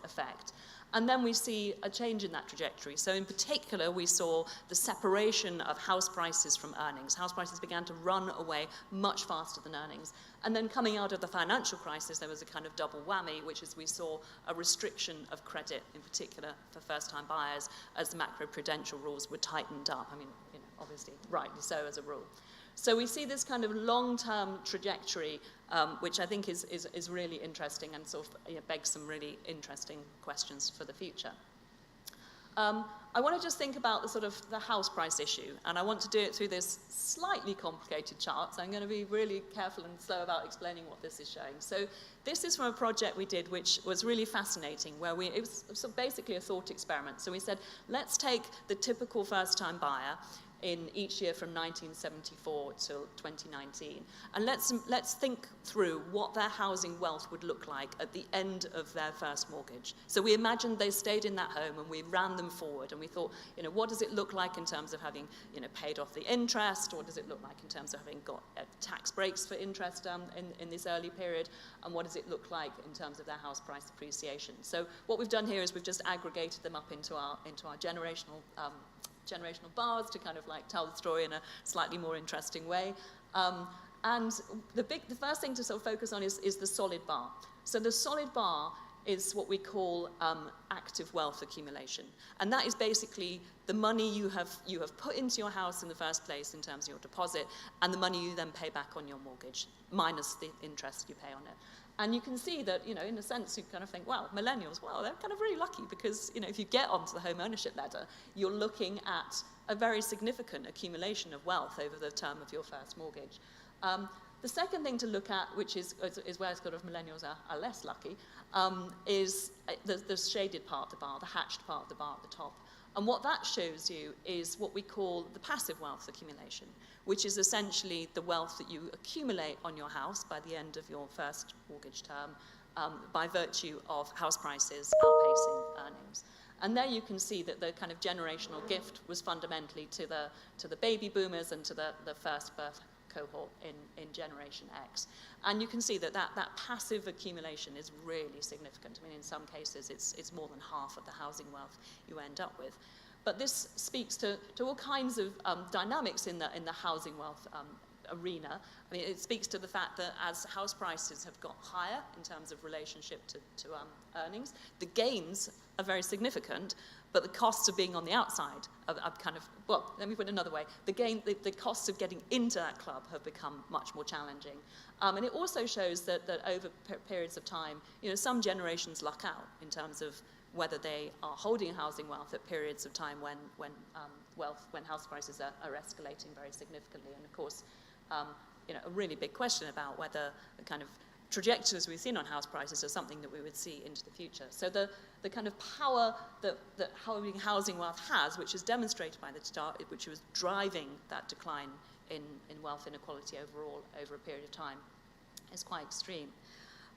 effect. And then we see a change in that trajectory. So in particular, we saw the separation of house prices from earnings. House prices began to run away much faster than earnings. And then coming out of the financial crisis, there was a kind of double whammy, which is we saw a restriction of credit, in particular for first-time buyers, as the macroprudential rules were tightened up. I mean, obviously, rightly so as a rule. So we see this kind of long-term trajectory, which I think is really interesting and sort of begs some really interesting questions for the future. I want to just think about the sort of the house price issue, and I want to do it through this slightly complicated chart, so I'm going to be really careful and slow about explaining what this is showing. So this is from a project we did which was really fascinating, where it was sort of basically a thought experiment. So we said, let's take the typical first-time buyer in each year from 1974 till 2019. And let's think through what their housing wealth would look like at the end of their first mortgage. So we imagined they stayed in that home and we ran them forward and we thought, what does it look like in terms of having, paid off the interest? What does it look like in terms of having got tax breaks for interest in this early period? And what does it look like in terms of their house price appreciation? So what we've done here is we've just aggregated them up into our generational bars to kind of like tell the story in a slightly more interesting way. And the first thing to sort of focus on is the solid bar. So the solid bar is what we call active wealth accumulation. And that is basically the money you have put into your house in the first place in terms of your deposit, and the money you then pay back on your mortgage, minus the interest you pay on it. And you can see that, in a sense, you kind of think, well, millennials, well, they're kind of really lucky because, if you get onto the home ownership ladder, you're looking at a very significant accumulation of wealth over the term of your first mortgage. The second thing to look at, which is where sort of millennials are less lucky, is the shaded part of the bar, the hatched part of the bar at the top. And what that shows you is what we call the passive wealth accumulation, which is essentially the wealth that you accumulate on your house by the end of your first mortgage term by virtue of house prices outpacing earnings. And there you can see that the kind of generational gift was fundamentally to the baby boomers and to the first birth cohort in Generation X. And you can see that passive accumulation is really significant. I mean, in some cases, it's more than half of the housing wealth you end up with. But this speaks to all kinds of dynamics in the housing wealth arena. I mean, it speaks to the fact that as house prices have got higher in terms of relationship to earnings, the gains are very significant, but the costs of being on the outside are kind of, well, let me put it another way. The costs of getting into that club have become much more challenging. And it also shows that over periods of time, some generations luck out in terms of whether they are holding housing wealth at periods of time when house prices are escalating very significantly. And of course, a really big question about whether the kind of trajectories we've seen on house prices are something that we would see into the future. So the kind of power that housing wealth has, which is demonstrated by the chart, which was driving that decline in wealth inequality overall over a period of time, is quite extreme.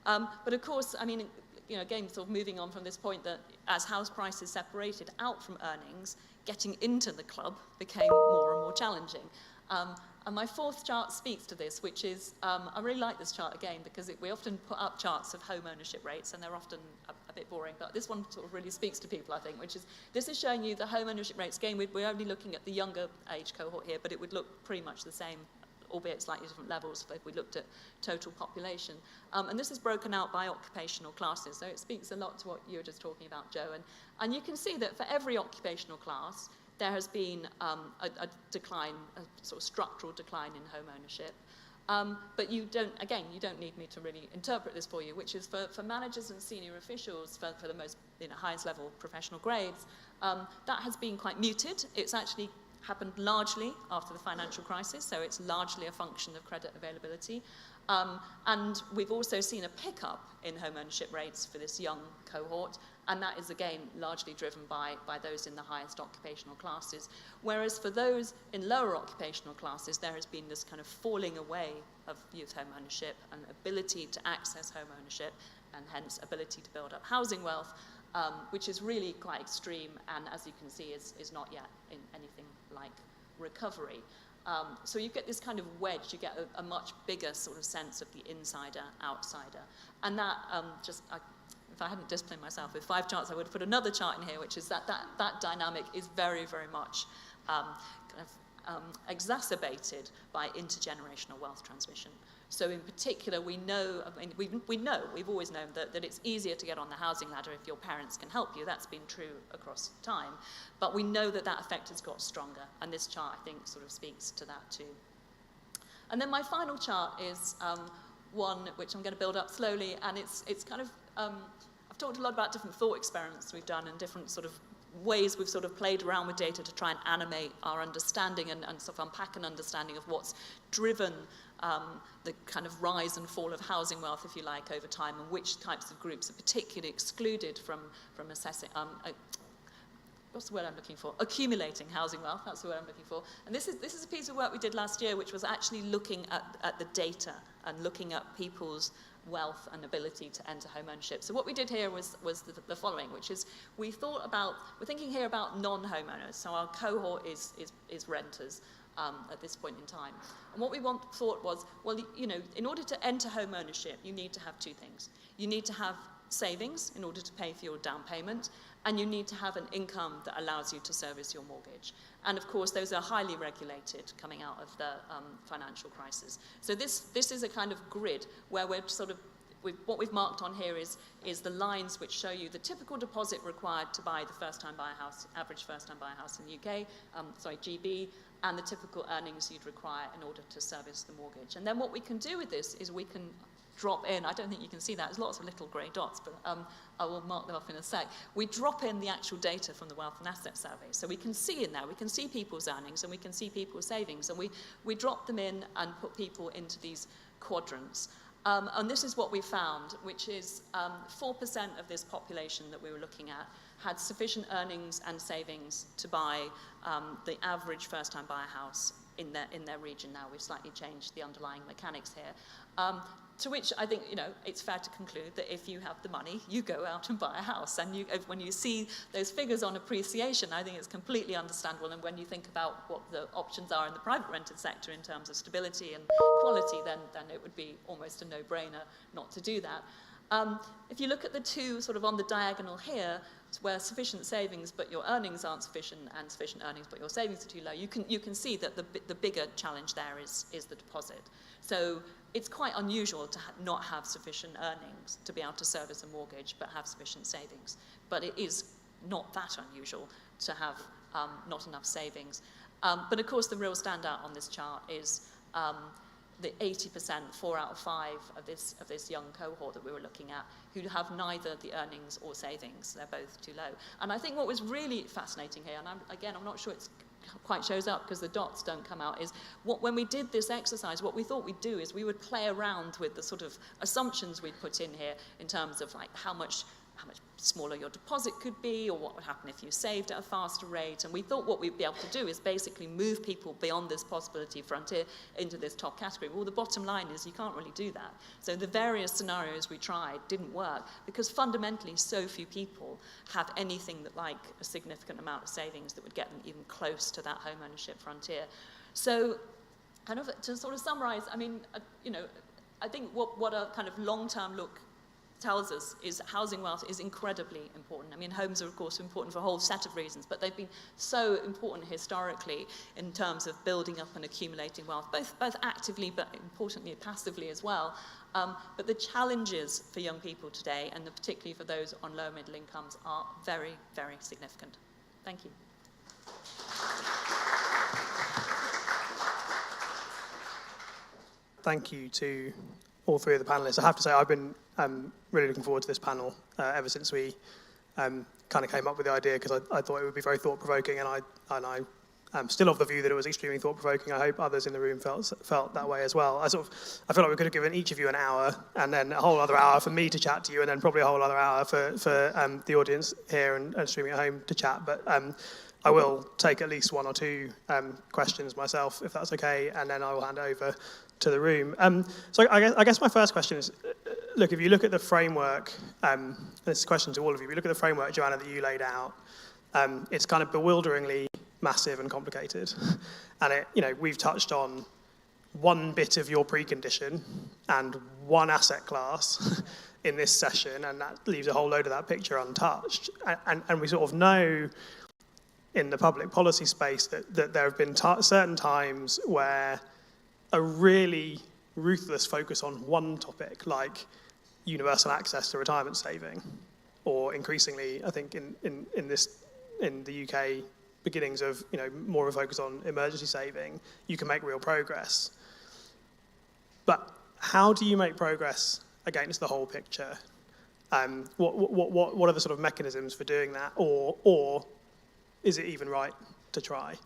But of course, I mean, again, sort of moving on from this point that as house prices separated out from earnings, getting into the club became more and more challenging. And my fourth chart speaks to this, which is, I really like this chart again, because we often put up charts of home ownership rates, and they're often a bit boring, but this one sort of really speaks to people, I think, which is, this is showing you the home ownership rates. Again, we're only looking at the younger age cohort here, but it would look pretty much the same, albeit slightly different levels if we looked at total population. And this is broken out by occupational classes, so it speaks a lot to what you were just talking about, Joe. And you can see that for every occupational class, there has been a decline, a sort of structural decline in home ownership. But you don't need me to really interpret this for you, which is for managers and senior officials, for the most highest level professional grades, that has been quite muted. It's actually happened largely after the financial crisis, so it's largely a function of credit availability. And we've also seen a pickup in home ownership rates for this young cohort, and that is again largely driven by those in the highest occupational classes. Whereas for those in lower occupational classes, there has been this kind of falling away of youth home ownership and ability to access home ownership, and hence ability to build up housing wealth, which is really quite extreme, and as you can see is not yet in anything like recovery. So you get this kind of wedge, you get a much bigger sort of sense of the insider-outsider. And that if I hadn't disciplined myself with 5 charts, I would have put another chart in here, which is that dynamic is very, very much exacerbated by intergenerational wealth transmission. So in particular, we've always known that it's easier to get on the housing ladder if your parents can help you. That's been true across time. But we know that effect has got stronger, and this chart, I think, sort of speaks to that too. And then my final chart is one which I'm going to build up slowly, and it's kind of, I've talked a lot about different thought experiments we've done and different sort of ways we've sort of played around with data to try and animate our understanding and sort of unpack an understanding of what's driven the kind of rise and fall of housing wealth, if you like, over time, and which types of groups are particularly excluded from assessing, what's the word I'm looking for? Accumulating housing wealth, that's the word I'm looking for. And this is a piece of work we did last year, which was actually looking at the data and looking at people's wealth and ability to enter home ownership. So what we did here was the following, which is we're thinking here about non-homeowners. So our cohort is renters at this point in time. And what we thought was, well, in order to enter home ownership, you need to have 2 things. You need to have savings in order to pay for your down payment, and you need to have an income that allows you to service your mortgage. And of course, those are highly regulated coming out of the financial crisis. So this is a kind of grid where we're sort of, what we've marked on here is the lines which show you the typical deposit required to buy the first-time buyer house, average first-time buyer house in the UK, GB, and the typical earnings you'd require in order to service the mortgage. And then what we can do with this is we can drop in, I don't think you can see that, there's lots of little grey dots, but I will mark them off in a sec. We drop in the actual data from the Wealth and Asset Survey. So we can see in there, we can see people's earnings and we can see people's savings, and we drop them in and put people into these quadrants. And this is what we found, which is 4% of this population that we were looking at had sufficient earnings and savings to buy the average first-time buyer house in their region. Now we've slightly changed the underlying mechanics here. To which I think, it's fair to conclude that if you have the money, you go out and buy a house. And when you see those figures on appreciation, I think it's completely understandable. And when you think about what the options are in the private rented sector in terms of stability and quality, then it would be almost a no-brainer not to do that. If you look at the 2 sort of on the diagonal here, where sufficient savings but your earnings aren't sufficient, and sufficient earnings but your savings are too low, you can see that the bigger challenge there is the deposit. So it's quite unusual to not have sufficient earnings to be able to service a mortgage but have sufficient savings. But it is not that unusual to have not enough savings. But of course the real standout on this chart is the 80%, 4 out of 5 of this young cohort that we were looking at, who have neither the earnings or savings. They're both too low. And I think what was really fascinating here, and I'm not sure it's quite shows up because the dots don't come out, is when we did this exercise, what we thought we'd do is we would play around with the sort of assumptions we'd put in here in terms of like how much smaller your deposit could be, or what would happen if you saved at a faster rate. And we thought what we'd be able to do is basically move people beyond this possibility frontier into this top category. Well, the bottom line is you can't really do that. So the various scenarios we tried didn't work because fundamentally so few people have anything that like a significant amount of savings that would get them even close to that home ownership frontier. So kind of to sort of summarize, I mean, I think what a kind of long-term look tells us is housing wealth is incredibly important. I mean, homes are, of course, important for a whole set of reasons, but they've been so important historically in terms of building up and accumulating wealth, both actively, but importantly, passively as well. But the challenges for young people today, and particularly for those on low middle incomes, are very, very significant. Thank you. Thank you to all three of the panelists. I have to say, I've been really looking forward to this panel ever since we kind of came up with the idea, because I thought it would be very thought-provoking, and I am still of the view that it was extremely thought-provoking. I hope others in the room felt that way as well. I feel like we could have given each of you an hour, and then a whole other hour for me to chat to you, and then probably a whole other hour for the audience here and streaming at home to chat. But I will take at least one or two questions myself, if that's okay, and then I will hand over to the room. So I guess my first question is, look, if you look at the framework, this is a question to all of you, if you look at the framework, Joanna, that you laid out, it's kind of bewilderingly massive and complicated. And we've touched on one bit of your precondition and one asset class in this session, and that leaves a whole load of that picture untouched. And we sort of know in the public policy space that there have been certain times where a really ruthless focus on one topic, like universal access to retirement saving, or increasingly, I think in the UK, beginnings of more of a focus on emergency saving, you can make real progress. But how do you make progress against the whole picture? What are the sort of mechanisms for doing that, or is it even right to try?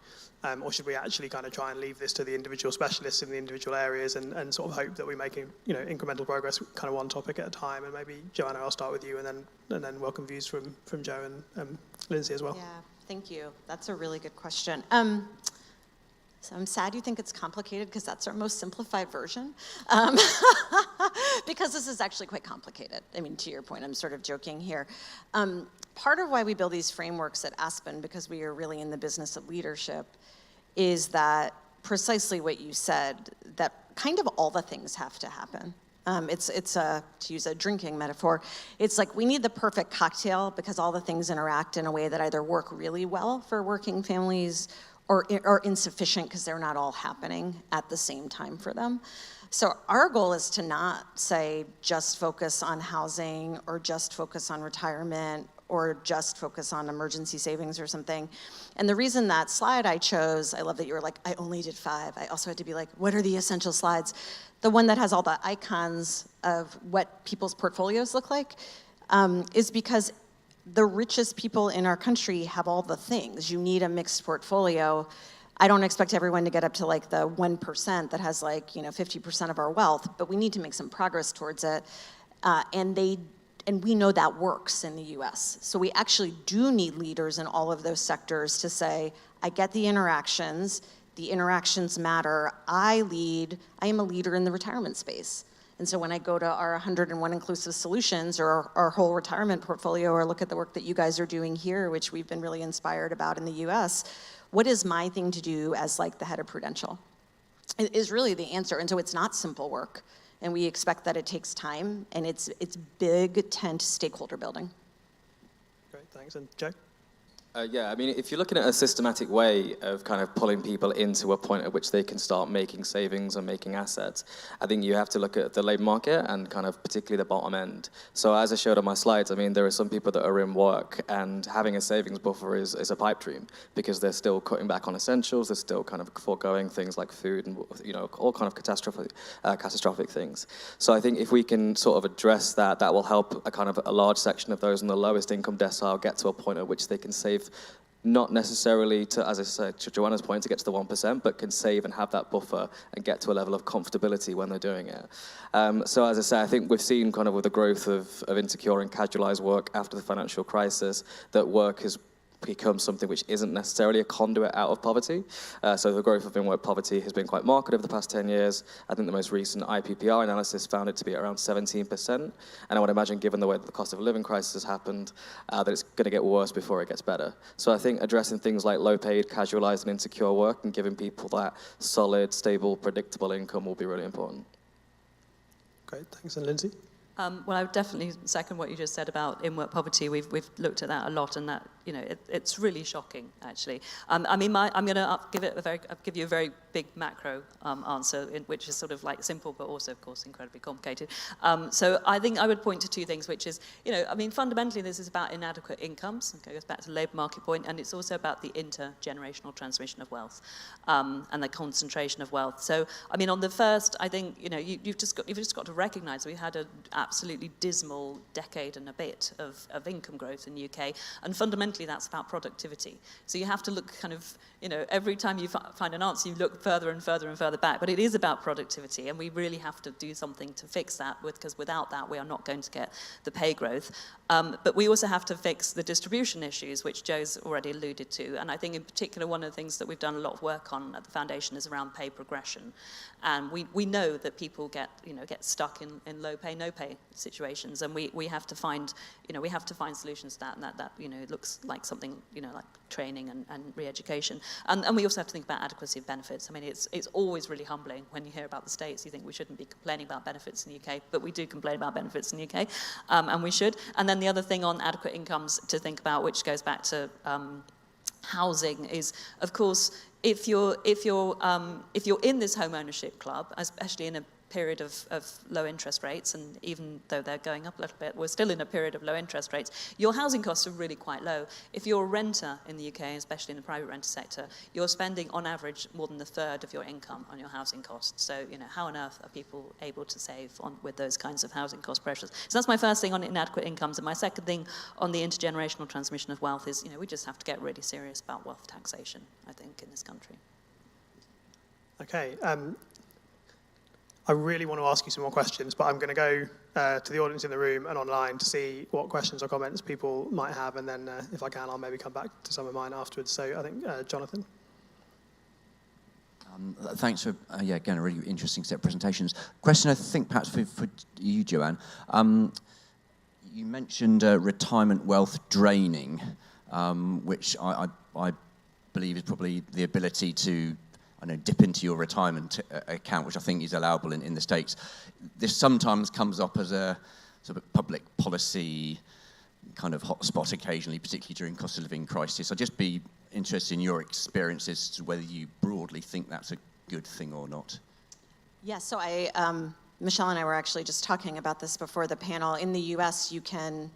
Or should we actually kind of try and leave this to the individual specialists in the individual areas and sort of hope that we make incremental progress, kind of one topic at a time? And maybe Joanna, I'll start with you, and then welcome views from Joe and Lindsay as well. Yeah, thank you. That's a really good question. So I'm sad you think it's complicated, because that's our most simplified version. Because this is actually quite complicated. I mean, to your point, I'm sort of joking here. Part of why we build these frameworks at Aspen, because we are really in the business of leadership, is that precisely what you said, that kind of all the things have to happen. It's to use a drinking metaphor, it's like we need the perfect cocktail, because all the things interact in a way that either work really well for working families or insufficient because they're not all happening at the same time for them. So our goal is to not say just focus on housing, or just focus on retirement, or just focus on emergency savings or something. And the reason that slide I chose, I love that you were like, I only did 5. I also had to be like, what are the essential slides? The one that has all the icons of what people's portfolios look like is because the richest people in our country have all the things. You need a mixed portfolio. I don't expect everyone to get up to like the 1% that has 50% of our wealth, but we need to make some progress towards it. And we know that works in the US. So we actually do need leaders in all of those sectors to say, I get the interactions matter. I am a leader in the retirement space. And so when I go to our 101 inclusive solutions, or our whole retirement portfolio, or look at the work that you guys are doing here, which we've been really inspired about in the US, what is my thing to do as like the head of Prudential? It is really the answer. And so it's not simple work. And we expect that it takes time, and it's big tent stakeholder building. Great, thanks. And Joe? Yeah, I mean, if you're looking at a systematic way of kind of pulling people into a point at which they can start making savings or making assets, I think you have to look at the labor market and kind of particularly the bottom end. So as I showed on my slides, I mean, there are some people that are in work, and having a savings buffer is a pipe dream, because they're still cutting back on essentials, they're still kind of foregoing things like food and all kind of catastrophic things. So I think if we can sort of address that, that will help a large section of those in the lowest income decile get to a point at which they can save not necessarily to, as I said, to Joanna's point, to get to the 1%, but can save and have that buffer and get to a level of comfortability when they're doing it. So as I say, I think we've seen kind of with the growth of insecure and casualized work after the financial crisis, that work has become something which isn't necessarily a conduit out of poverty. So the growth of in-work poverty has been quite marked over the past 10 years. I think the most recent IPPR analysis found it to be around 17%. And I would imagine, given the way that the cost of living crisis has happened, that it's going to get worse before it gets better. So I think addressing things like low-paid, casualized, and insecure work and giving people that solid, stable, predictable income will be really important. Great, thanks. And Lindsay? Well, I would definitely second what you just said about in-work poverty. We've looked at that a lot, and that it's really shocking, actually. I mean, I'm going to give you a very big macro answer, which is sort of like simple, but also, of course, incredibly complicated. So I think I would point to two things, which is, I mean, fundamentally, this is about inadequate incomes. It goes back to the labour market point, and it's also about the intergenerational transmission of wealth and the concentration of wealth. So, I mean, on the first, I think you've just got to recognise we had an absolutely dismal decade and a bit of income growth in the UK, and fundamentally that's about productivity. So you have to look kind of, every time you find an answer, you look further and further and further back, but it is about productivity, and we really have to do something to fix that, because without that we are not going to get the pay growth. But we also have to fix the distribution issues, which Joe's already alluded to, and I think in particular one of the things that we've done a lot of work on at the foundation is around pay progression. And we know that people get stuck in low pay, no pay situations, and we have to find solutions to that, and that looks like something like training and re-education, and we also have to think about adequacy of benefits. I mean, it's always really humbling when you hear about the States. You think we shouldn't be complaining about benefits in the UK, but we do complain about benefits in the UK, and we should. And then the other thing on adequate incomes to think about, which goes back to housing, is, of course, if you're in this home ownership club, especially in a period of low interest rates, and even though they're going up a little bit, we're still in a period of low interest rates, your housing costs are really quite low. If you're a renter in the UK, especially in the private renter sector, you're spending on average more than a third of your income on your housing costs. So, how on earth are people able to save with those kinds of housing cost pressures? So that's my first thing on inadequate incomes. And my second thing on the intergenerational transmission of wealth is, we just have to get really serious about wealth taxation, I think, in this country. Okay. I really want to ask you some more questions, but I'm going to go to the audience in the room and online to see what questions or comments people might have, and then if I can, I'll maybe come back to some of mine afterwards. So I think, Jonathan? Thanks for, again, a really interesting set of presentations. Question, I think, perhaps for you, Joanne. You mentioned retirement wealth draining, which I believe is probably the ability to dip into your retirement account, which I think is allowable in the States. This sometimes comes up as a sort of public policy kind of hotspot occasionally, particularly during cost of living crisis. I'd just be interested in your experiences as to whether you broadly think that's a good thing or not. Yeah, so Michelle and I were actually just talking about this before the panel. In the US, you can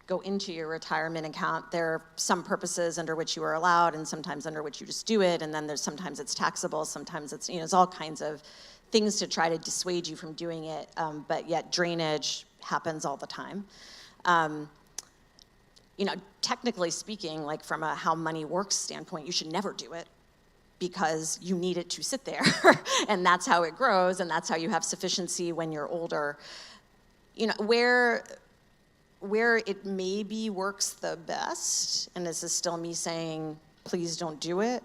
go into your retirement account. There are some purposes under which you are allowed, and sometimes under which you just do it, and then sometimes it's taxable, sometimes it's, it's all kinds of things to try to dissuade you from doing it, but yet drainage happens all the time. Technically speaking, like from a how money works standpoint, you should never do it, because you need it to sit there, and that's how it grows, and that's how you have sufficiency when you're older. Where it maybe works the best, and this is still me saying, please don't do it,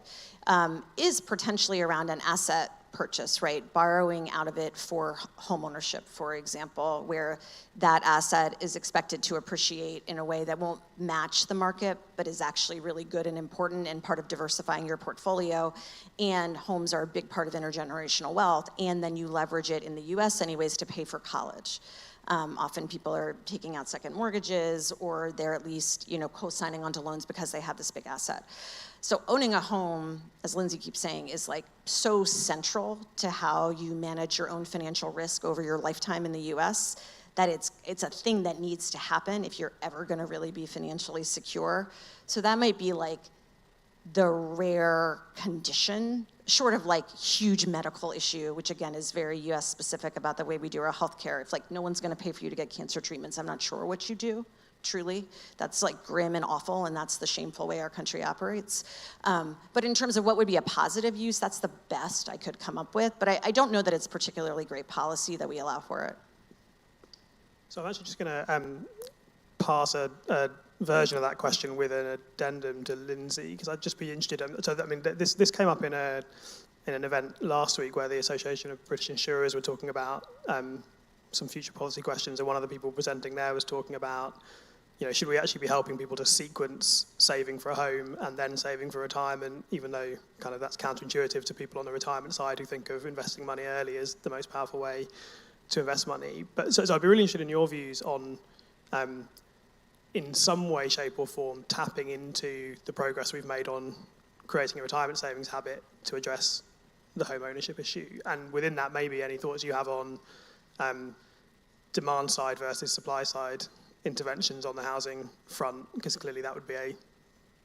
is potentially around an asset purchase, right? Borrowing out of it for homeownership, for example, where that asset is expected to appreciate in a way that won't match the market, but is actually really good and important and part of diversifying your portfolio. And homes are a big part of intergenerational wealth, and then you leverage it in the US anyways to pay for college. Often people are taking out second mortgages, or they're at least, co-signing onto loans because they have this big asset. So owning a home, as Lindsay keeps saying, is like so central to how you manage your own financial risk over your lifetime in the US, that it's a thing that needs to happen if you're ever going to really be financially secure. So that might be like the rare condition, short of like huge medical issue, which again is very US specific about the way we do our healthcare. If like no one's gonna pay for you to get cancer treatments, I'm not sure what you do truly. That's like grim and awful, and that's the shameful way our country operates. But in terms of what would be a positive use, that's the best I could come up with. But I don't know that it's particularly great policy that we allow for it. So I'm actually just going to pass a version of that question with an addendum to Lindsay, because I'd just be interested. This came up in an event last week where the Association of British Insurers were talking about some future policy questions, and one of the people presenting there was talking about, should we actually be helping people to sequence saving for a home and then saving for retirement, even though kind of that's counterintuitive to people on the retirement side who think of investing money early as the most powerful way to invest money. But so I'd be really interested in your views on, in some way, shape or form, tapping into the progress we've made on creating a retirement savings habit to address the home ownership issue. And within that, maybe any thoughts you have on demand side versus supply side interventions on the housing front, because clearly that would be a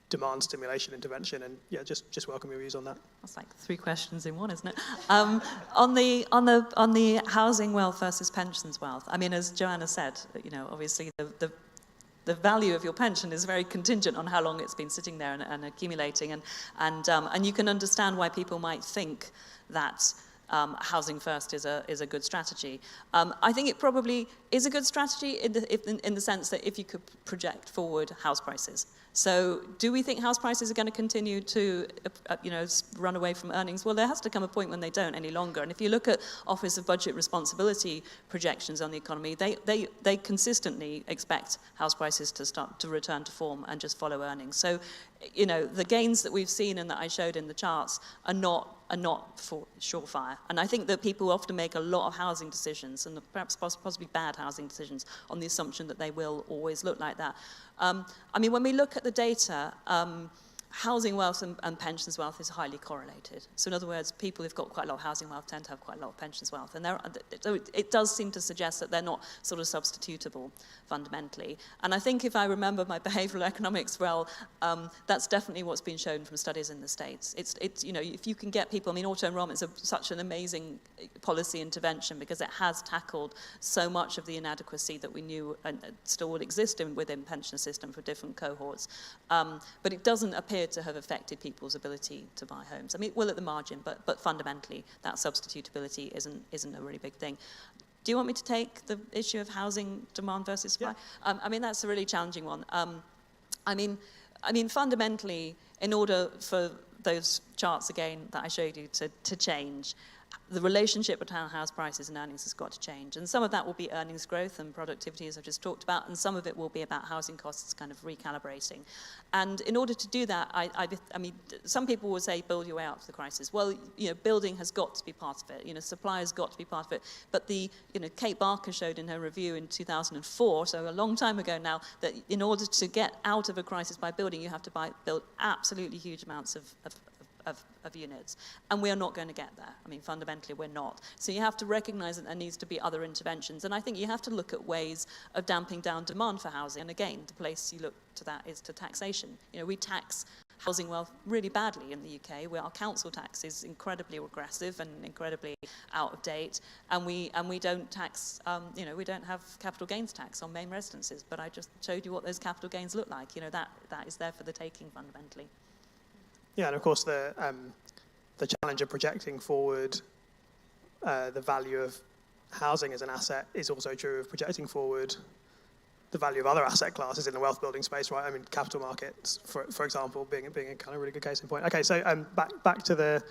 demand stimulation intervention, and just welcome your views on that. That's like 3 questions in one, isn't it? On the housing wealth versus pensions wealth, I mean, as Joanna said, obviously the value of your pension is very contingent on how long it's been sitting there and accumulating, and you can understand why people might think that housing first is a good strategy. I think it probably is a good strategy in the sense that if you could project forward house prices. So do we think house prices are going to continue to run away from earnings? Well, there has to come a point when they don't any longer. And if you look at Office of Budget Responsibility projections on the economy, they consistently expect house prices to start to return to form and just follow earnings. So, the gains that we've seen and that I showed in the charts are not for surefire. And I think that people often make a lot of housing decisions, and perhaps possibly bad housing decisions, on the assumption that they will always look like that. When we look at the data, housing wealth and pensions wealth is highly correlated. So in other words, people who've got quite a lot of housing wealth tend to have quite a lot of pensions wealth. And so it does seem to suggest that they're not sort of substitutable fundamentally. And I think if I remember my behavioral economics well, that's definitely what's been shown from studies in the States. It's if you can get people, auto-enrollment is such an amazing policy intervention because it has tackled so much of the inadequacy that we knew and still would exist within pension system for different cohorts. But it doesn't appear to have affected people's ability to buy homes. Well, at the margin, but fundamentally, that substitutability isn't a really big thing. Do you want me to take the issue of housing demand versus supply? Yeah. That's a really challenging one. Fundamentally, in order for those charts again that I showed you to change, the relationship between house prices and earnings has got to change. And some of that will be earnings growth and productivity, as I've just talked about, and some of it will be about housing costs kind of recalibrating. And in order to do that, some people will say, build your way out of the crisis. Well, building has got to be part of it. Supply has got to be part of it. But Kate Barker showed in her review in 2004, so a long time ago now, that in order to get out of a crisis by building, you have to build absolutely huge amounts of units, and we are not going to get there. Fundamentally, we're not. So you have to recognize that there needs to be other interventions, and I think you have to look at ways of damping down demand for housing. And again, the place you look to that is to taxation. We tax housing wealth really badly in the UK, where our council tax is incredibly regressive and incredibly out of date, and we don't tax. We don't have capital gains tax on main residences. But I just showed you what those capital gains look like. That is there for the taking fundamentally. Yeah, and of course the challenge of projecting forward the value of housing as an asset is also true of projecting forward the value of other asset classes in the wealth building space, right? Capital markets, for example, being a kind of really good case in point. Okay, so back to the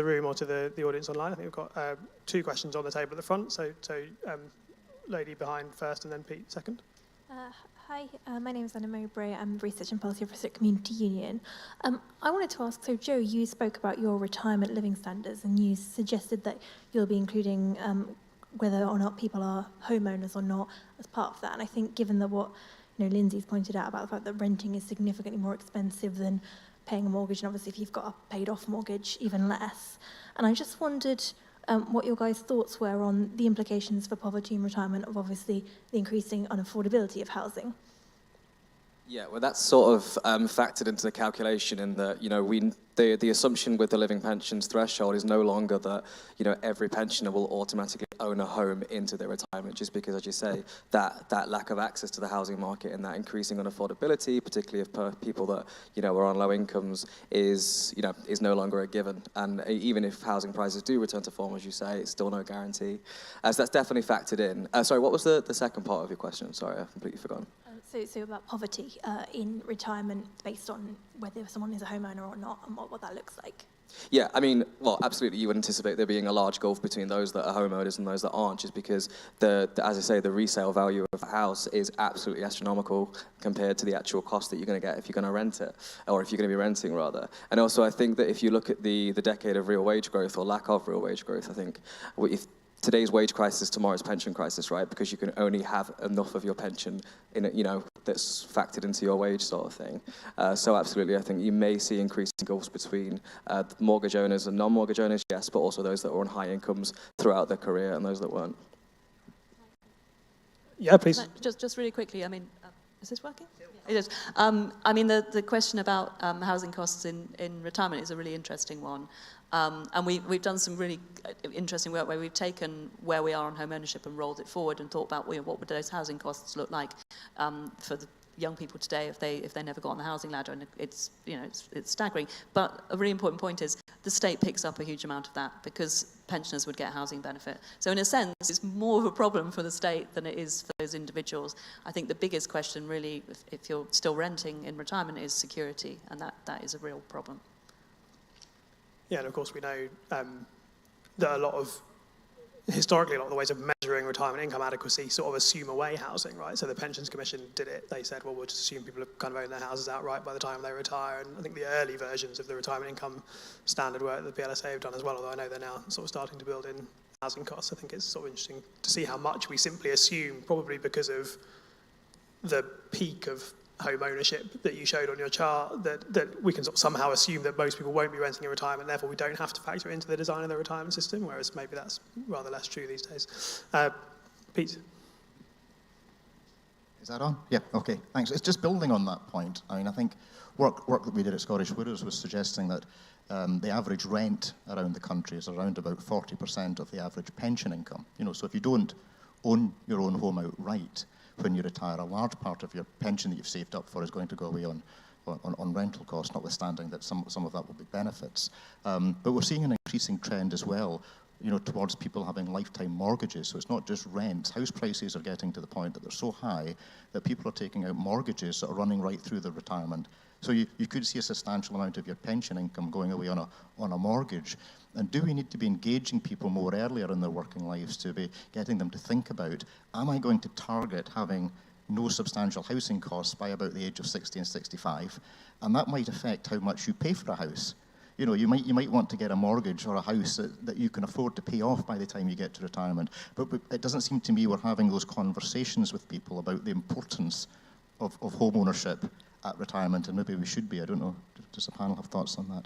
room or to the audience online. I think we've got 2 questions on the table at the front. So lady behind first, and then Pete second. Hi, my name is Anna Mowbray. I'm Research and Policy Officer at Community Union. I wanted to ask, so Joe, you spoke about your retirement living standards, and you suggested that you'll be including whether or not people are homeowners or not as part of that. And I think given that what Lindsay's pointed out about the fact that renting is significantly more expensive than paying a mortgage, and obviously if you've got a paid off mortgage, even less. And I just wondered what your guys' thoughts were on the implications for poverty and retirement of obviously the increasing unaffordability of housing. Yeah, well, that's sort of factored into the calculation in that, you know, the assumption with the living pensions threshold is no longer that, you know, every pensioner will automatically own a home into their retirement, just because, as you say, that lack of access to the housing market and that increasing unaffordability, particularly of people that, you know, are on low incomes, is no longer a given. And even if housing prices do return to form, as you say, it's still no guarantee. So that's definitely factored in. Sorry, what was the second part of your question? Sorry, I've completely forgotten. So about poverty in retirement based on whether someone is a homeowner or not, and what that looks like. Yeah, I mean, well, absolutely, you would anticipate there being a large gulf between those that are homeowners and those that aren't, just because, as I say, the resale value of a house is absolutely astronomical compared to the actual cost that you're going to get if you're going to rent it, or if you're going to be renting, rather. And also, I think that if you look at the decade of real wage growth, or lack of real wage growth, I think if today's wage crisis, tomorrow's pension crisis, right? Because you can only have enough of your pension in, you know, that's factored into your wage, sort of thing. So absolutely, I think you may see increasing gulfs between mortgage owners and non-mortgage owners, yes, but also those that were on high incomes throughout their career and those that weren't. Yeah, please. Just really quickly, I mean, is this working? It is. I mean, the question about housing costs in retirement is a really interesting one. And we've done some really interesting work where we've taken where we are on home ownership and rolled it forward and thought about, you know, what would those housing costs look like for the young people today if they never got on the housing ladder, and it's, you know, it's staggering. But a really important point is the state picks up a huge amount of that because pensioners would get housing benefit. So in a sense, it's more of a problem for the state than it is for those individuals. I think the biggest question really, if you're still renting in retirement, is security, and that is a real problem. Yeah, and of course we know that historically a lot of the ways of measuring retirement income adequacy sort of assume away housing, right? So the Pensions Commission did it. They said, well, we'll just assume people have kind of owned their houses outright by the time they retire. And I think the early versions of the retirement income standard work that the PLSA have done as well, although I know they're now sort of starting to build in housing costs. I think it's sort of interesting to see how much we simply assume, probably because of the peak of home ownership that you showed on your chart, that we can sort of somehow assume that most people won't be renting in retirement, therefore we don't have to factor into the design of the retirement system, whereas maybe that's rather less true these days. Pete? Is that on? Yeah, okay, thanks. It's just building on that point. I mean, I think work that we did at Scottish Widows was suggesting that the average rent around the country is around about 40% of the average pension income. You know, so if you don't own your own home outright, when you retire, a large part of your pension that you've saved up for is going to go away on rental costs, notwithstanding that some of that will be benefits. But we're seeing an increasing trend as well, you know, towards people having lifetime mortgages. So it's not just rent. House prices are getting to the point that they're so high that people are taking out mortgages that are running right through their retirement. So you could see a substantial amount of your pension income going away on a mortgage. And do we need to be engaging people more earlier in their working lives to be getting them to think about, am I going to target having no substantial housing costs by about the age of 60 and 65? And that might affect how much you pay for a house. You know, you might want to get a mortgage or a house that you can afford to pay off by the time you get to retirement. But it doesn't seem to me we're having those conversations with people about the importance of home ownership at retirement, and maybe we should be. I don't know. Does the panel have thoughts on that?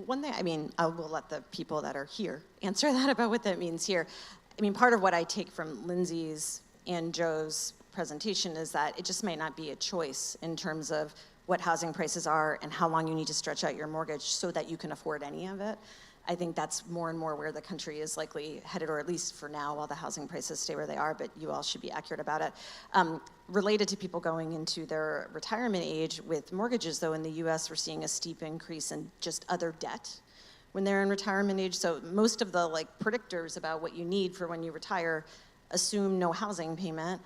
One thing, I mean, I will let the people that are here answer that about what that means here. I mean, part of what I take from Lindsay's and Joe's presentation is that it just may not be a choice in terms of what housing prices are and how long you need to stretch out your mortgage so that you can afford any of it. I think that's more and more where the country is likely headed, or at least for now, while the housing prices stay where they are, but you all should be accurate about it. Related to people going into their retirement age with mortgages, though, in the US, we're seeing a steep increase in just other debt when they're in retirement age. So most of the predictors about what you need for when you retire assume no housing payment,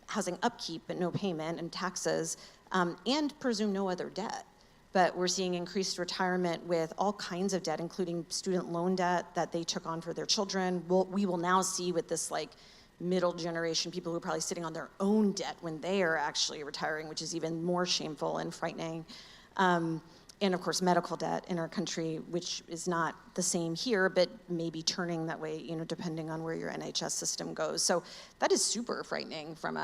housing upkeep, but no payment and taxes, and presume no other debt. But we're seeing increased retirement with all kinds of debt, including student loan debt that they took on for their children. We will now see with this middle generation, people who are probably sitting on their own debt when they are actually retiring, which is even more shameful and frightening. And of course, medical debt in our country, which is not the same here, but maybe turning that way, you know, depending on where your NHS system goes. So that is super frightening from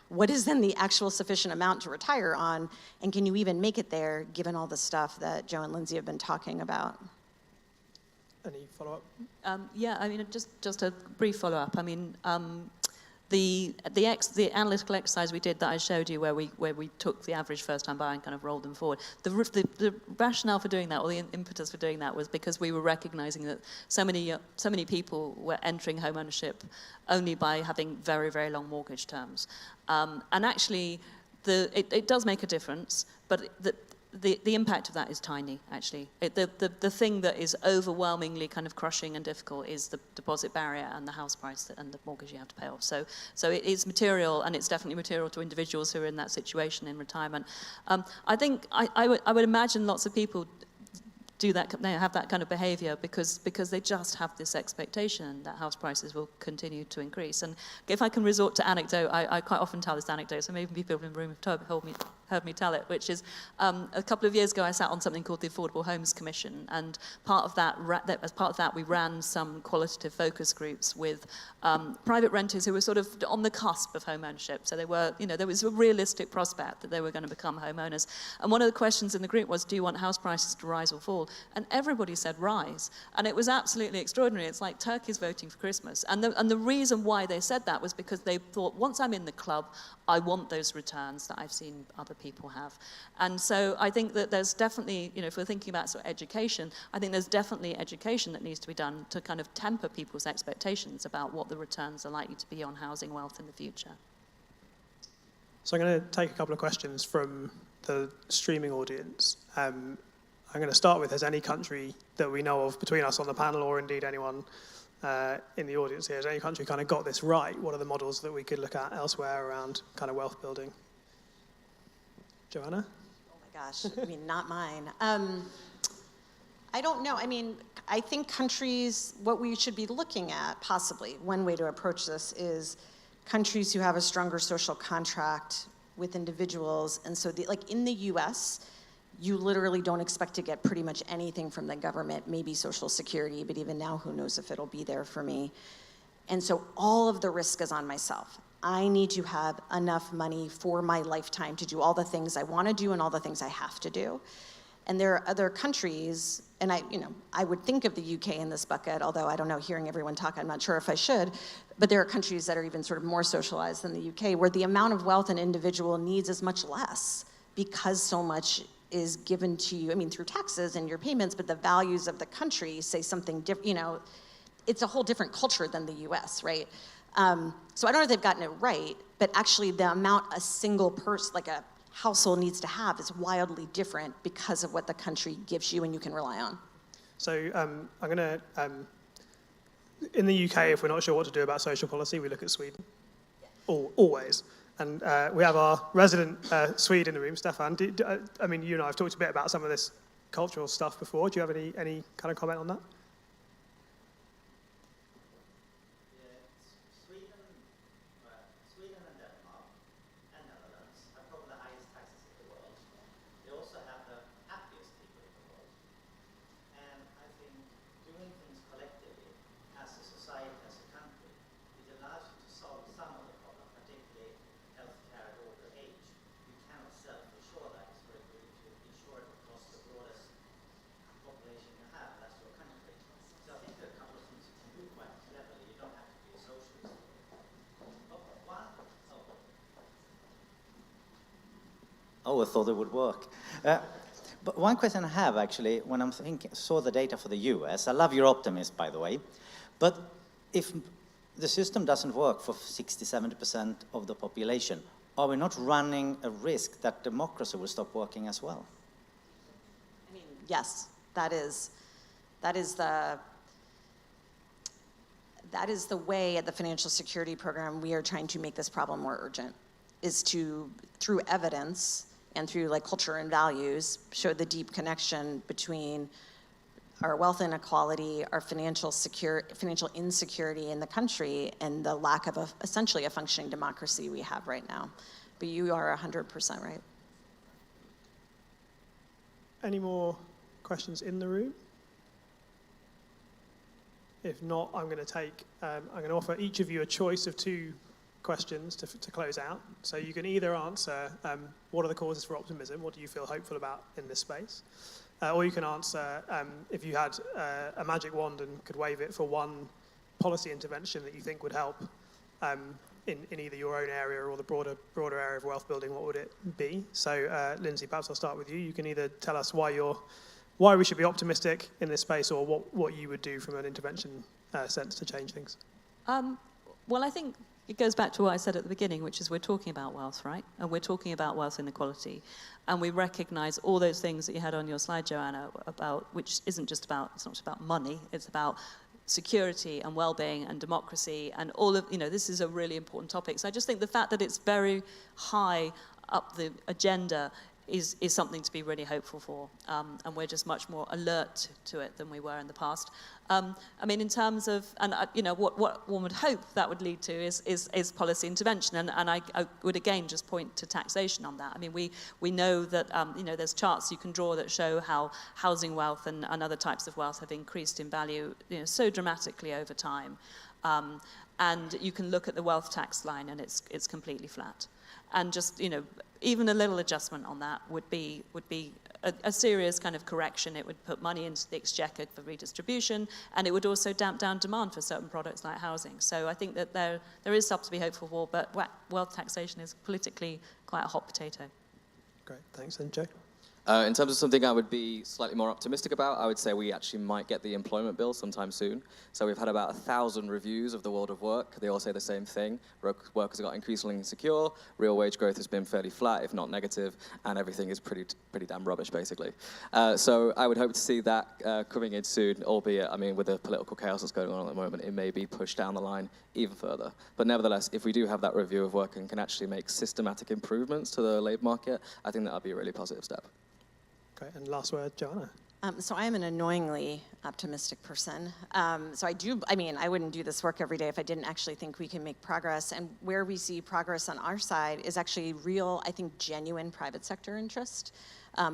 what is then the actual sufficient amount to retire on, and can you even make it there given all the stuff that Joe and Lindsay have been talking about? Any follow-up? Yeah, I mean, just a brief follow-up. I mean, the analytical exercise we did that I showed you, where we took the average first-time buyer and kind of rolled them forward. The rationale for doing that, or the impetus for doing that, was because we were recognizing that so many people were entering home ownership only by having very, very long mortgage terms, and actually, it does make a difference, but the impact of that is tiny, actually. The thing that is overwhelmingly kind of crushing and difficult is the deposit barrier and the house price and the mortgage you have to pay off. So it is material, and it's definitely material to individuals who are in that situation in retirement. I think I would imagine lots of people do that, they have that kind of behavior because they just have this expectation that house prices will continue to increase. And if I can resort to anecdote, I quite often tell this anecdote, so maybe people in the room have heard me tell it, which is a couple of years ago I sat on something called the Affordable Homes Commission, and as part of that we ran some qualitative focus groups with private renters who were sort of on the cusp of home ownership. So they were, there was a realistic prospect that they were going to become homeowners. And one of the questions in the group was, do you want house prices to rise or fall? And everybody said rise. And it was absolutely extraordinary. It's like turkeys voting for Christmas. And the reason why they said that was because they thought, once I'm in the club, I want those returns that I've seen other people have. And so I think that there's definitely, if we're thinking about sort of education, I think there's definitely education that needs to be done to kind of temper people's expectations about what the returns are likely to be on housing wealth in the future. So I'm going to take a couple of questions from the streaming audience. I'm going to start with, has any country that we know of between us on the panel, or indeed anyone in the audience here, has any country kind of got this right? What are the models that we could look at elsewhere around kind of wealth building? Joanna? Oh my gosh, I mean, not mine. I don't know. I mean, I think countries, what we should be looking at, possibly, one way to approach this is countries who have a stronger social contract with individuals. And so, like in the US, you literally don't expect to get pretty much anything from the government, maybe Social Security, but even now, who knows if it'll be there for me. And so all of the risk is on myself. I need to have enough money for my lifetime to do all the things I want to do and all the things I have to do. And there are other countries, and I would think of the UK in this bucket, although I don't know, hearing everyone talk, I'm not sure if I should, but there are countries that are even sort of more socialized than the UK, where the amount of wealth an individual needs is much less because so much is given to you, through taxes and your payments, but the values of the country say something different, it's a whole different culture than the US, right? So I don't know if they've gotten it right, but actually the amount a single person, like a household, needs to have is wildly different because of what the country gives you and you can rely on. So I'm going to, in the UK, if we're not sure what to do about social policy, we look at Sweden, always. And we have our resident Swede in the room, Stefan. You and I have talked a bit about some of this cultural stuff before. Do you have any kind of comment on that? Sweden and Denmark and Netherlands have probably the highest taxes in the world. They also have the happiest people in the world. And I think doing things collectively as a society, as a country, it allows you to solve some of the problems, particularly healthcare at older age. You cannot self-insure that. It's very good to insure it across the broadest population you have, that's your country. So I think there are a couple of things you can do quite cleverly. You don't have to be a socialist. Oh, I thought it would work. But one question I have, actually, when I'm saw the data for the US, I love your optimism, by the way, but if the system doesn't work for 60-70% of the population, are we not running a risk that democracy will stop working as well? Yes, that is the way at the Financial Security Program we are trying to make this problem more urgent, is to, through evidence and through culture and values, show the deep connection between our wealth inequality, our financial insecurity in the country, and the lack of essentially a functioning democracy we have right now. But you are 100% right. Any more questions in the room? If not, I'm going to offer each of you a choice of 2 questions to close out. So you can either answer, what are the causes for optimism? What do you feel hopeful about in this space? Or you can answer, if you had a magic wand and could wave it for one policy intervention that you think would help in either your own area or the broader area of wealth building, what would it be? So, Lindsay, perhaps I'll start with you. You can either tell us why we should be optimistic in this space, or what you would do from an intervention sense to change things. Well, I think it goes back to what I said at the beginning, which is we're talking about wealth, right? And we're talking about wealth inequality. And we recognize all those things that you had on your slide, Joanna, about, which isn't just about, it's not about money, it's about security and well-being and democracy and all of, this is a really important topic. So I just think the fact that it's very high up the agenda is something to be really hopeful for, and we're just much more alert to it than we were in the past. I mean, in terms of, and what one would hope that would lead to is policy intervention, and I would again just point to taxation on that. I mean, we know that there's charts you can draw that show how housing wealth and other types of wealth have increased in value, so dramatically over time, and you can look at the wealth tax line and it's completely flat. And just, even a little adjustment on that would be a serious kind of correction. It would put money into the exchequer for redistribution, and it would also damp down demand for certain products like housing. So I think that there is stuff to be hopeful for, but wealth taxation is politically quite a hot potato. Great, thanks. And Joe? In terms of something I would be slightly more optimistic about, I would say we actually might get the employment bill sometime soon. So we've had about 1,000 reviews of the world of work. They all say the same thing. Workers got increasingly insecure, real wage growth has been fairly flat, if not negative, and everything is pretty damn rubbish, basically. So I would hope to see that coming in soon, albeit, I mean, with the political chaos that's going on at the moment, it may be pushed down the line even further. But nevertheless, if we do have that review of work and can actually make systematic improvements to the labour market, I think that would be a really positive step. Great, and last word, Joanna. So I am an annoyingly optimistic person. So I wouldn't do this work every day if I didn't actually think we can make progress. And where we see progress on our side is actually real, I think, genuine private sector interest,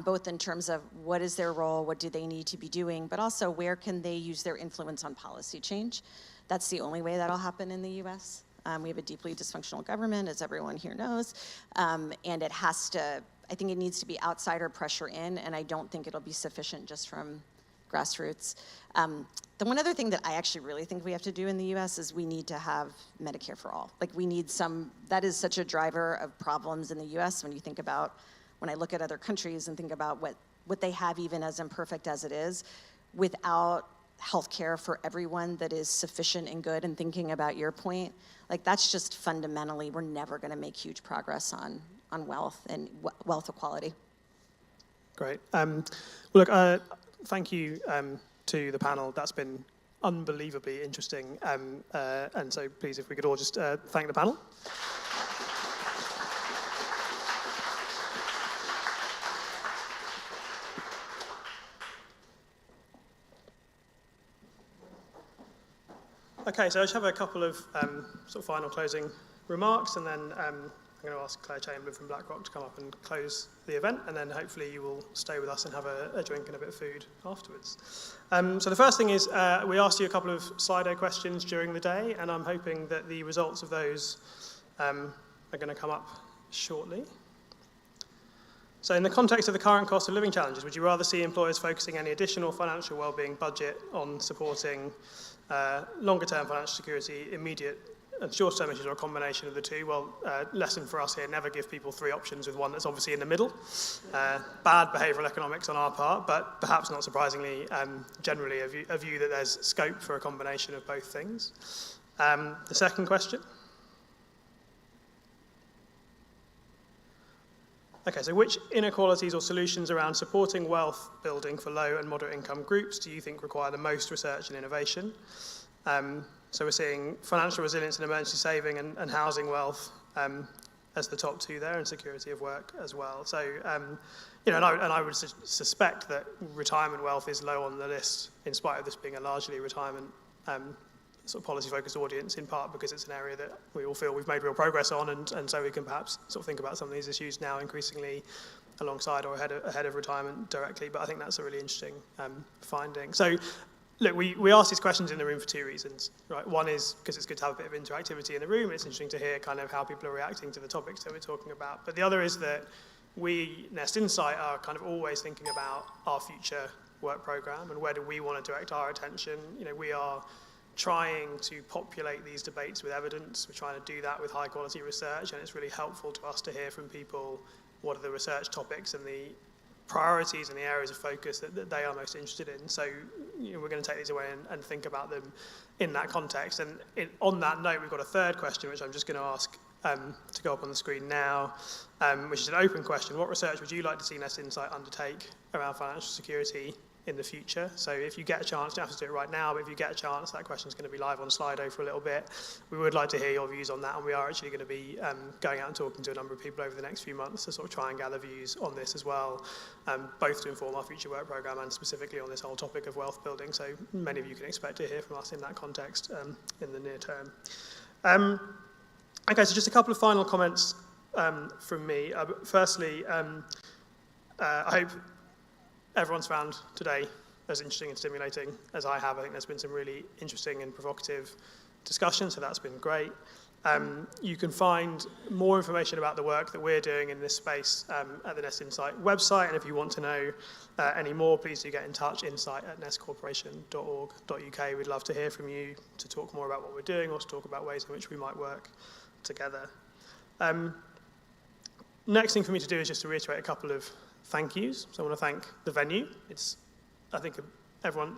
both in terms of what is their role, what do they need to be doing, but also where can they use their influence on policy change. That's the only way that'll happen in the US. We have a deeply dysfunctional government, as everyone here knows, and it has to, I think it needs to be outsider pressure in, and I don't think it'll be sufficient just from grassroots. The one other thing that I actually really think we have to do in the US is we need to have Medicare for all. Like, we need that is such a driver of problems in the US when you think about, when I look at other countries and think about what they have, even as imperfect as it is, without healthcare for everyone that is sufficient and good, and thinking about your point, like, that's just fundamentally, we're never gonna make huge progress on wealth and wealth equality. Great. Look, thank you to the panel. That's been unbelievably interesting. And so please, if we could all just thank the panel. Okay, so I just have a couple of sort of final closing remarks, and then I'm going to ask Claire Chamberlain from BlackRock to come up and close the event, and then hopefully you will stay with us and have a drink and a bit of food afterwards. So the first thing is we asked you a couple of Slido questions during the day, and I'm hoping that the results of those are going to come up shortly. So in the context of the current cost of living challenges, would you rather see employers focusing any additional financial wellbeing budget on supporting longer-term financial security, immediate and short-term issues, or a combination of the two? Well, lesson for us here, never give people three options with one that's obviously in the middle. Bad behavioural economics on our part, but perhaps not surprisingly, generally a view that there's scope for a combination of both things. The second question. Okay, so which inequalities or solutions around supporting wealth building for low and moderate income groups do you think require the most research and innovation? So we're seeing financial resilience and emergency saving and housing wealth as the top two there, and security of work as well. So, and I would suspect that retirement wealth is low on the list, in spite of this being a largely retirement sort of policy-focused audience, in part because it's an area that we all feel we've made real progress on, and so we can perhaps sort of think about some of these issues now increasingly alongside or ahead of retirement directly. But I think that's a really interesting finding. So, look, we asked these questions in the room for two reasons, right? One is because it's good to have a bit of interactivity in the room. It's interesting to hear kind of how people are reacting to the topics that we're talking about. But the other is that we, Nest Insight, are kind of always thinking about our future work program and where do we want to direct our attention. You know, we are trying to populate these debates with evidence. We're trying to do that with high quality research, and it's really helpful to us to hear from people what are the research topics and the priorities and the areas of focus that they are most interested in. So we're going to take these away and think about them in that context. And on that note, we've got a third question, which I'm just going to ask to go up on the screen now, which is an open question. What research would you like to see Nest Insight undertake around financial security in the future? So if you get a chance, you don't have to do it right now, but if you get a chance, that question is going to be live on Slido for a little bit. We would like to hear your views on that, and we are actually going to be going out and talking to a number of people over the next few months to sort of try and gather views on this as well, both to inform our future work programme and specifically on this whole topic of wealth building. So many of you can expect to hear from us in that context in the near term. Okay, so just a couple of final comments from me. Firstly, I hope everyone's found today as interesting and stimulating as I have. I think there's been some really interesting and provocative discussion, so that's been great. You can find more information about the work that we're doing in this space at the Nest Insight website, and if you want to know any more, please do get in touch, insight@nestcorporation.org.uk. We'd love to hear from you to talk more about what we're doing or to talk about ways in which we might work together. Next thing for me to do is just to reiterate a couple of thank yous. So I want to thank the venue. I think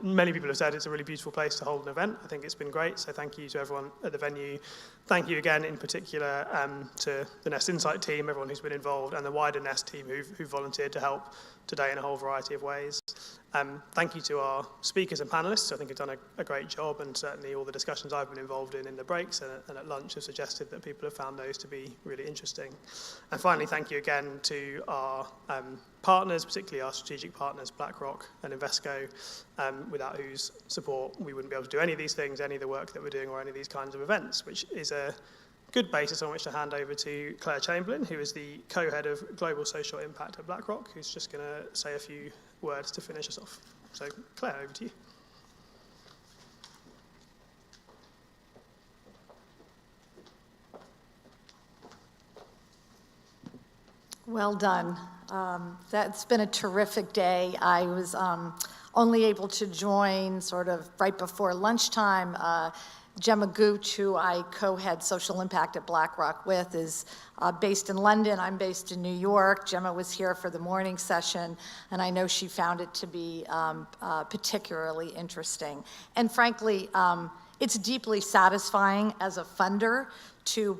many people have said it's a really beautiful place to hold an event. I think it's been great, so thank you to everyone at the venue. Thank you again in particular to the Nest Insight team, everyone who's been involved, and the wider Nest team who volunteered to help today in a whole variety of ways. Thank you to our speakers and panelists. I think have done a great job, and certainly all the discussions I've been involved in the breaks and at lunch have suggested that people have found those to be really interesting. And finally, thank you again to our partners, particularly our strategic partners, BlackRock and Invesco, without whose support we wouldn't be able to do any of these things, any of the work that we're doing or any of these kinds of events, which is a good basis on which to hand over to Claire Chamberlain, who is the co-head of Global Social Impact at BlackRock, who's just going to say a few words to finish us off. So, Claire, over to you. Well done. That's been a terrific day. I was only able to join sort of right before lunchtime. Gemma Gooch, who I co-head Social Impact at BlackRock with, is based in London. I'm based in New York. Gemma was here for the morning session, and I know she found it to be particularly interesting. And frankly, it's deeply satisfying as a funder to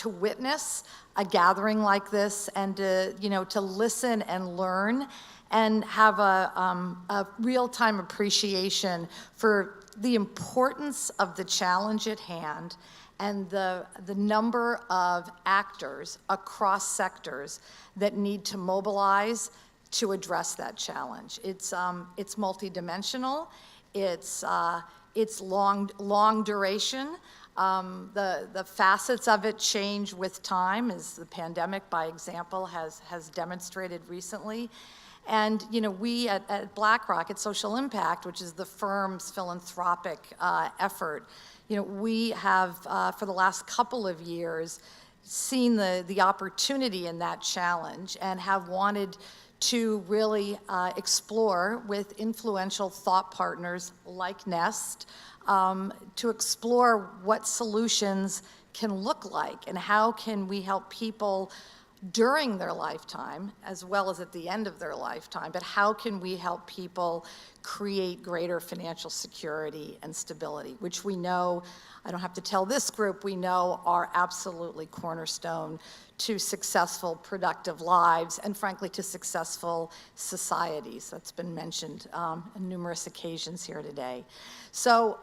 witness a gathering like this and to listen and learn and have a real-time appreciation for the importance of the challenge at hand and the number of actors across sectors that need to mobilize to address that challenge. It's multidimensional. It's long duration. The facets of it change with time, as the pandemic, by example, has demonstrated recently. And we at BlackRock, at Social Impact, which is the firm's philanthropic effort, we have for the last couple of years seen the opportunity in that challenge and have wanted to really explore with influential thought partners like Nest to explore what solutions can look like and how can we help people during their lifetime as well as at the end of their lifetime, but how can we help people create greater financial security and stability, which we know, I don't have to tell this group, we know are absolutely cornerstone to successful, productive lives and frankly to successful societies. That's been mentioned on numerous occasions here today. So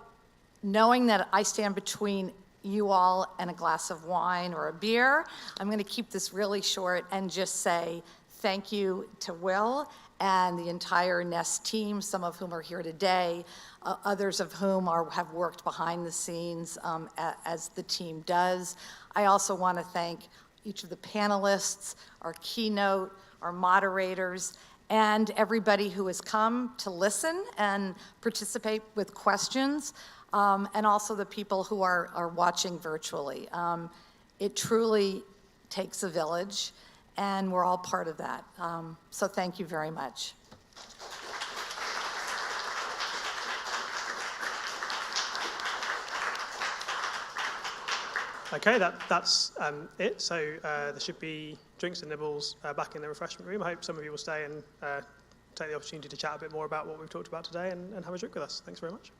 knowing that I stand between you all and a glass of wine or a beer, I'm going to keep this really short and just say thank you to Will and the entire Nest team, some of whom are here today, others of whom have worked behind the scenes as the team does. I also want to thank each of the panelists, our keynote, our moderators, and everybody who has come to listen and participate with questions. And also the people who are watching virtually. It truly takes a village, and we're all part of that. So thank you very much. Okay, that's it. So there should be drinks and nibbles back in the refreshment room. I hope some of you will stay and take the opportunity to chat a bit more about what we've talked about today and have a drink with us. Thanks very much.